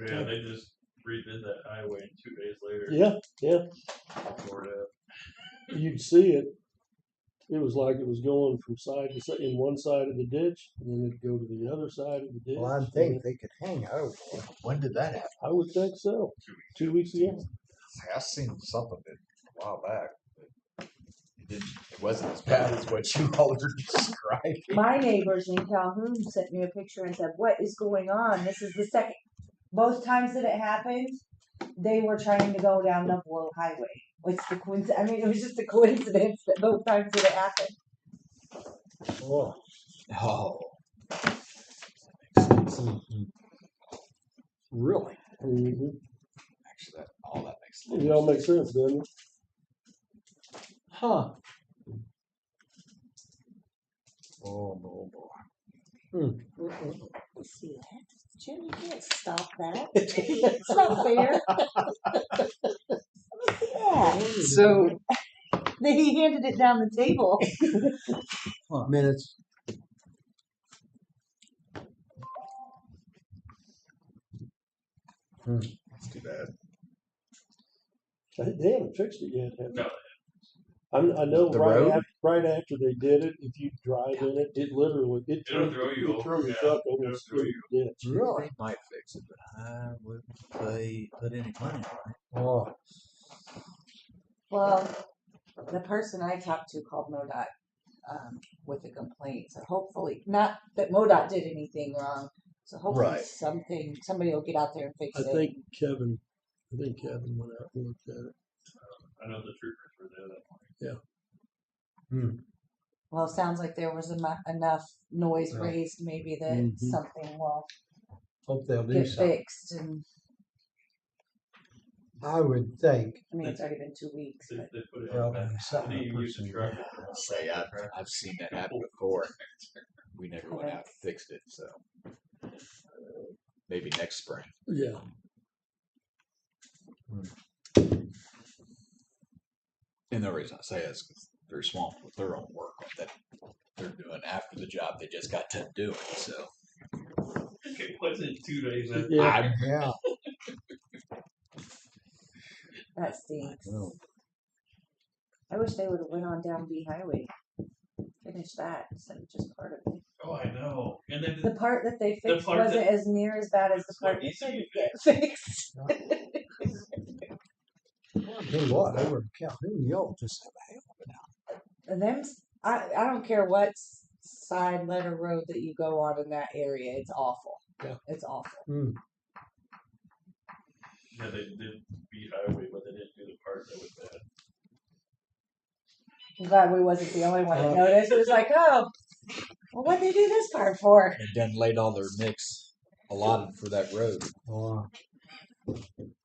[SPEAKER 7] Yeah, they just redid that highway and 2 days later.
[SPEAKER 5] Yeah.
[SPEAKER 7] Tore it up.
[SPEAKER 5] You'd see it. It was like it was going from side to side in one side of the ditch, and then it'd go to the other side of the ditch.
[SPEAKER 3] Well, I think they could hang over.
[SPEAKER 8] When did that happen?
[SPEAKER 5] I would think so. 2 weeks ago.
[SPEAKER 4] I seen something a while back. But it wasn't as bad as what you all are describing.
[SPEAKER 1] My neighbors in Calhoun sent me a picture and said, "What is going on? This is the second. Both times that it happened, they were trying to go down the Double O Highway. What's the coincidence? I mean, it was just a coincidence that both times that it happened."
[SPEAKER 3] Oh.
[SPEAKER 8] Oh,
[SPEAKER 3] Really?
[SPEAKER 5] Mm-hmm.
[SPEAKER 8] actually, that makes
[SPEAKER 5] It all makes sense, doesn't it?
[SPEAKER 3] Huh. Oh, boy.
[SPEAKER 1] See that? Jim, you can't stop that. It's not fair. Yeah.
[SPEAKER 8] So
[SPEAKER 1] He handed it down the table.
[SPEAKER 3] Minutes.
[SPEAKER 4] That's too bad.
[SPEAKER 5] They haven't fixed it yet, have they?
[SPEAKER 7] No.
[SPEAKER 5] I know
[SPEAKER 4] The road?
[SPEAKER 5] right after they did it, if you drive in it, it literally, it
[SPEAKER 7] It'll
[SPEAKER 5] threw,
[SPEAKER 7] throw you
[SPEAKER 5] it
[SPEAKER 7] over,
[SPEAKER 5] threw your
[SPEAKER 7] yeah.
[SPEAKER 5] truck
[SPEAKER 7] It'll
[SPEAKER 5] almost
[SPEAKER 7] throw
[SPEAKER 5] through the ditch.
[SPEAKER 3] Really?
[SPEAKER 8] They might fix it, but I wouldn't put any money on it.
[SPEAKER 3] Oh,
[SPEAKER 1] Well, the person I talked to called MoDOT with a complaint. So hopefully, not that MoDOT did anything wrong. So hopefully
[SPEAKER 4] Right.
[SPEAKER 1] somebody will get out there and fix
[SPEAKER 5] I
[SPEAKER 1] it.
[SPEAKER 5] think Kevin went out and looked at it.
[SPEAKER 7] I know the troopers were there that morning.
[SPEAKER 1] Well, it sounds like there was enough noise
[SPEAKER 3] Yeah.
[SPEAKER 1] raised, maybe that
[SPEAKER 5] Mhm.
[SPEAKER 1] something will
[SPEAKER 3] hope they'll do
[SPEAKER 1] get
[SPEAKER 3] something.
[SPEAKER 1] fixed. And
[SPEAKER 3] I would think.
[SPEAKER 1] I mean, it's already been 2 weeks.
[SPEAKER 7] They,
[SPEAKER 1] But
[SPEAKER 7] they put it
[SPEAKER 3] Well,
[SPEAKER 7] on the back.
[SPEAKER 3] something
[SPEAKER 7] They didn't use the
[SPEAKER 3] personal.
[SPEAKER 7] truck.
[SPEAKER 4] Say I've seen that happen before. We never went out and fixed it, so maybe next spring.
[SPEAKER 5] Yeah.
[SPEAKER 8] And the reason I say it is 'cause they're swamped with their own work that they're doing after the job they just got done doing. So
[SPEAKER 7] It wasn't 2 days after.
[SPEAKER 5] Yeah.
[SPEAKER 3] Yeah.
[SPEAKER 1] that stinks.
[SPEAKER 3] Well,
[SPEAKER 1] I wish they would have went on down B Highway, finished that instead of just part of it.
[SPEAKER 7] Oh, I know. And then
[SPEAKER 1] The part that they fixed
[SPEAKER 7] part
[SPEAKER 1] wasn't
[SPEAKER 7] that-
[SPEAKER 1] as near as bad as the
[SPEAKER 7] It's
[SPEAKER 1] part
[SPEAKER 7] not
[SPEAKER 1] that
[SPEAKER 7] easy to
[SPEAKER 1] didn't get fixed.
[SPEAKER 3] I'll tell you what, over in Calhoun, y'all just have a hell of
[SPEAKER 1] And I don't care what side letter road that you go on in that area, it's awful.
[SPEAKER 5] Yeah.
[SPEAKER 1] It's awful.
[SPEAKER 7] yeah, they did beat highway, but they didn't do the part that was bad.
[SPEAKER 1] I'm glad we wasn't the only one that noticed. It was like, oh, well, what'd they do this part for?
[SPEAKER 8] they done laid all their mix allotted for that road.
[SPEAKER 3] Oh,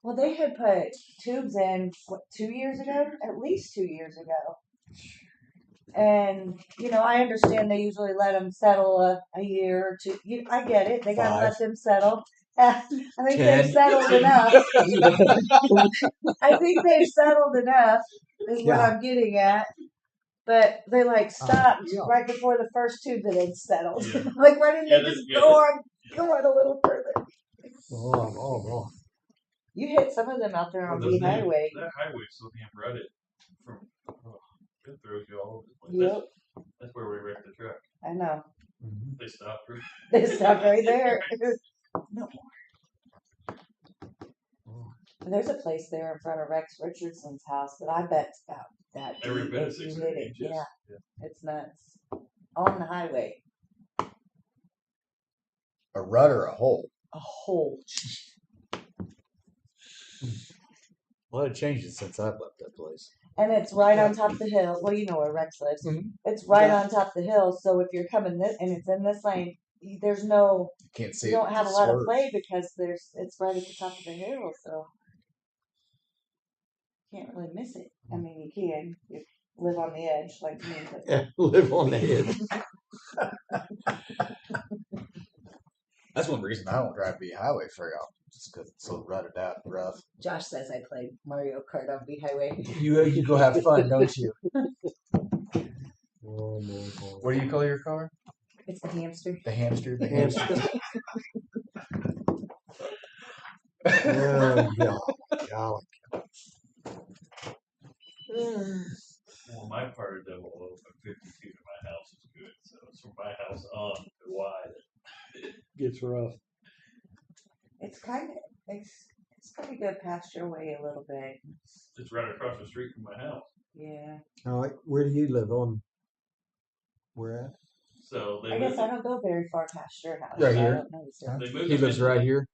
[SPEAKER 1] Well, they had put tubes in, what, 2 years ago? At least 2 years ago. And, I understand they usually let them settle a year or two. I get it. They got to let them settle. I think they've
[SPEAKER 8] 10.
[SPEAKER 1] settled enough. I think they've settled enough, is what
[SPEAKER 3] Yeah.
[SPEAKER 1] I'm getting at. But they stopped
[SPEAKER 3] yeah.
[SPEAKER 1] right before the first tube that had settled.
[SPEAKER 7] Yeah.
[SPEAKER 1] Why didn't
[SPEAKER 7] Yeah,
[SPEAKER 1] they just
[SPEAKER 7] yeah.
[SPEAKER 1] go on a little further?
[SPEAKER 3] oh.
[SPEAKER 1] You hit some of them out there on
[SPEAKER 7] Those
[SPEAKER 1] B
[SPEAKER 7] things-
[SPEAKER 1] Highway.
[SPEAKER 7] That highway still being rutted from. It throws you all over the place.
[SPEAKER 1] Yep,
[SPEAKER 7] That's where we wrecked the truck.
[SPEAKER 1] I know.
[SPEAKER 7] They stopped her.
[SPEAKER 1] They stopped right there. No more. And there's a place there in front of Rex Richardson's house that I bet's about that
[SPEAKER 7] Every
[SPEAKER 1] deep
[SPEAKER 7] bit of
[SPEAKER 1] if you
[SPEAKER 7] 6
[SPEAKER 1] hit it.
[SPEAKER 7] inches.
[SPEAKER 1] Yeah, it's nuts. On the highway,
[SPEAKER 4] A rut or a hole?
[SPEAKER 1] a hole.
[SPEAKER 4] A lot of changes since I've left that place.
[SPEAKER 1] And it's right on top of the hill. Well, you know where Rex lives.
[SPEAKER 4] Mhm.
[SPEAKER 1] It's right on top of the hill. So if you're coming this and it's in this lane, there's no,
[SPEAKER 4] Can't see
[SPEAKER 1] you
[SPEAKER 4] it.
[SPEAKER 1] don't have a
[SPEAKER 4] It
[SPEAKER 1] lot of
[SPEAKER 4] swerves.
[SPEAKER 1] play because it's right at the top of the hill. So can't really miss it. I mean, you can. You live on the edge like me. But
[SPEAKER 3] Yeah, live on the edge.
[SPEAKER 4] That's one reason I don't drive B Highway very often, just because it's so rutted out and rough.
[SPEAKER 1] Josh says I played Mario Kart on B Highway.
[SPEAKER 4] You go have fun, don't you?
[SPEAKER 3] Oh, boy.
[SPEAKER 4] What do you call your car?
[SPEAKER 1] It's the hamster.
[SPEAKER 4] The hamster. The hamster.
[SPEAKER 3] Oh, golly.
[SPEAKER 7] Well, my part of Double Oak, 50 feet of my house is good. So it's from my house on to wide.
[SPEAKER 5] Gets rough.
[SPEAKER 1] It's it's pretty good past your way a little bit.
[SPEAKER 7] It's right across the street from my house.
[SPEAKER 1] Yeah.
[SPEAKER 3] All right, where do you live on? Where at?
[SPEAKER 7] So they
[SPEAKER 1] I guess
[SPEAKER 7] moved
[SPEAKER 1] I
[SPEAKER 7] it-
[SPEAKER 1] don't go very far past your house.
[SPEAKER 4] Right
[SPEAKER 1] so I
[SPEAKER 4] here.
[SPEAKER 1] don't notice it.
[SPEAKER 7] they moved
[SPEAKER 4] He
[SPEAKER 7] it
[SPEAKER 4] lives
[SPEAKER 7] into
[SPEAKER 4] right here.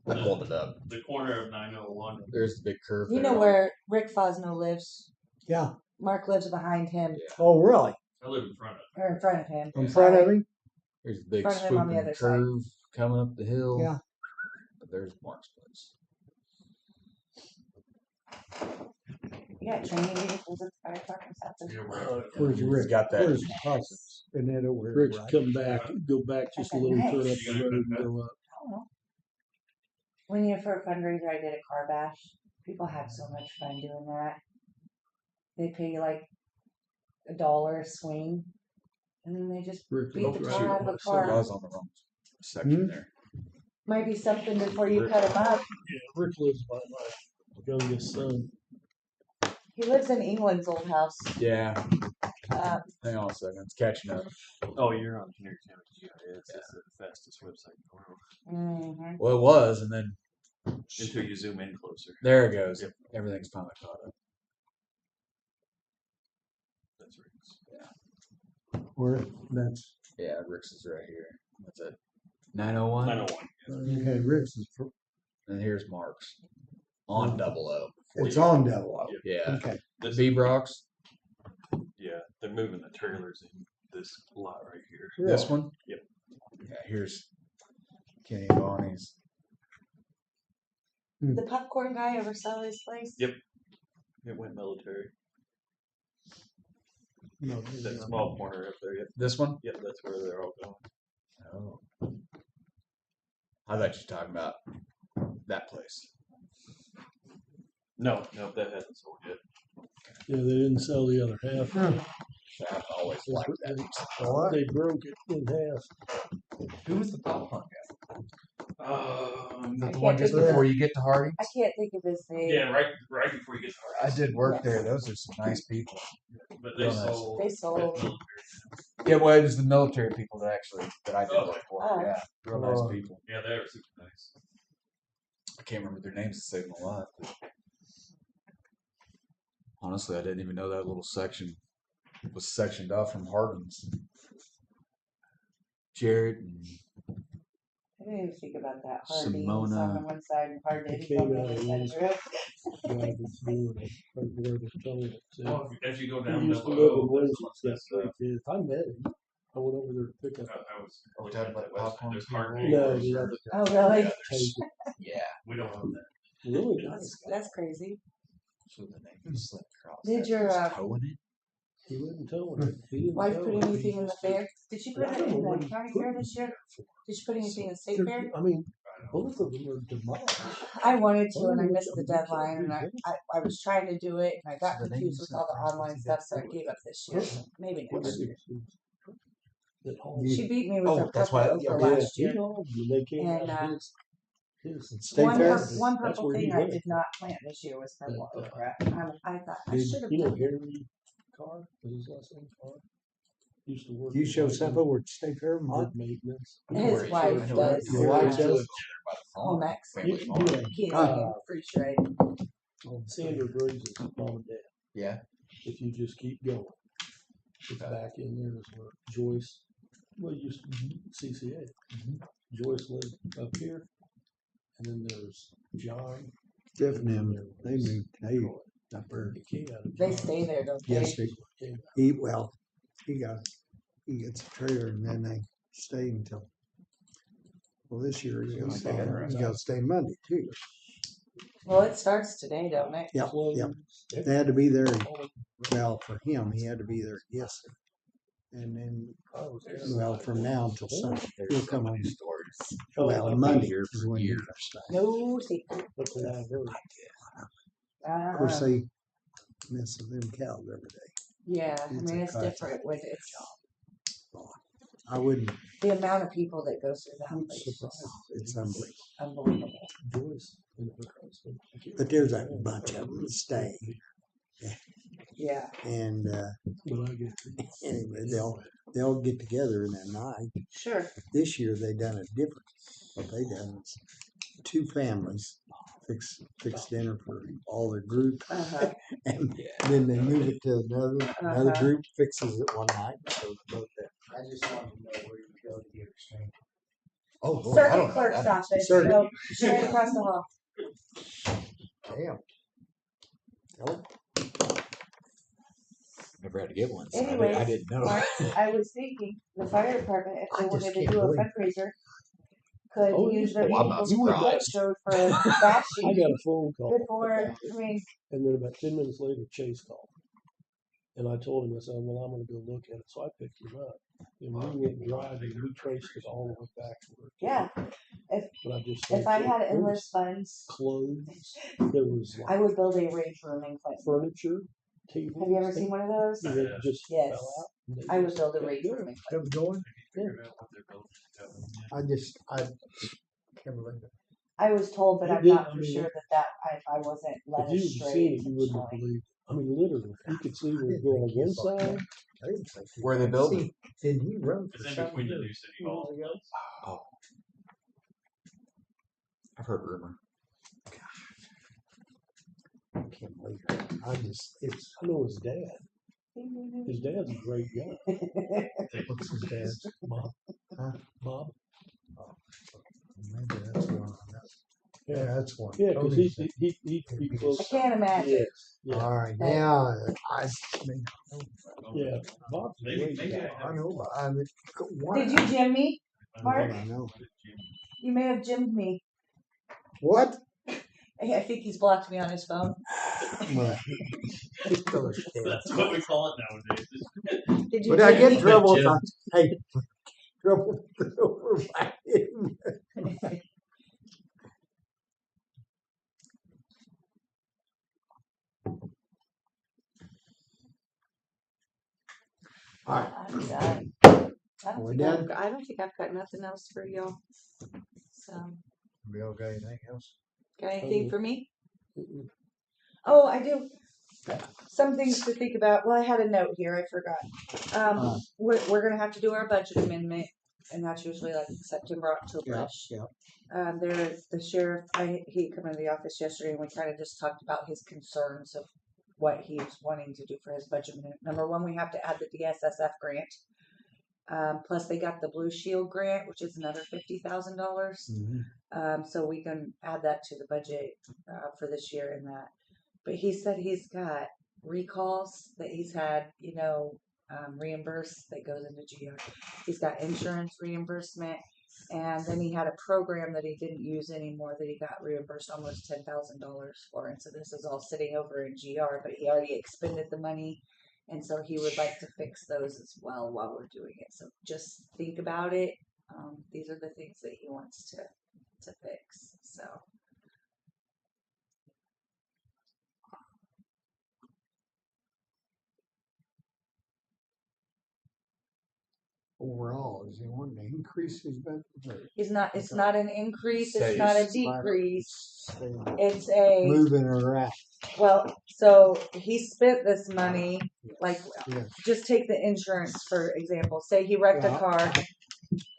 [SPEAKER 4] I pulled it up.
[SPEAKER 7] the corner of 901.
[SPEAKER 4] There's the big curve.
[SPEAKER 1] You
[SPEAKER 4] there.
[SPEAKER 1] know where Rick Fosno lives?
[SPEAKER 3] Yeah.
[SPEAKER 1] Mark lives behind him
[SPEAKER 3] Oh, really?
[SPEAKER 7] I live in front of it.
[SPEAKER 1] or in front of him.
[SPEAKER 3] In front of him?
[SPEAKER 4] There's a big
[SPEAKER 1] Front of him on the
[SPEAKER 4] swooping
[SPEAKER 1] other side.
[SPEAKER 4] curve coming up the hill.
[SPEAKER 3] Yeah.
[SPEAKER 4] But there's Mark's place.
[SPEAKER 1] You got training vehicles at the fire truck or something?
[SPEAKER 7] Yeah, we're-
[SPEAKER 3] Where's
[SPEAKER 4] He's
[SPEAKER 3] Rick?
[SPEAKER 4] got that.
[SPEAKER 3] Where's the houses? Isn't that over here?
[SPEAKER 5] Rick's
[SPEAKER 3] right?
[SPEAKER 5] come back, go back just a little, turn up the road and go up.
[SPEAKER 1] I don't know. When you're for a fundraiser, I did a car bash. People have so much fun doing that. They pay you like $1 a swing, and then they just
[SPEAKER 5] Rick
[SPEAKER 1] beat
[SPEAKER 5] lives
[SPEAKER 1] the
[SPEAKER 5] right
[SPEAKER 1] tar out of
[SPEAKER 5] here.
[SPEAKER 1] a
[SPEAKER 4] So I
[SPEAKER 1] car.
[SPEAKER 4] was on the wrong section
[SPEAKER 3] Hmm?
[SPEAKER 4] there.
[SPEAKER 1] Might be something before you cut him up.
[SPEAKER 5] Yeah, Rick lives by my youngest son.
[SPEAKER 1] He lives in England's old house.
[SPEAKER 4] Yeah.
[SPEAKER 1] Uh,
[SPEAKER 4] Hang on a second. It's catching up.
[SPEAKER 7] Oh, you're on Henry County GIS. It's the fastest website in the world.
[SPEAKER 1] mhm.
[SPEAKER 4] Well, it was, and then
[SPEAKER 7] Until you zoom in closer.
[SPEAKER 4] there it goes. Everything's finally caught up.
[SPEAKER 7] That's right.
[SPEAKER 3] Where that's
[SPEAKER 4] Yeah, Rick's is right here. That's it. 901.
[SPEAKER 7] 901.
[SPEAKER 3] okay. Rick's is
[SPEAKER 4] And here's Mark's on double O.
[SPEAKER 3] it's on double O.
[SPEAKER 4] Yeah.
[SPEAKER 3] Okay.
[SPEAKER 7] This,
[SPEAKER 4] V-Brox.
[SPEAKER 7] yeah, they're moving the trailers in this lot right here.
[SPEAKER 4] This one?
[SPEAKER 7] Yep.
[SPEAKER 4] Yeah, here's Kenny and Bonnie's.
[SPEAKER 1] The popcorn guy ever sell his place?
[SPEAKER 7] Yep. It went military.
[SPEAKER 3] No,
[SPEAKER 7] That small corner up there. Yep.
[SPEAKER 4] This one?
[SPEAKER 7] Yep, that's where they're all going.
[SPEAKER 4] Oh. I thought you were talking about that place.
[SPEAKER 7] No, that hasn't sold yet.
[SPEAKER 5] Yeah, they didn't sell the other half.
[SPEAKER 4] I've always liked that piece.
[SPEAKER 5] They broke it in half.
[SPEAKER 4] Who was the popcorn guy?
[SPEAKER 1] I
[SPEAKER 4] The
[SPEAKER 1] can't
[SPEAKER 4] one just
[SPEAKER 1] think of
[SPEAKER 4] before you get to Hardy?
[SPEAKER 1] I can't think of his name.
[SPEAKER 7] Yeah, right before you get to
[SPEAKER 4] I did work there. Those are some nice people.
[SPEAKER 7] But they
[SPEAKER 4] Real nice.
[SPEAKER 7] sold.
[SPEAKER 1] They sold.
[SPEAKER 4] Yeah, well, it was the military people that I did work for.
[SPEAKER 1] Oh.
[SPEAKER 4] Yeah, real nice people.
[SPEAKER 7] Yeah, they were super nice.
[SPEAKER 4] I can't remember their names to save my life. But honestly, I didn't even know that little section was sectioned off from Hardin's. Jared and
[SPEAKER 1] I didn't even think about that. Harding
[SPEAKER 4] Simona.
[SPEAKER 1] on the one side and Harding
[SPEAKER 5] It came
[SPEAKER 1] on the
[SPEAKER 5] out
[SPEAKER 1] other
[SPEAKER 5] of
[SPEAKER 1] side.
[SPEAKER 5] these- Drive it through it, right where the tunnel is.
[SPEAKER 7] Well, as you go
[SPEAKER 5] He
[SPEAKER 7] down
[SPEAKER 5] used to
[SPEAKER 7] double
[SPEAKER 5] live
[SPEAKER 7] O,
[SPEAKER 5] in
[SPEAKER 7] that's
[SPEAKER 5] Winchester.
[SPEAKER 7] what's this,
[SPEAKER 5] I met him. I went over there to pick up.
[SPEAKER 7] I was
[SPEAKER 4] Are we talking about
[SPEAKER 7] that website.
[SPEAKER 4] popcorn
[SPEAKER 7] There's
[SPEAKER 4] too?
[SPEAKER 7] Hardin
[SPEAKER 5] No,
[SPEAKER 7] Acres.
[SPEAKER 5] the other
[SPEAKER 1] Oh, really?
[SPEAKER 7] Yeah,
[SPEAKER 5] take it.
[SPEAKER 4] yeah,
[SPEAKER 7] we don't own that.
[SPEAKER 5] Really
[SPEAKER 1] That's,
[SPEAKER 5] nice.
[SPEAKER 1] that's crazy.
[SPEAKER 4] so the name you slipped across.
[SPEAKER 1] Did
[SPEAKER 4] that
[SPEAKER 1] your,
[SPEAKER 4] was
[SPEAKER 1] uh,
[SPEAKER 4] towing it?
[SPEAKER 5] He wouldn't tell me. He didn't
[SPEAKER 1] Wife
[SPEAKER 5] tell
[SPEAKER 1] put
[SPEAKER 5] me.
[SPEAKER 1] anything in the fair? Did she put
[SPEAKER 5] I
[SPEAKER 1] it
[SPEAKER 5] don't
[SPEAKER 1] in
[SPEAKER 5] know what
[SPEAKER 1] the
[SPEAKER 5] he
[SPEAKER 1] county
[SPEAKER 5] put
[SPEAKER 1] fair
[SPEAKER 5] in
[SPEAKER 1] this year?
[SPEAKER 5] there for.
[SPEAKER 1] Did she put anything in state
[SPEAKER 5] They're-
[SPEAKER 1] fair?
[SPEAKER 5] I mean, both of them are demolished.
[SPEAKER 1] I wanted to and I
[SPEAKER 5] Oh,
[SPEAKER 1] missed the
[SPEAKER 5] yeah,
[SPEAKER 1] deadline and I was trying to do it and I got
[SPEAKER 4] So the
[SPEAKER 1] confused
[SPEAKER 4] name's
[SPEAKER 1] with all the
[SPEAKER 4] not
[SPEAKER 1] online stuff, so I gave up this year. Maybe
[SPEAKER 5] What
[SPEAKER 1] next
[SPEAKER 5] is
[SPEAKER 1] year.
[SPEAKER 5] it? That whole-
[SPEAKER 1] She beat me with
[SPEAKER 4] Oh,
[SPEAKER 1] a
[SPEAKER 4] that's
[SPEAKER 1] purple
[SPEAKER 4] why-
[SPEAKER 1] over
[SPEAKER 4] yeah,
[SPEAKER 1] last
[SPEAKER 5] he
[SPEAKER 1] year.
[SPEAKER 5] told me they came
[SPEAKER 1] And,
[SPEAKER 5] out his
[SPEAKER 3] State
[SPEAKER 1] One,
[SPEAKER 3] Fair?
[SPEAKER 1] one
[SPEAKER 5] That's
[SPEAKER 1] purple
[SPEAKER 5] where he
[SPEAKER 1] thing I
[SPEAKER 5] went.
[SPEAKER 1] did not plant this year was purple
[SPEAKER 5] But,
[SPEAKER 1] okra. I thought I
[SPEAKER 5] Did
[SPEAKER 1] should have
[SPEAKER 5] you know
[SPEAKER 1] done it.
[SPEAKER 5] Gary Carr? Was his last name Carr? Used to work.
[SPEAKER 3] You
[SPEAKER 5] at
[SPEAKER 3] show
[SPEAKER 5] White
[SPEAKER 3] something with State Fair, Mark?
[SPEAKER 5] Did maintenance.
[SPEAKER 1] His wife does.
[SPEAKER 3] Your wife does?
[SPEAKER 1] Home X.
[SPEAKER 5] You- yeah.
[SPEAKER 1] Keto, free trade.
[SPEAKER 5] Sandra Briggs' mom and dad.
[SPEAKER 4] Yeah.
[SPEAKER 5] If you just keep going. It's back in there is where Joyce, well, used to be CCA. Joyce lived up here. And then there's John.
[SPEAKER 3] Jeff and them, they moved, they up there.
[SPEAKER 5] He came out of
[SPEAKER 1] They
[SPEAKER 5] John.
[SPEAKER 1] stay there, don't they?
[SPEAKER 3] Yes, they, he gets a trailer and then they stay until, well, this year he's gonna stay Monday too.
[SPEAKER 1] Well, it starts today, don't it?
[SPEAKER 3] Yep, yep. They had to be there, well, for him, he had to be there yesterday. And then, well, from now until Sunday, he'll come on, well, Monday is when he starts.
[SPEAKER 1] No secret.
[SPEAKER 5] That's what I heard.
[SPEAKER 3] Of course, they mess with them cows every day.
[SPEAKER 1] Yeah, I
[SPEAKER 3] It's
[SPEAKER 1] mean,
[SPEAKER 3] a
[SPEAKER 1] it's
[SPEAKER 3] cut.
[SPEAKER 1] different when it's
[SPEAKER 3] I wouldn't,
[SPEAKER 1] the amount of people that go through that place is
[SPEAKER 3] it's unbelievable.
[SPEAKER 1] unbelievable.
[SPEAKER 5] Joyce and her husband.
[SPEAKER 3] But there's a bunch of them that stay.
[SPEAKER 1] Yeah.
[SPEAKER 3] And
[SPEAKER 5] But I get
[SPEAKER 3] anyway, they'll get together in the night.
[SPEAKER 1] Sure.
[SPEAKER 3] This year they done it different. What they done is two families fix dinner for all their group,
[SPEAKER 1] Uh-huh.
[SPEAKER 3] and then they move it to another
[SPEAKER 1] Uh-huh.
[SPEAKER 3] group fixes it one night. So both there.
[SPEAKER 9] I just wanted to know where you go to get restrained.
[SPEAKER 4] Oh, Lord, I don't
[SPEAKER 1] Circuit
[SPEAKER 4] know
[SPEAKER 1] clerk's
[SPEAKER 4] that.
[SPEAKER 1] office.
[SPEAKER 3] Circuit.
[SPEAKER 1] So straight across the hall.
[SPEAKER 3] Damn.
[SPEAKER 4] Never had to get one. So
[SPEAKER 1] Anyways,
[SPEAKER 4] I didn't know.
[SPEAKER 1] Mark, I was thinking the fire department, if they
[SPEAKER 3] I just
[SPEAKER 1] wanted to
[SPEAKER 3] can't
[SPEAKER 1] do a
[SPEAKER 3] believe
[SPEAKER 1] fundraiser, could
[SPEAKER 5] Oh,
[SPEAKER 1] use their
[SPEAKER 4] oh, I'm not
[SPEAKER 1] vehicles to go
[SPEAKER 4] surprised.
[SPEAKER 1] show for
[SPEAKER 5] I
[SPEAKER 1] bashing
[SPEAKER 5] got a phone call.
[SPEAKER 1] before. I mean,
[SPEAKER 5] And then about 10 minutes later, Chase called. And I told him, I said, well, I'm going to go look at it. So I picked him up. And we went driving. We traced it all the way back to where it came
[SPEAKER 1] yeah.
[SPEAKER 5] from.
[SPEAKER 1] If
[SPEAKER 5] But I just
[SPEAKER 1] if I
[SPEAKER 5] think
[SPEAKER 1] had
[SPEAKER 5] there
[SPEAKER 1] endless
[SPEAKER 5] was
[SPEAKER 1] funds,
[SPEAKER 5] clothes, there was
[SPEAKER 1] I
[SPEAKER 5] like
[SPEAKER 1] would build a rage room in Clinton.
[SPEAKER 5] furniture, tables.
[SPEAKER 1] Have you ever seen one of those?
[SPEAKER 5] That just
[SPEAKER 1] Yes.
[SPEAKER 5] fell out. and they
[SPEAKER 1] I would
[SPEAKER 5] just
[SPEAKER 1] build a
[SPEAKER 5] kept
[SPEAKER 1] rage
[SPEAKER 5] going.
[SPEAKER 1] room in Clinton.
[SPEAKER 3] Kept going.
[SPEAKER 7] Figured out what they're building.
[SPEAKER 3] I can't believe it.
[SPEAKER 1] I was told, but
[SPEAKER 5] You
[SPEAKER 1] I'm
[SPEAKER 5] did,
[SPEAKER 1] not
[SPEAKER 5] I
[SPEAKER 1] for
[SPEAKER 5] mean,
[SPEAKER 1] sure that I wasn't led
[SPEAKER 5] If you had
[SPEAKER 1] astray
[SPEAKER 5] seen it, you wouldn't have
[SPEAKER 1] intentionally.
[SPEAKER 5] believed. I mean, literally, you could see
[SPEAKER 3] I
[SPEAKER 5] where it
[SPEAKER 3] didn't
[SPEAKER 5] go on
[SPEAKER 3] think he
[SPEAKER 5] one
[SPEAKER 3] was like
[SPEAKER 5] side.
[SPEAKER 3] that. I didn't think he
[SPEAKER 4] Where they
[SPEAKER 3] was.
[SPEAKER 4] building?
[SPEAKER 3] See, didn't he run
[SPEAKER 7] It's
[SPEAKER 3] for
[SPEAKER 7] in
[SPEAKER 3] something
[SPEAKER 7] between the
[SPEAKER 3] here
[SPEAKER 7] new city
[SPEAKER 3] a while
[SPEAKER 7] hall.
[SPEAKER 3] ago?
[SPEAKER 4] Oh, I've heard rumor.
[SPEAKER 3] I can't believe it. It's,
[SPEAKER 5] I know his dad. His dad's a great guy.
[SPEAKER 3] what's his dad's?
[SPEAKER 5] Bob.
[SPEAKER 3] Huh?
[SPEAKER 5] Bob.
[SPEAKER 3] Maybe that's one. Yeah, that's one.
[SPEAKER 5] Yeah, because
[SPEAKER 3] Tony's
[SPEAKER 5] he'd be close.
[SPEAKER 1] I can't imagine.
[SPEAKER 5] Yes. Yeah.
[SPEAKER 3] all right.
[SPEAKER 1] Hey.
[SPEAKER 3] Yeah, I mean,
[SPEAKER 5] Yeah. Bob's a
[SPEAKER 7] Maybe,
[SPEAKER 5] great
[SPEAKER 7] maybe
[SPEAKER 5] guy.
[SPEAKER 3] I know, but I mean, why?
[SPEAKER 1] Did you Jim me? Mark?
[SPEAKER 3] I know.
[SPEAKER 1] You may have Jimmed me.
[SPEAKER 3] What?
[SPEAKER 1] I think he's blocked me on his phone.
[SPEAKER 3] Well,
[SPEAKER 7] That's what we call it nowadays.
[SPEAKER 1] Did you
[SPEAKER 3] Would I
[SPEAKER 1] Jim
[SPEAKER 3] get
[SPEAKER 1] me?
[SPEAKER 3] in trouble if I, hey, trouble over my head? All right.
[SPEAKER 1] I'm done.
[SPEAKER 3] We done?
[SPEAKER 1] I don't think I've got nothing else for y'all. So,
[SPEAKER 3] We all got anything else?
[SPEAKER 1] got anything for me?
[SPEAKER 5] Mm-mm.
[SPEAKER 1] Oh, I do. Some things to think about. Well, I had a note here. I forgot. We're gonna have to do our budget amendment, and that's usually like September, October-ish.
[SPEAKER 3] Yeah.
[SPEAKER 1] The sheriff. He came into the office yesterday, and we kind of just talked about his concerns of what he's wanting to do for his budget amendment. Number one, we have to add the DSSF grant. Plus, they got the Blue Shield grant, which is another $50,000.
[SPEAKER 3] Mm-hmm.
[SPEAKER 1] So we can add that to the budget for this year and that. But he said he's got recalls that he's had, reimbursed that goes into GR. He's got insurance reimbursement, and then he had a program that he didn't use anymore that he got reimbursed almost $10,000 for. And so this is all sitting over in GR, but he already expended the money. And so he would like to fix those as well while we're doing it. So just think about it. These are the things that he wants to fix. So
[SPEAKER 3] Overall, is he wanting to increase his budget? Or
[SPEAKER 1] he's not. It's not an increase. It's
[SPEAKER 4] Say
[SPEAKER 1] not a
[SPEAKER 4] it's
[SPEAKER 1] decrease.
[SPEAKER 3] stay
[SPEAKER 1] It's a
[SPEAKER 3] moving around?
[SPEAKER 1] well. So he spent this money. Like,
[SPEAKER 3] Yes.
[SPEAKER 1] just take the insurance for example. Say he wrecked a
[SPEAKER 3] Yeah.
[SPEAKER 1] car.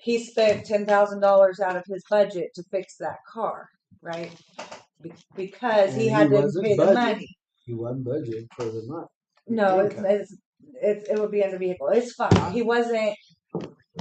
[SPEAKER 1] He spent $10,000 out of his budget to fix that car, right? Because
[SPEAKER 3] And
[SPEAKER 1] he had to
[SPEAKER 3] wasn't
[SPEAKER 1] pay the
[SPEAKER 3] budgeted.
[SPEAKER 1] money.
[SPEAKER 3] He wasn't budgeted for the month.
[SPEAKER 1] No,
[SPEAKER 3] income.
[SPEAKER 1] it would be in the vehicle. It's fine. He wasn't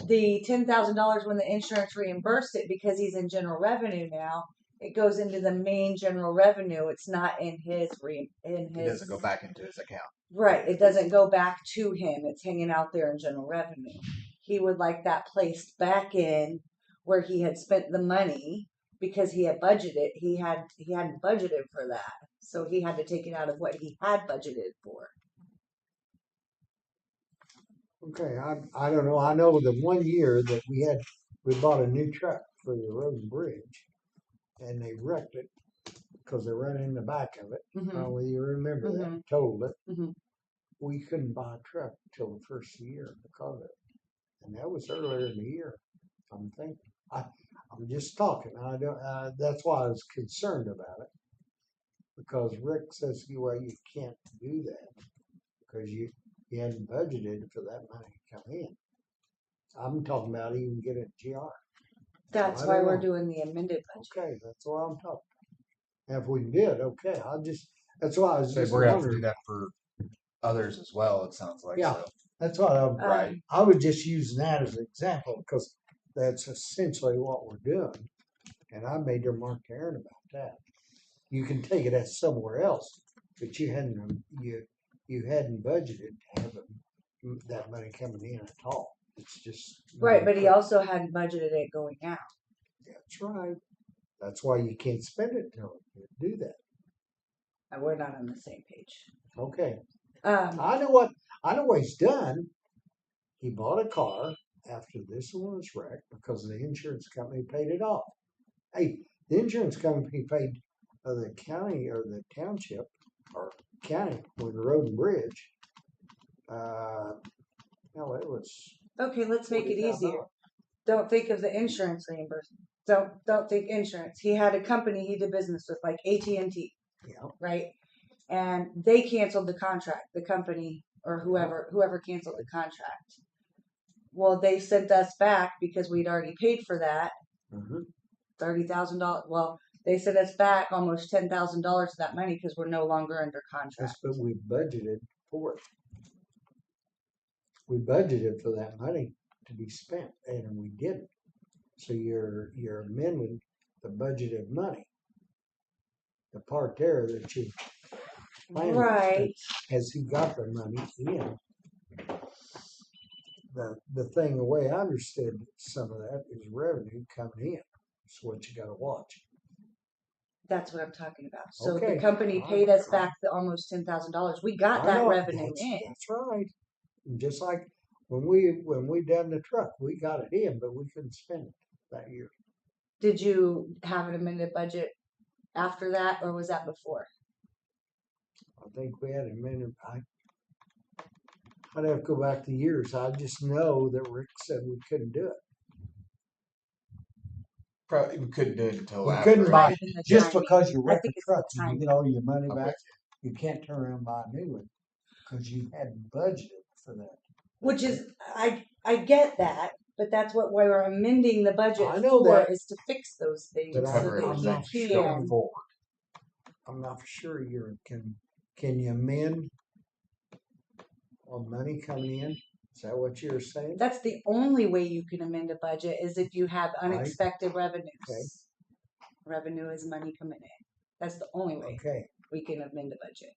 [SPEAKER 1] the $10,000 when the insurance reimbursed it because he's in general revenue now. It goes into the main general revenue. It's not in his
[SPEAKER 4] It doesn't go back into his account.
[SPEAKER 1] Right. It doesn't go back to him. It's hanging out there in general revenue. He would like that placed back in where he had spent the money because he had budgeted. He hadn't budgeted for that, so he had to take it out of what he had budgeted for.
[SPEAKER 3] Okay, I don't know. I know the one year that we bought a new truck for the road and bridge, and they wrecked it because they ran in the back of it.
[SPEAKER 1] Mm-hmm.
[SPEAKER 3] Probably you remember that.
[SPEAKER 1] Mhm.
[SPEAKER 3] Told it.
[SPEAKER 1] Mhm.
[SPEAKER 3] We couldn't buy a truck till the first year because of it, and that was earlier in the year. I'm thinking. I'm just talking. I don't. That's why I was concerned about it because Rick says, "Well, you can't do that because you hadn't budgeted for that money to come in." I'm talking about even getting a GR.
[SPEAKER 1] That's
[SPEAKER 3] I
[SPEAKER 1] why
[SPEAKER 3] don't
[SPEAKER 1] we're
[SPEAKER 3] know.
[SPEAKER 1] doing the amended budget.
[SPEAKER 3] Okay, that's what I'm talking. And if we did, okay, that's why I was
[SPEAKER 4] So
[SPEAKER 3] just
[SPEAKER 4] we're gonna have to do
[SPEAKER 3] wondering.
[SPEAKER 4] that for others as well. It sounds like.
[SPEAKER 3] Yeah.
[SPEAKER 4] So.
[SPEAKER 3] That's what I'm.
[SPEAKER 4] Right.
[SPEAKER 3] I was just using that as an example because that's essentially what we're doing. And I made her mark Aaron about that. You can take it as somewhere else, but you hadn't budgeted to have that money coming in at all. It's just
[SPEAKER 1] Right, but he also hadn't budgeted it going out.
[SPEAKER 3] That's right. That's why you can't spend it till you do that.
[SPEAKER 1] And we're not on the same page.
[SPEAKER 3] Okay.
[SPEAKER 1] Um,
[SPEAKER 3] I know what he's done. He bought a car after this one was wrecked because the insurance company paid it off. Hey, the insurance company paid the county or the township or county for the road and bridge. No, it was
[SPEAKER 1] okay, let's make it
[SPEAKER 3] $40,000.
[SPEAKER 1] easier. Don't think of the insurance reimbursement. Don't think insurance. He had a company he did business with, like AT&T,
[SPEAKER 3] Yeah.
[SPEAKER 1] right? And they canceled the contract, the company or whoever canceled the contract. Well, they sent us back because we'd already paid for that
[SPEAKER 3] Mhm.
[SPEAKER 1] $30,000. Well, they sent us back almost $10,000 of that money because we're no longer under contract.
[SPEAKER 3] That's what we budgeted for. We budgeted for that money to be spent, and we didn't. So you're amending the budgeted money. The part there that you planned
[SPEAKER 1] Right.
[SPEAKER 3] as he got the money in. The thing, the way I understood some of that is revenue coming in. That's what you got to watch.
[SPEAKER 1] That's what I'm talking about. So
[SPEAKER 3] Okay.
[SPEAKER 1] the company paid us back the almost $10,000. We got
[SPEAKER 3] I
[SPEAKER 1] that
[SPEAKER 3] know,
[SPEAKER 1] revenue
[SPEAKER 3] that's,
[SPEAKER 1] in.
[SPEAKER 3] That's right. And just like when we done the truck, we got it in, but we couldn't spend it that year.
[SPEAKER 1] Did you have an amended budget after that, or was that before?
[SPEAKER 3] I think we had a minute. I'd have to go back to years. I just know that Rick said we couldn't do it.
[SPEAKER 4] Probably we couldn't do it until
[SPEAKER 3] We
[SPEAKER 4] after.
[SPEAKER 3] couldn't
[SPEAKER 1] Might
[SPEAKER 3] buy
[SPEAKER 1] have been the
[SPEAKER 3] just
[SPEAKER 1] timing.
[SPEAKER 3] because you
[SPEAKER 1] I
[SPEAKER 3] wreck a
[SPEAKER 1] think it's the
[SPEAKER 3] truck and you
[SPEAKER 1] timing.
[SPEAKER 3] get all your money
[SPEAKER 4] I'm
[SPEAKER 3] back.
[SPEAKER 4] with
[SPEAKER 3] You can't turn around and buy a new one because you hadn't budgeted for that.
[SPEAKER 1] Which is, I get that, but that's what we're amending the budget
[SPEAKER 3] I know
[SPEAKER 1] for,
[SPEAKER 3] that.
[SPEAKER 1] is to fix those things
[SPEAKER 3] But
[SPEAKER 1] so
[SPEAKER 4] cover
[SPEAKER 1] that
[SPEAKER 3] I'm not
[SPEAKER 1] he
[SPEAKER 3] sure.
[SPEAKER 4] Going
[SPEAKER 1] can.
[SPEAKER 4] forward.
[SPEAKER 3] I'm not for sure can you amend on money coming in? Is that what you're saying?
[SPEAKER 1] That's the only way you can amend a budget, is if you have unexpected revenues.
[SPEAKER 3] Okay.
[SPEAKER 1] Revenue is money coming in. That's the only way
[SPEAKER 3] Okay.
[SPEAKER 1] we can amend a budget.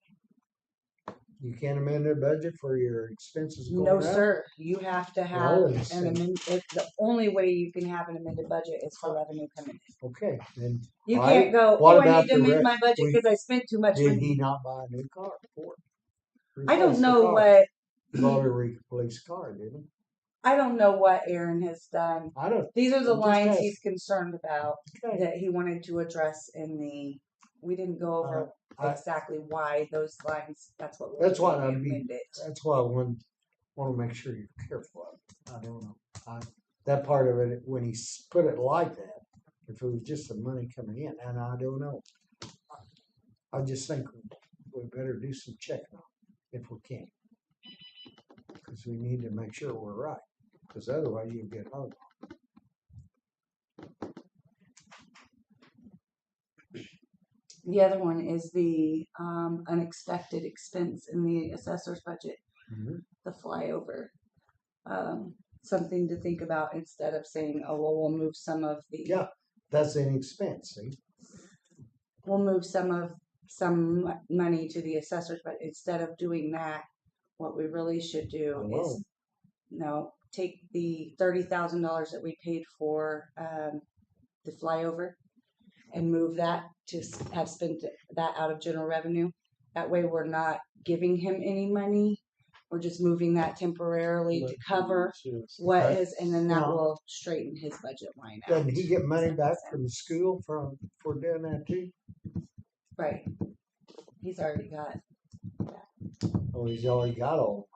[SPEAKER 3] You can't amend a budget for your expenses going
[SPEAKER 1] No,
[SPEAKER 3] up?
[SPEAKER 1] sir. You have to have
[SPEAKER 3] Well,
[SPEAKER 1] an
[SPEAKER 3] it's-
[SPEAKER 1] amend. The only way you can have an amended budget is for revenue coming in.
[SPEAKER 3] Okay, then
[SPEAKER 1] You
[SPEAKER 3] All right.
[SPEAKER 1] can't go,
[SPEAKER 3] What
[SPEAKER 1] oh, I
[SPEAKER 3] about
[SPEAKER 1] need to
[SPEAKER 3] the
[SPEAKER 1] amend
[SPEAKER 3] rest?
[SPEAKER 1] my budget
[SPEAKER 3] We-
[SPEAKER 1] because I spent too much
[SPEAKER 3] did
[SPEAKER 1] money.
[SPEAKER 3] he not buy a new car for it?
[SPEAKER 1] I don't
[SPEAKER 3] Replace the
[SPEAKER 1] know
[SPEAKER 3] car.
[SPEAKER 1] what
[SPEAKER 3] He bought a replaced car, didn't he?
[SPEAKER 1] I don't know what Aaron has done.
[SPEAKER 3] I don't.
[SPEAKER 1] These are the
[SPEAKER 3] I'm just
[SPEAKER 1] lines
[SPEAKER 3] asking.
[SPEAKER 1] he's concerned about
[SPEAKER 3] Okay.
[SPEAKER 1] that he wanted to address in the. We didn't go over
[SPEAKER 3] I-
[SPEAKER 1] exactly why those lines. That's what.
[SPEAKER 3] That's what
[SPEAKER 1] we
[SPEAKER 3] I'd be-
[SPEAKER 1] amended.
[SPEAKER 3] That's why I want to make sure you're careful of it. I don't know. That part of it, when he put it like that, if it was just the money coming in, and I don't know. I just think we better do some checking on it if we can. Because we need to make sure we're right. Because otherwise you'll get hung.
[SPEAKER 1] The other one is the unexpected expense in the assessor's budget,
[SPEAKER 3] Mhm.
[SPEAKER 1] the flyover. Something to think about instead of saying, oh, well, we'll move some of the.
[SPEAKER 3] Yeah, that's an expense, see?
[SPEAKER 1] We'll move some money to the assessors, but instead of doing that, what we really should do is, take the $30,000 that we paid for the flyover and move that to have spent that out of general revenue. That way, we're not giving him any money. We're just moving that temporarily to cover what
[SPEAKER 3] Okay.
[SPEAKER 1] is, and then that
[SPEAKER 3] Now-
[SPEAKER 1] will straighten his budget line out.
[SPEAKER 3] Doesn't he get money
[SPEAKER 1] Does that
[SPEAKER 3] back
[SPEAKER 1] make
[SPEAKER 3] from the
[SPEAKER 1] sense?
[SPEAKER 3] school for doing that too?
[SPEAKER 1] Right. He's already got.
[SPEAKER 3] Oh, he's already got all.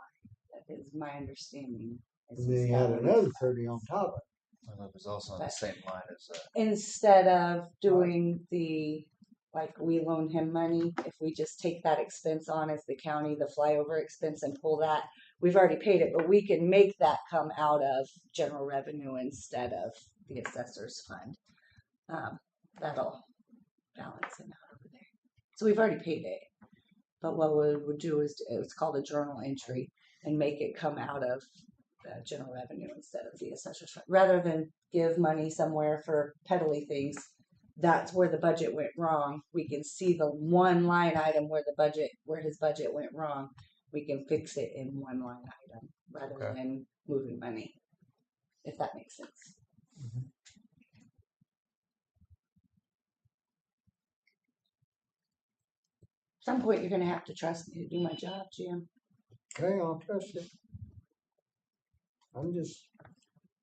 [SPEAKER 1] That is my understanding. is
[SPEAKER 3] And then
[SPEAKER 1] his
[SPEAKER 3] he had
[SPEAKER 1] salary.
[SPEAKER 3] another 30 on top of it.
[SPEAKER 4] Well, it was also on the same line as
[SPEAKER 1] Instead of doing the, like, we loan him money, if we just take that expense on as the county, the flyover expense, and pull that, we've already paid it, but we can make that come out of general revenue instead of the assessor's fund. That'll balance him out over there. So we've already paid it. But what we would do is, it's called a journal entry, and make it come out of the general revenue instead of the assessor's fund. Rather than give money somewhere for peddly things, that's where the budget went wrong. We can see the one line item where his budget went wrong. We can fix it in one line item rather
[SPEAKER 4] Okay.
[SPEAKER 1] than moving money, if that makes sense. At some point, you're going to have to trust me to do my job, Jim.
[SPEAKER 3] Okay, I'll trust you. I'm just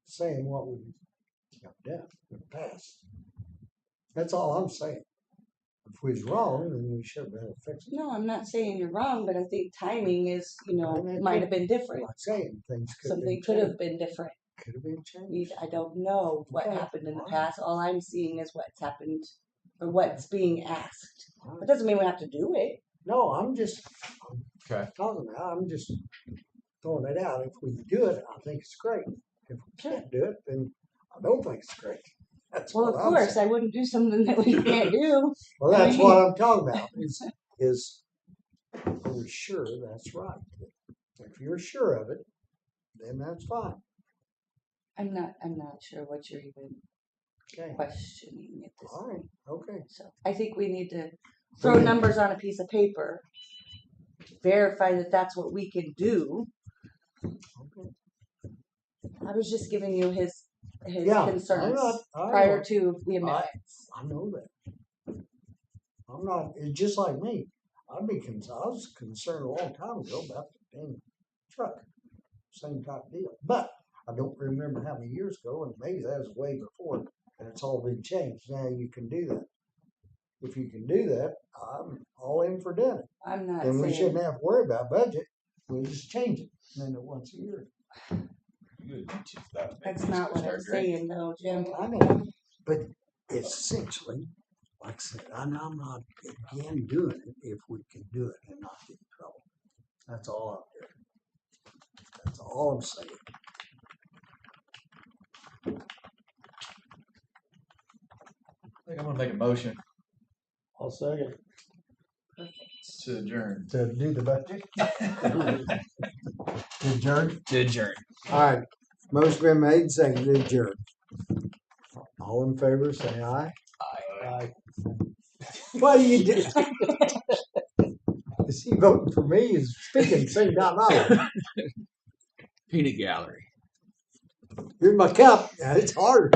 [SPEAKER 3] saying what we have done in the past. That's all I'm saying. If we was wrong, then we should have been able to fix it.
[SPEAKER 1] No, I'm not saying you're wrong, but I think timing is,
[SPEAKER 3] I mean,
[SPEAKER 1] might have been
[SPEAKER 3] I'm
[SPEAKER 1] different.
[SPEAKER 3] not saying things could
[SPEAKER 1] Something could have been different.
[SPEAKER 3] Could have been changed.
[SPEAKER 1] I don't know what
[SPEAKER 3] Okay.
[SPEAKER 1] happened in the past. All I'm seeing is what's happened or what's being asked. It doesn't mean we have to do it.
[SPEAKER 3] No, I'm
[SPEAKER 4] Okay.
[SPEAKER 3] talking about, I'm just throwing it out. If we do it, I think it's great. If we can't do it, then I don't think it's great. That's
[SPEAKER 1] Well,
[SPEAKER 3] what
[SPEAKER 1] of
[SPEAKER 3] I'm
[SPEAKER 1] course,
[SPEAKER 3] saying.
[SPEAKER 1] I wouldn't do something that we can't do.
[SPEAKER 3] Well, that's what I'm talking about. Is are we sure that's right? If you're sure of it, then that's fine.
[SPEAKER 1] I'm not sure what you're even
[SPEAKER 3] Okay.
[SPEAKER 1] questioning at this
[SPEAKER 3] All right.
[SPEAKER 1] point.
[SPEAKER 3] Okay.
[SPEAKER 1] So I think we need to throw numbers on a piece of paper, verify that that's what we can do.
[SPEAKER 3] Okay.
[SPEAKER 1] I was just giving you his
[SPEAKER 3] Yeah.
[SPEAKER 1] concerns
[SPEAKER 3] I
[SPEAKER 1] prior
[SPEAKER 3] know.
[SPEAKER 1] to the amendments.
[SPEAKER 3] I know that. I'm not. It's just like me. I was concerned a long time ago about the dang truck. Same type of deal. But I don't remember how many years ago, and maybe that was way before, and it's all been changed. Now you can do that. If you can do that, I'm all in for doing it.
[SPEAKER 1] I'm not
[SPEAKER 3] And we
[SPEAKER 1] saying
[SPEAKER 3] shouldn't have to worry about budget. We'll just change it, and then once a year.
[SPEAKER 1] that's not what I'm saying, though, Jim.
[SPEAKER 3] I know, but essentially, like I said, I'm not again doing it if we can do it and not get in trouble. That's all I'm doing. That's all I'm saying.
[SPEAKER 4] I think I'm gonna make a motion
[SPEAKER 5] I'll second.
[SPEAKER 4] to adjourn.
[SPEAKER 3] To do the budget. Adjourn.
[SPEAKER 4] To adjourn.
[SPEAKER 3] All right. Motion been made, seconded, adjourn. All in favor, say aye.
[SPEAKER 5] Aye.
[SPEAKER 3] What do you do? Is he voting for me? Is speaking same out loud.
[SPEAKER 8] Peanut gallery.
[SPEAKER 3] Here's my cup. Yeah, it's hard.